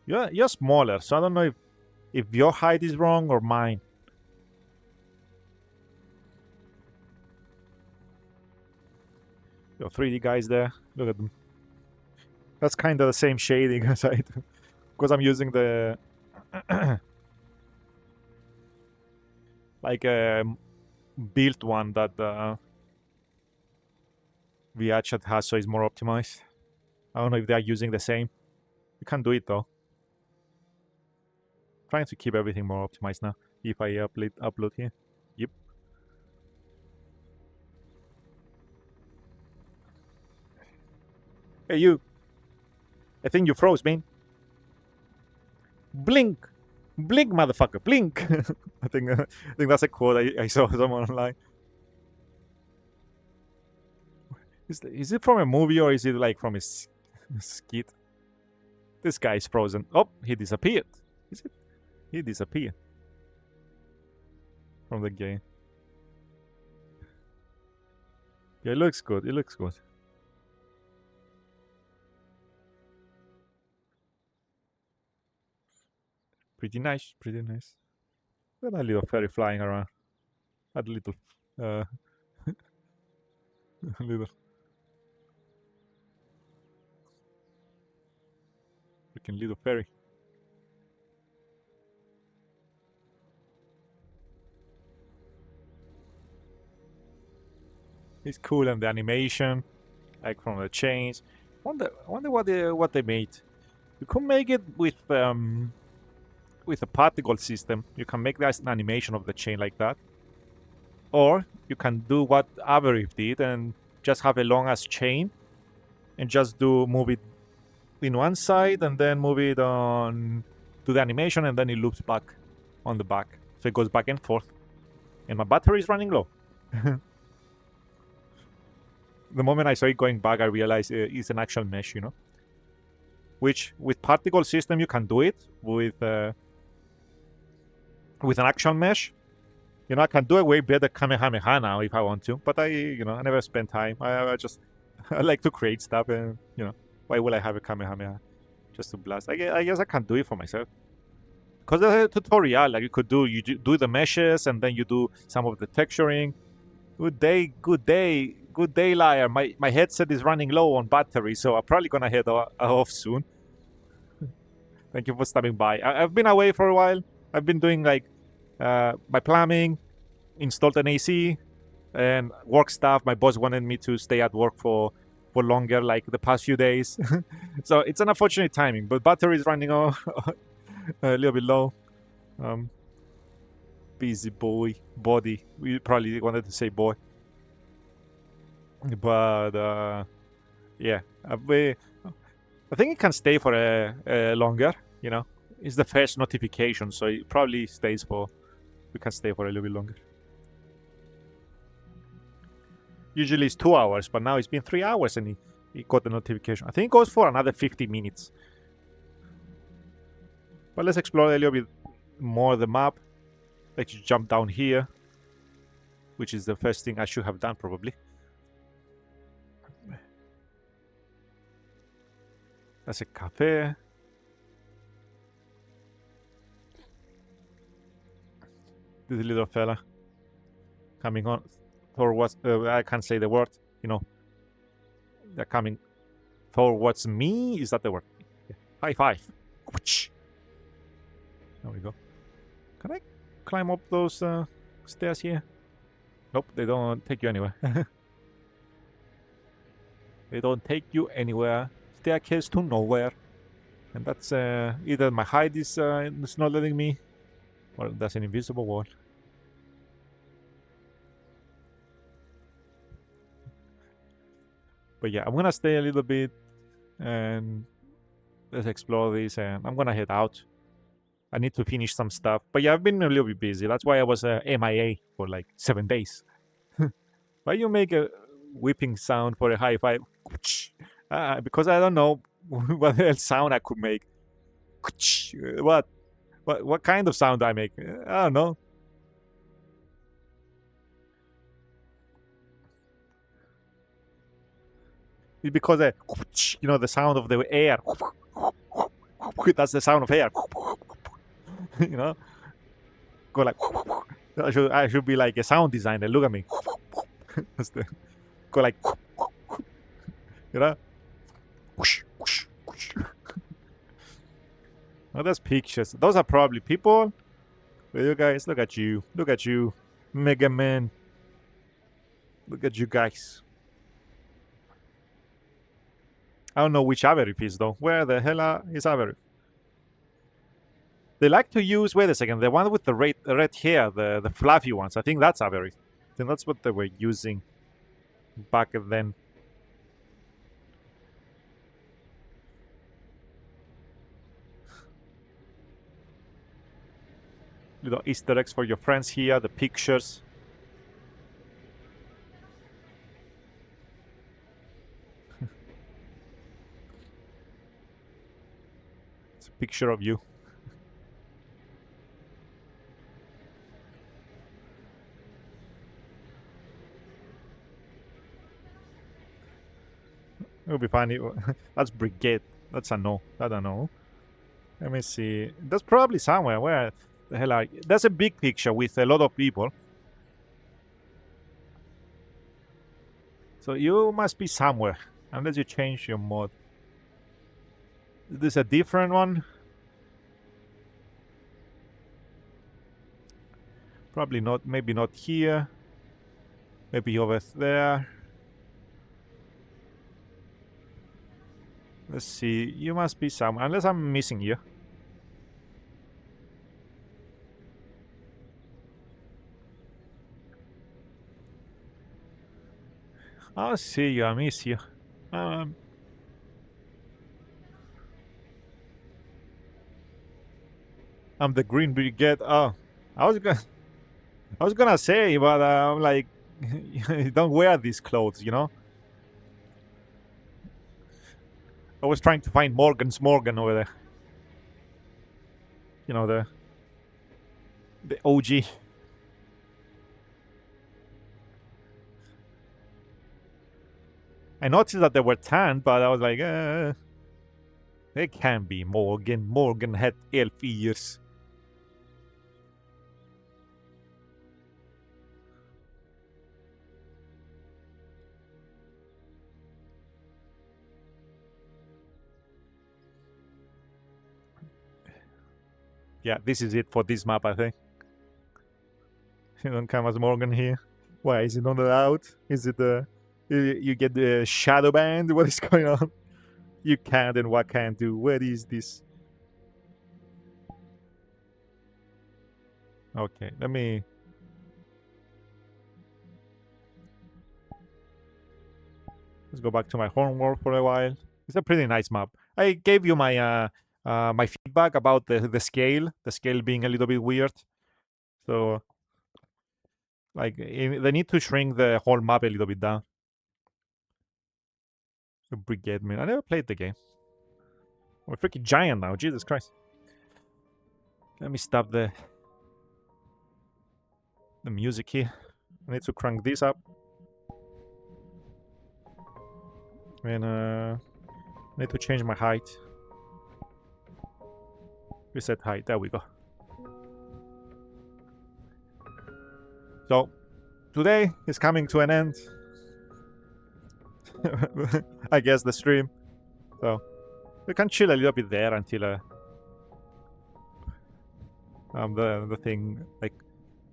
You're smaller, so I don't know if your height is wrong or mine. There are 3D guys there. Look at them. That's kind of the same shading as I do. Because I'm using the like a built one that VHat has, so it's more optimized. I don't know if they are using the same. You can do it though. Trying to keep everything more optimized now. If I upload here. Yep. Hey you. I think you froze, man. Blink. Blink, motherfucker. Blink. I think that's a quote I saw someone online. Is it from a movie or is it like from a skit? This guy is frozen. Oh, he disappeared. Is it? He disappeared from the game. Yeah, it looks good. It looks good. Pretty nice. Pretty nice. Look at that little fairy flying around. That little, little freaking little fairy. It's cool, and the animation, like from the chains. Wonder what they made. You could make it with a particle system. You can make that an animation of the chain like that, or you can do what Averif did and just have a long ass chain, and just move it in one side and then move it on to the animation, and then it loops back on the back, so it goes back and forth. And my battery is running low. The moment I saw it going back, I realized it's an actual mesh, you know. Which with particle system you can do it with an actual mesh. You know, I can do a way better Kamehameha now if I want to, but I never spend time. I just I like to create stuff, and why will I have a Kamehameha just to blast? I guess I can do it for myself. Because there's a tutorial, like you do the meshes and then you do some of the texturing. Good day, liar. My headset is running low on battery, so I'm probably gonna head off soon. Thank you for stopping by. I've been away for a while. I've been doing like my plumbing, installed an AC, and work stuff. My boss wanted me to stay at work for longer, like the past few days. So it's an unfortunate timing, but battery is running a little bit low. Busy body. We probably wanted to say boy. But yeah, I think it can stay for a longer. You know, it's the first notification, so it probably stays for. We can stay for a little bit longer. Usually it's 2 hours, but now it's been 3 hours, and he got the notification. I think it goes for another 50 minutes. But let's explore a little bit more the map. Let's jump down here, which is the first thing I should have done probably. That's a cafe. This little fella coming on towards, I can't say the word, they're coming towards me. Is that the word? Yeah. High five. There we go. Can I climb up those stairs here? Nope, they don't take you anywhere. They don't take you anywhere. Staircase to nowhere. And that's either my height is not letting me, or there's an invisible wall. But yeah, I'm gonna stay a little bit and let's explore this, and I'm gonna head out. I need to finish some stuff. But yeah, I've been a little bit busy. That's why I was MIA for like 7 days. Why you make a whipping sound for a high five? Because I don't know what else sound I could make. What kind of sound I make? I don't know. It's because the sound of the air. That's the sound of air. Go like. I should be like a sound designer. Look at me. Go like. Oh, that's pictures. Those are probably people. Well, you guys, look at you. Look at you. Mega Man. Look at you guys. I don't know which Averif is though. Where the hell is Averif? They like to use, wait a second, the one with the red hair, the fluffy ones. I think that's Averif. I think that's what they were using back then. Little Easter eggs for your friends here, the pictures. It's a picture of you. It'll be funny. That's Brigade. That's a no. That I know. Let me see. That's probably somewhere. Where the hell are you? That's a big picture with a lot of people. So you must be somewhere. Unless you change your mod. Is this a different one? Probably not. Maybe not here. Maybe over there. Let's see. You must be somewhere. Unless I'm missing you. I'll see you. I miss you. I'm the Green Brigade. Oh, I was gonna say, but I'm like, don't wear these clothes, you know. I was trying to find Morgan's Morgan over there. You know, the OG. I noticed that they were tanned, but I was like, it can't be Morgan. Morgan had elf ears. Yeah, this is it for this map, I think. You don't come as Morgan here. Why is it not allowed? Is it you get the shadow band? What is going on? You can't and what can't do? Where is this? Okay, let me. Let's go back to my homework for a while. It's a pretty nice map. I gave you my my feedback about the scale being a little bit weird. So like they need to shrink the whole map a little bit down. The Brigade man. I never played the game. I'm a freaking giant now. Jesus Christ. Let me stop the music here. I need to crank this up. And I need to change my height. Reset height. There we go. So today is coming to an end. I guess the stream. So we can chill a little bit there until the thing like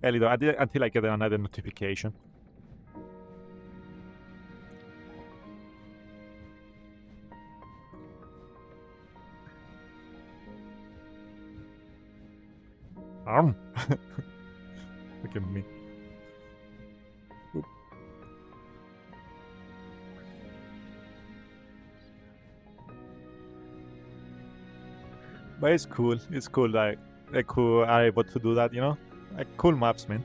a little until I get another notification. Look at me. Oop. But it's cool. It's cool like cool are able to do that, you know? Like cool maps, man.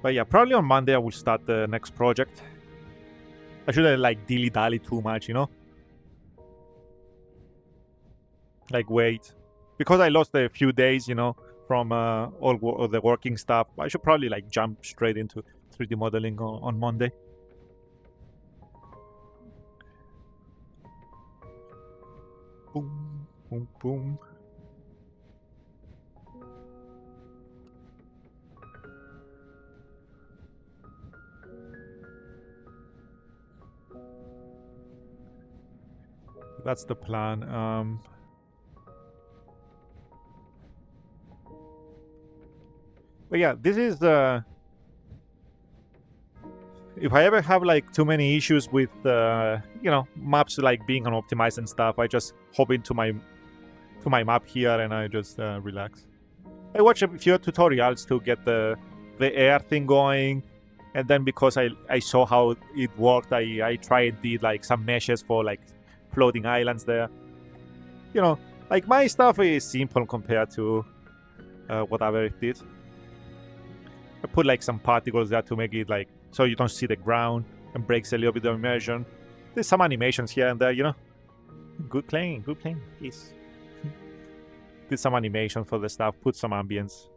But yeah, probably on Monday I will start the next project. I shouldn't like dilly-dally too much, you know? Like wait. Because I lost a few days, you know, from all the working stuff, I should probably like jump straight into 3D modeling on Monday. Boom, boom, boom. That's the plan. But yeah, this is if I ever have like too many issues with maps like being unoptimized and stuff, I just hop into my map here and I just relax. I watch a few tutorials to get the air thing going, and then because I saw how it worked, I tried did like some meshes for like floating islands there. Like my stuff is simple compared to whatever it did. I put like some particles there to make it like so you don't see the ground and breaks a little bit of immersion. There's some animations here and there, Good playing, please. Did some animation for the stuff, put some ambience.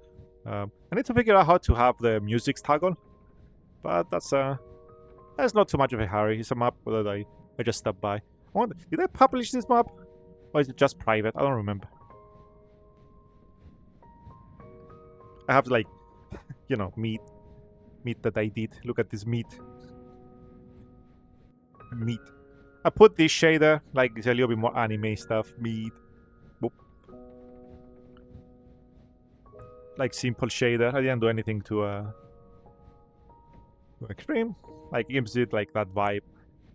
I need to figure out how to have the music toggle, but that's not too much of a hurry. It's a map that I just stopped by. Did I publish this map? Or is it just private? I don't remember. I have like, meat that I did. Look at this meat. I put this shader, like it's a little bit more anime stuff. Meat. Boop. Like simple shader. I didn't do anything to extreme. Like gives it like that vibe.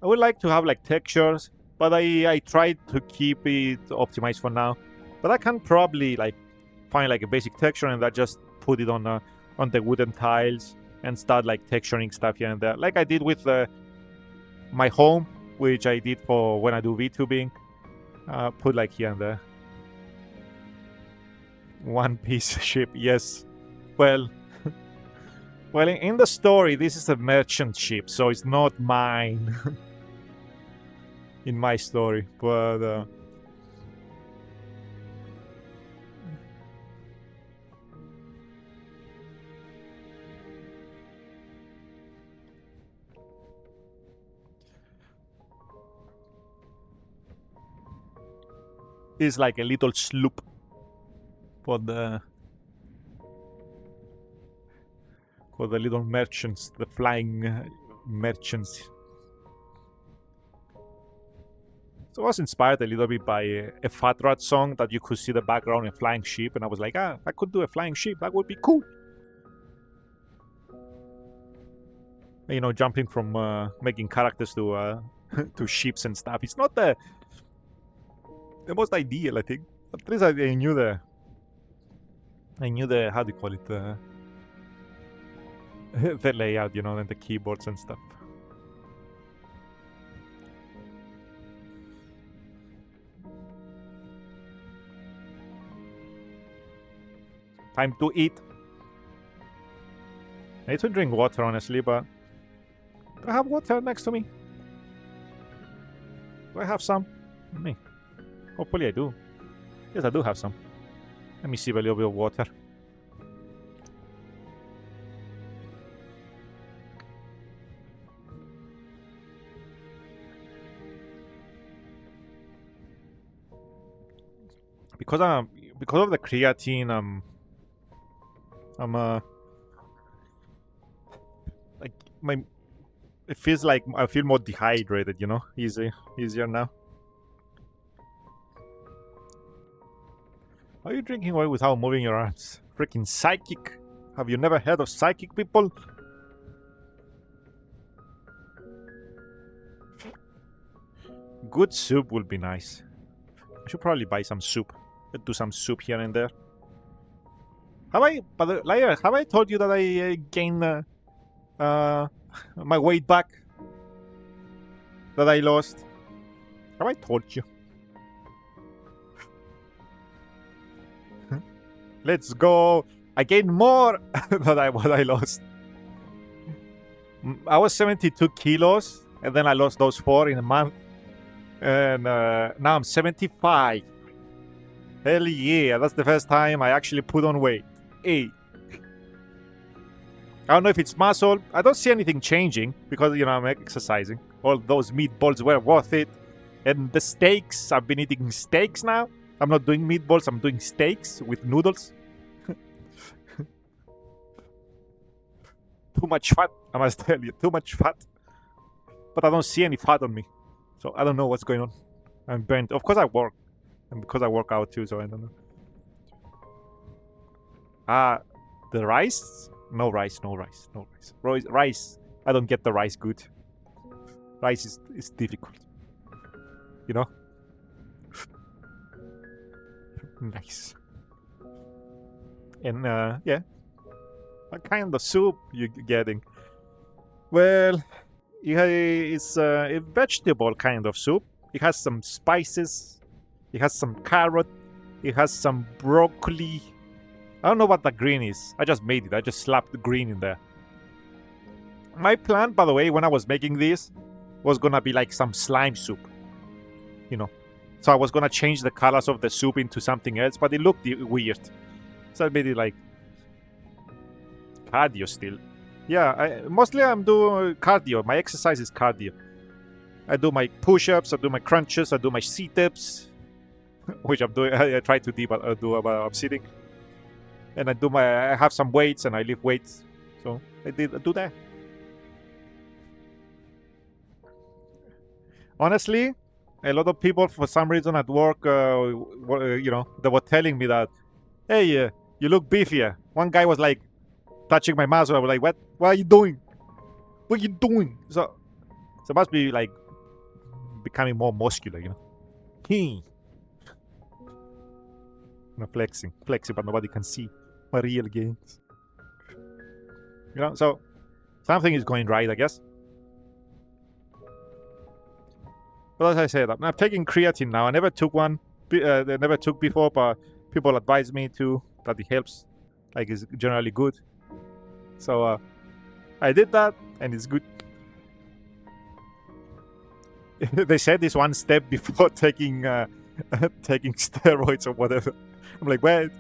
I would like to have like textures, but I tried to keep it optimized for now. But I can probably like find like a basic texture and I just put it on the wooden tiles and start like texturing stuff here and there, like I did with my home, which I did for when I do VTubing. Put like here and there. One Piece ship, yes. Well, well, in the story, this is a merchant ship, so it's not mine. In my story, but it's like a little sloop for the little merchants, the flying merchants. So I was inspired a little bit by a Fat Rat song that you could see the background, a flying ship, and I was like, I could do a flying ship. That would be cool. Jumping from making characters to to ships and stuff. It's not the most ideal, I think. At least I knew the how do you call it, the layout, and the keyboards and stuff. Time to eat. I need to drink water, honestly, but do I have water next to me? Do I have some? Me. Hopefully I do. Yes, I do have some. Let me sip a little bit of water. Because of the creatine, I'm like it feels like I feel more dehydrated, easier now. How are you drinking oil without moving your arms? Freaking psychic. Have you never heard of psychic people? Good soup will be nice. I should probably buy some soup. Do some soup here and there. Have I told you that I gained my weight back? That I lost? Have I told you? Let's go. I gained more than what I lost. I was 72 kilos, and then I lost those 4 in a month. And now I'm 75. Hell yeah, that's the first time I actually put on weight. Hey. I don't know if it's muscle. I don't see anything changing because, I'm exercising. All those meatballs were worth it. And the steaks, I've been eating steaks now. I'm not doing meatballs, I'm doing steaks with noodles. Too much fat, I must tell you. Too much fat. But I don't see any fat on me. So I don't know what's going on. I'm burnt. Of course I work. And because I work out too, so I don't know. The rice? No rice, no rice, no rice. Rice. I don't get the rice good. Rice is difficult. You know? Nice. And yeah. What kind of soup you getting? Well, it's a vegetable kind of soup. It has some spices. It has some carrot. It has some broccoli. I don't know what the green is. I just made it. I just slapped the green in there. My plan, by the way, when I was making this, was gonna be like some slime soup. You know. So I was gonna change the colors of the soup into something else, but it looked weird. So I made it like cardio still. Yeah, mostly I'm doing cardio. My exercise is cardio. I do my push-ups, I do my crunches, I do my sit-ups, which I'm doing. I try to do while I'm sitting, and I have some weights and I lift weights. So I do that. Honestly, a lot of people for some reason at work, you know, they were telling me that, hey, you look beefier. One guy was like touching my muscle. I was like, what are you doing? What are you doing? So it must be like becoming more muscular, you know. You know, flexing, but nobody can see my real gains. You know, so something is going right, I guess. But as I said, I'm taking creatine now. I never took one. I never took before, but people advise me to, that it helps. Like, it's generally good. So I did that, and it's good. They said this one step before taking taking steroids or whatever. I'm like, what?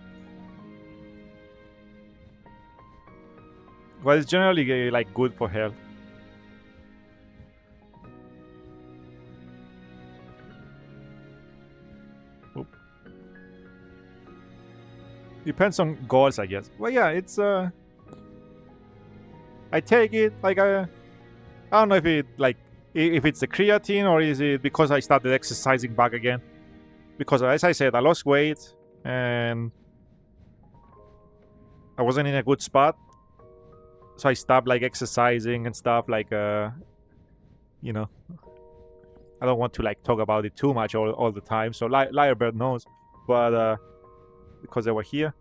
Well, it's generally like good for health. Oop. Depends on goals, I guess. Well, yeah, it's I take it like I don't know if it's the creatine or is it because I started exercising back again. Because as I said, I lost weight and I wasn't in a good spot, so I stopped like exercising and stuff. Like you know, I don't want to like talk about it too much all the time. So Lyrebird knows, but because they were here.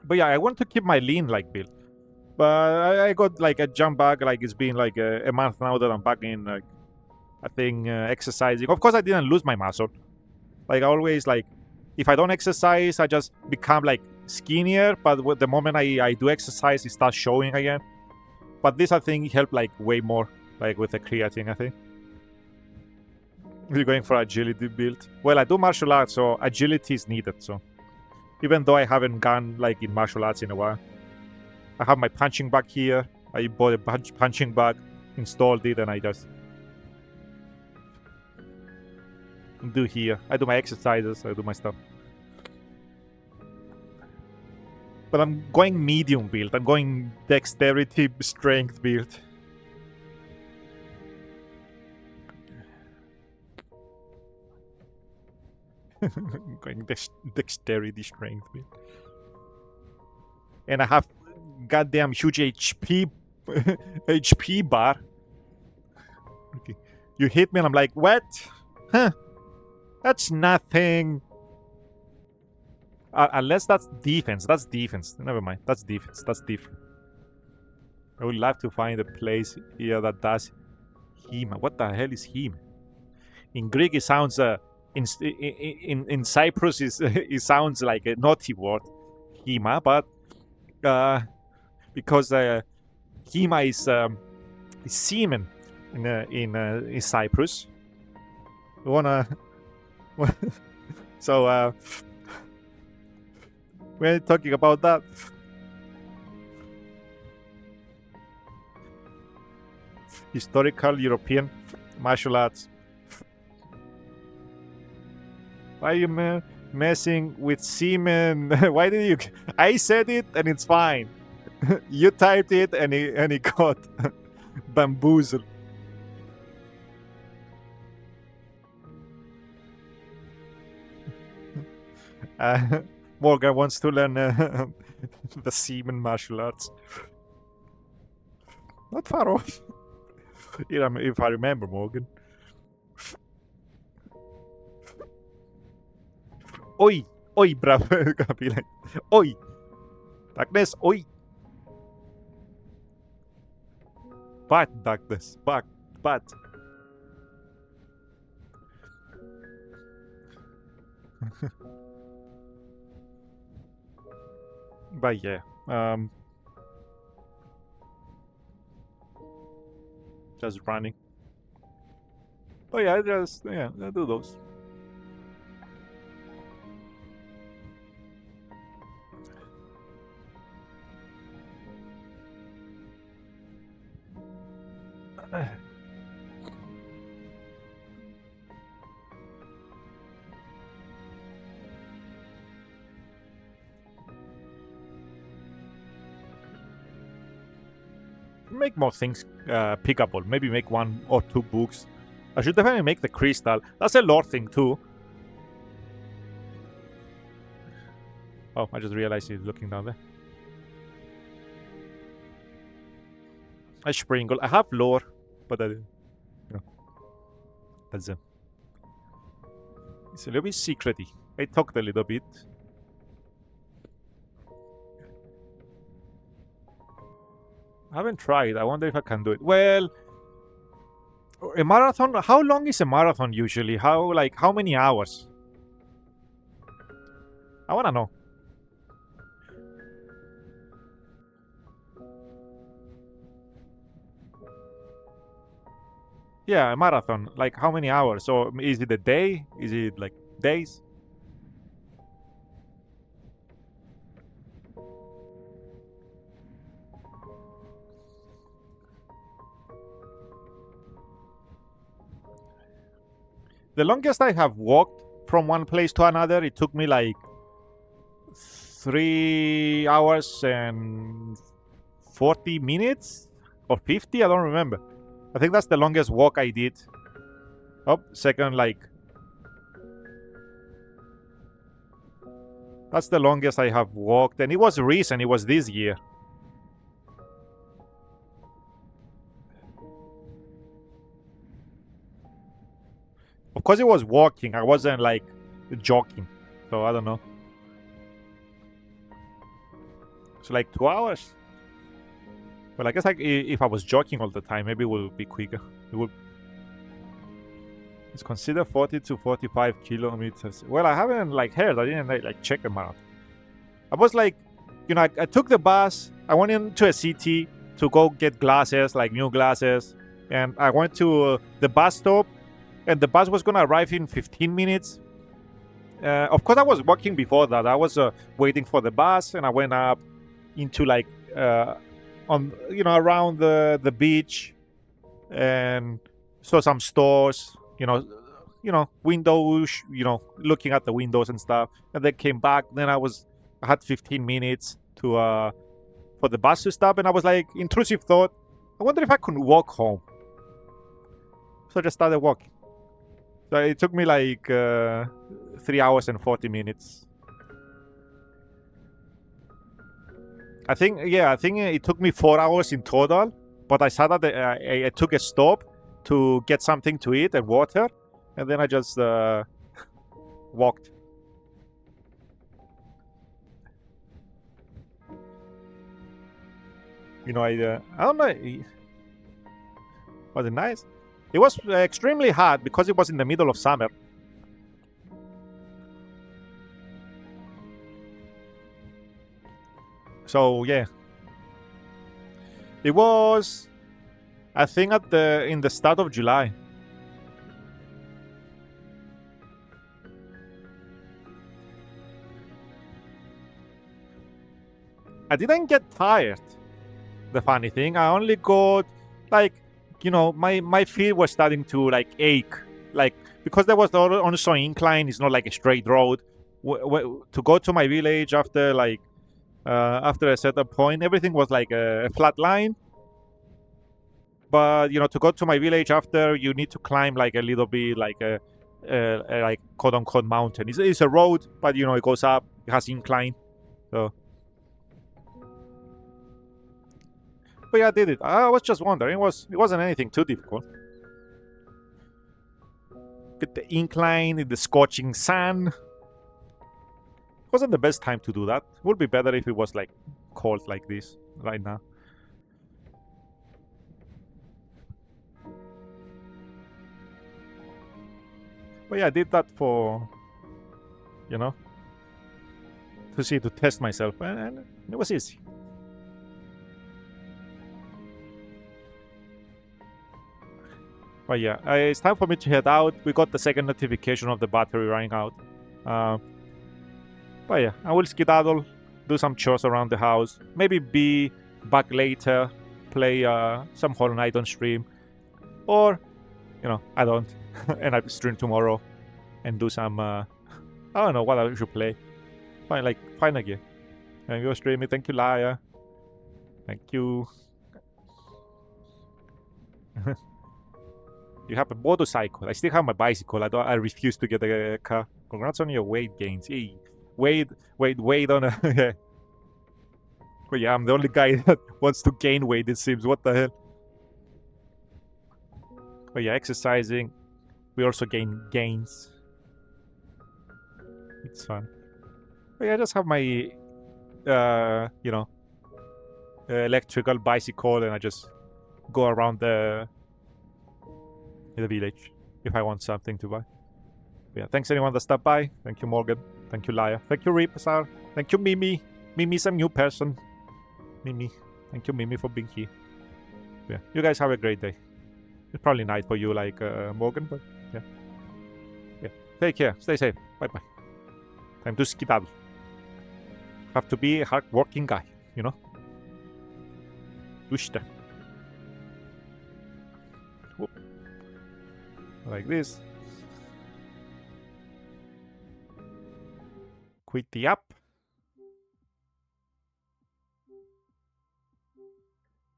But yeah, I want to keep my lean like build. But I got like a jump back. Like it's been like a month now that I'm back in. Like I think exercising. Of course, I didn't lose my muscle. Like I always like, if I don't exercise, I just become like skinnier. But the moment I do exercise, it starts showing again. But this I think helped like way more, like with the creatine. I think. You're going for agility build. Well, I do martial arts, so agility is needed. So. Even though I haven't gone like in martial arts in a while. I have my punching bag here. I bought a punching bag, installed it, and I just do here. I do my exercises, I do my stuff. But I'm going medium build. I'm going dexterity strength build. Going dexterity strength build. And I have goddamn huge HP HP bar. Okay. You hit me and I'm like, what? Huh? That's nothing. Unless that's defense. That's defense. Never mind. That's defense. That's different. I would love to find a place here that does heme. What the hell is heme? In Greek, it sounds in Cyprus it sounds like a naughty word, hema, but because hema is semen in Cyprus. You wanna so we're talking about that. Historical European martial arts. Why you messing with semen. Why did you? I said it and it's fine. You typed it and he got bamboozled. Morgan wants to learn the semen martial arts. Not far off. If I remember, Morgan. Oi! Oi, bruv. Gonna be like, oi! Darkness, oi! But, darkness, but. But yeah, just running. But yeah, I do those. Make more things pickable. Maybe make 1 or 2 books. I should definitely make the crystal. That's a lore thing too. Oh, I just realized he's looking down there. I sprinkle. I have lore, but that's it. It's a little bit secrety. I talked a little bit. I haven't tried. I wonder if I can do it. Well, a marathon. How long is a marathon usually? How many hours? I wanna know. Yeah, a marathon. Like how many hours? So is it a day? Is it like days? The longest I have walked from one place to another, it took me like 3 hours and 40 minutes or 50. I don't remember. I think that's the longest walk I did. Oh, second, like that's the longest I have walked, and it was recent. It was this year. Of course, it was walking. I wasn't like jogging, so I don't know. So like 2 hours. Well, I guess like if I was jogging all the time, maybe it would be quicker. It would. It's considered 40 to 45 kilometers. Well, I haven't like heard. I didn't like check them out. I was like, I took the bus. I went into a city to go get glasses, like new glasses, and I went to the bus stop. And the bus was gonna arrive in 15 minutes. Of course, I was walking before that. I was waiting for the bus, and I went up into like on around the beach, and saw some stores. Windows. Looking at the windows and stuff. And then came back. Then I had 15 minutes to for the bus to stop, and I was like, intrusive thought. I wonder if I could walk home. So I just started walking. So it took me like 3 hours and 40 minutes. I think it took me 4 hours in total. But I saw that I took a stop to get something to eat and water, and then I just walked. I don't know. Was it nice? It was extremely hot because it was in the middle of summer. So yeah, it was, I think, in the start of July. I didn't get tired. The funny thing, I only got like, my feet were starting to like ache, like because there was also incline. It's not like a straight road. to go to my village after like after a certain point, everything was like a flat line. But to go to my village after, you need to climb like a little bit, like a like quote unquote mountain. It's a road, but it goes up. It has incline. So, but yeah, I did it. I was just wondering. It wasn't anything too difficult. With the incline in the scorching sun. Wasn't the best time to do that. It would be better if it was like cold like this right now. But yeah, I did that for, to test myself, and it was easy. But yeah, it's time for me to head out. We got the second notification of the battery running out. But yeah, I will skedaddle, do some chores around the house, maybe be back later, play some Hollow Knight on stream, or I don't, and I stream tomorrow and do some I don't know what I should play. Find a game. Thank you, streaming. Thank you, Laia. Thank you. You have a motorcycle. I still have my bicycle. I refuse to get a car. Congrats on your weight gains. Hey, weight on a. Yeah. But yeah, I'm the only guy that wants to gain weight, it seems. What the hell? But yeah, exercising. We also gain gains. It's fun. But yeah, I just have my, electrical bicycle, and I just go around the village if I want something to buy. But yeah, thanks anyone that stopped by. Thank you, Morgan. Thank you, Laia. Thank you, Ripasar. Thank you, Mimi. Mimi's a new person. Mimi. Thank you, Mimi, for being here. Yeah, you guys have a great day. It's probably night for you, like Morgan, but yeah. Yeah. Take care. Stay safe. Bye-bye. Time to skedaddle. Have to be a hard-working guy, Dushta. Like this. Quit the app.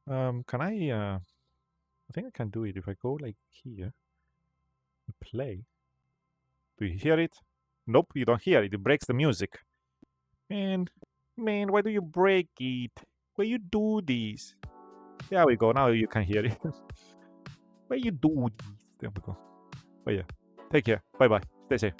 Can I think I can do it if I go like here. Play. Do you hear it? Nope, you don't hear it. It breaks the music. Man, why do you break it? Why you do this? There we go. Now you can hear it. Why you do this? There we go. But yeah, take care. Bye-bye. Stay safe.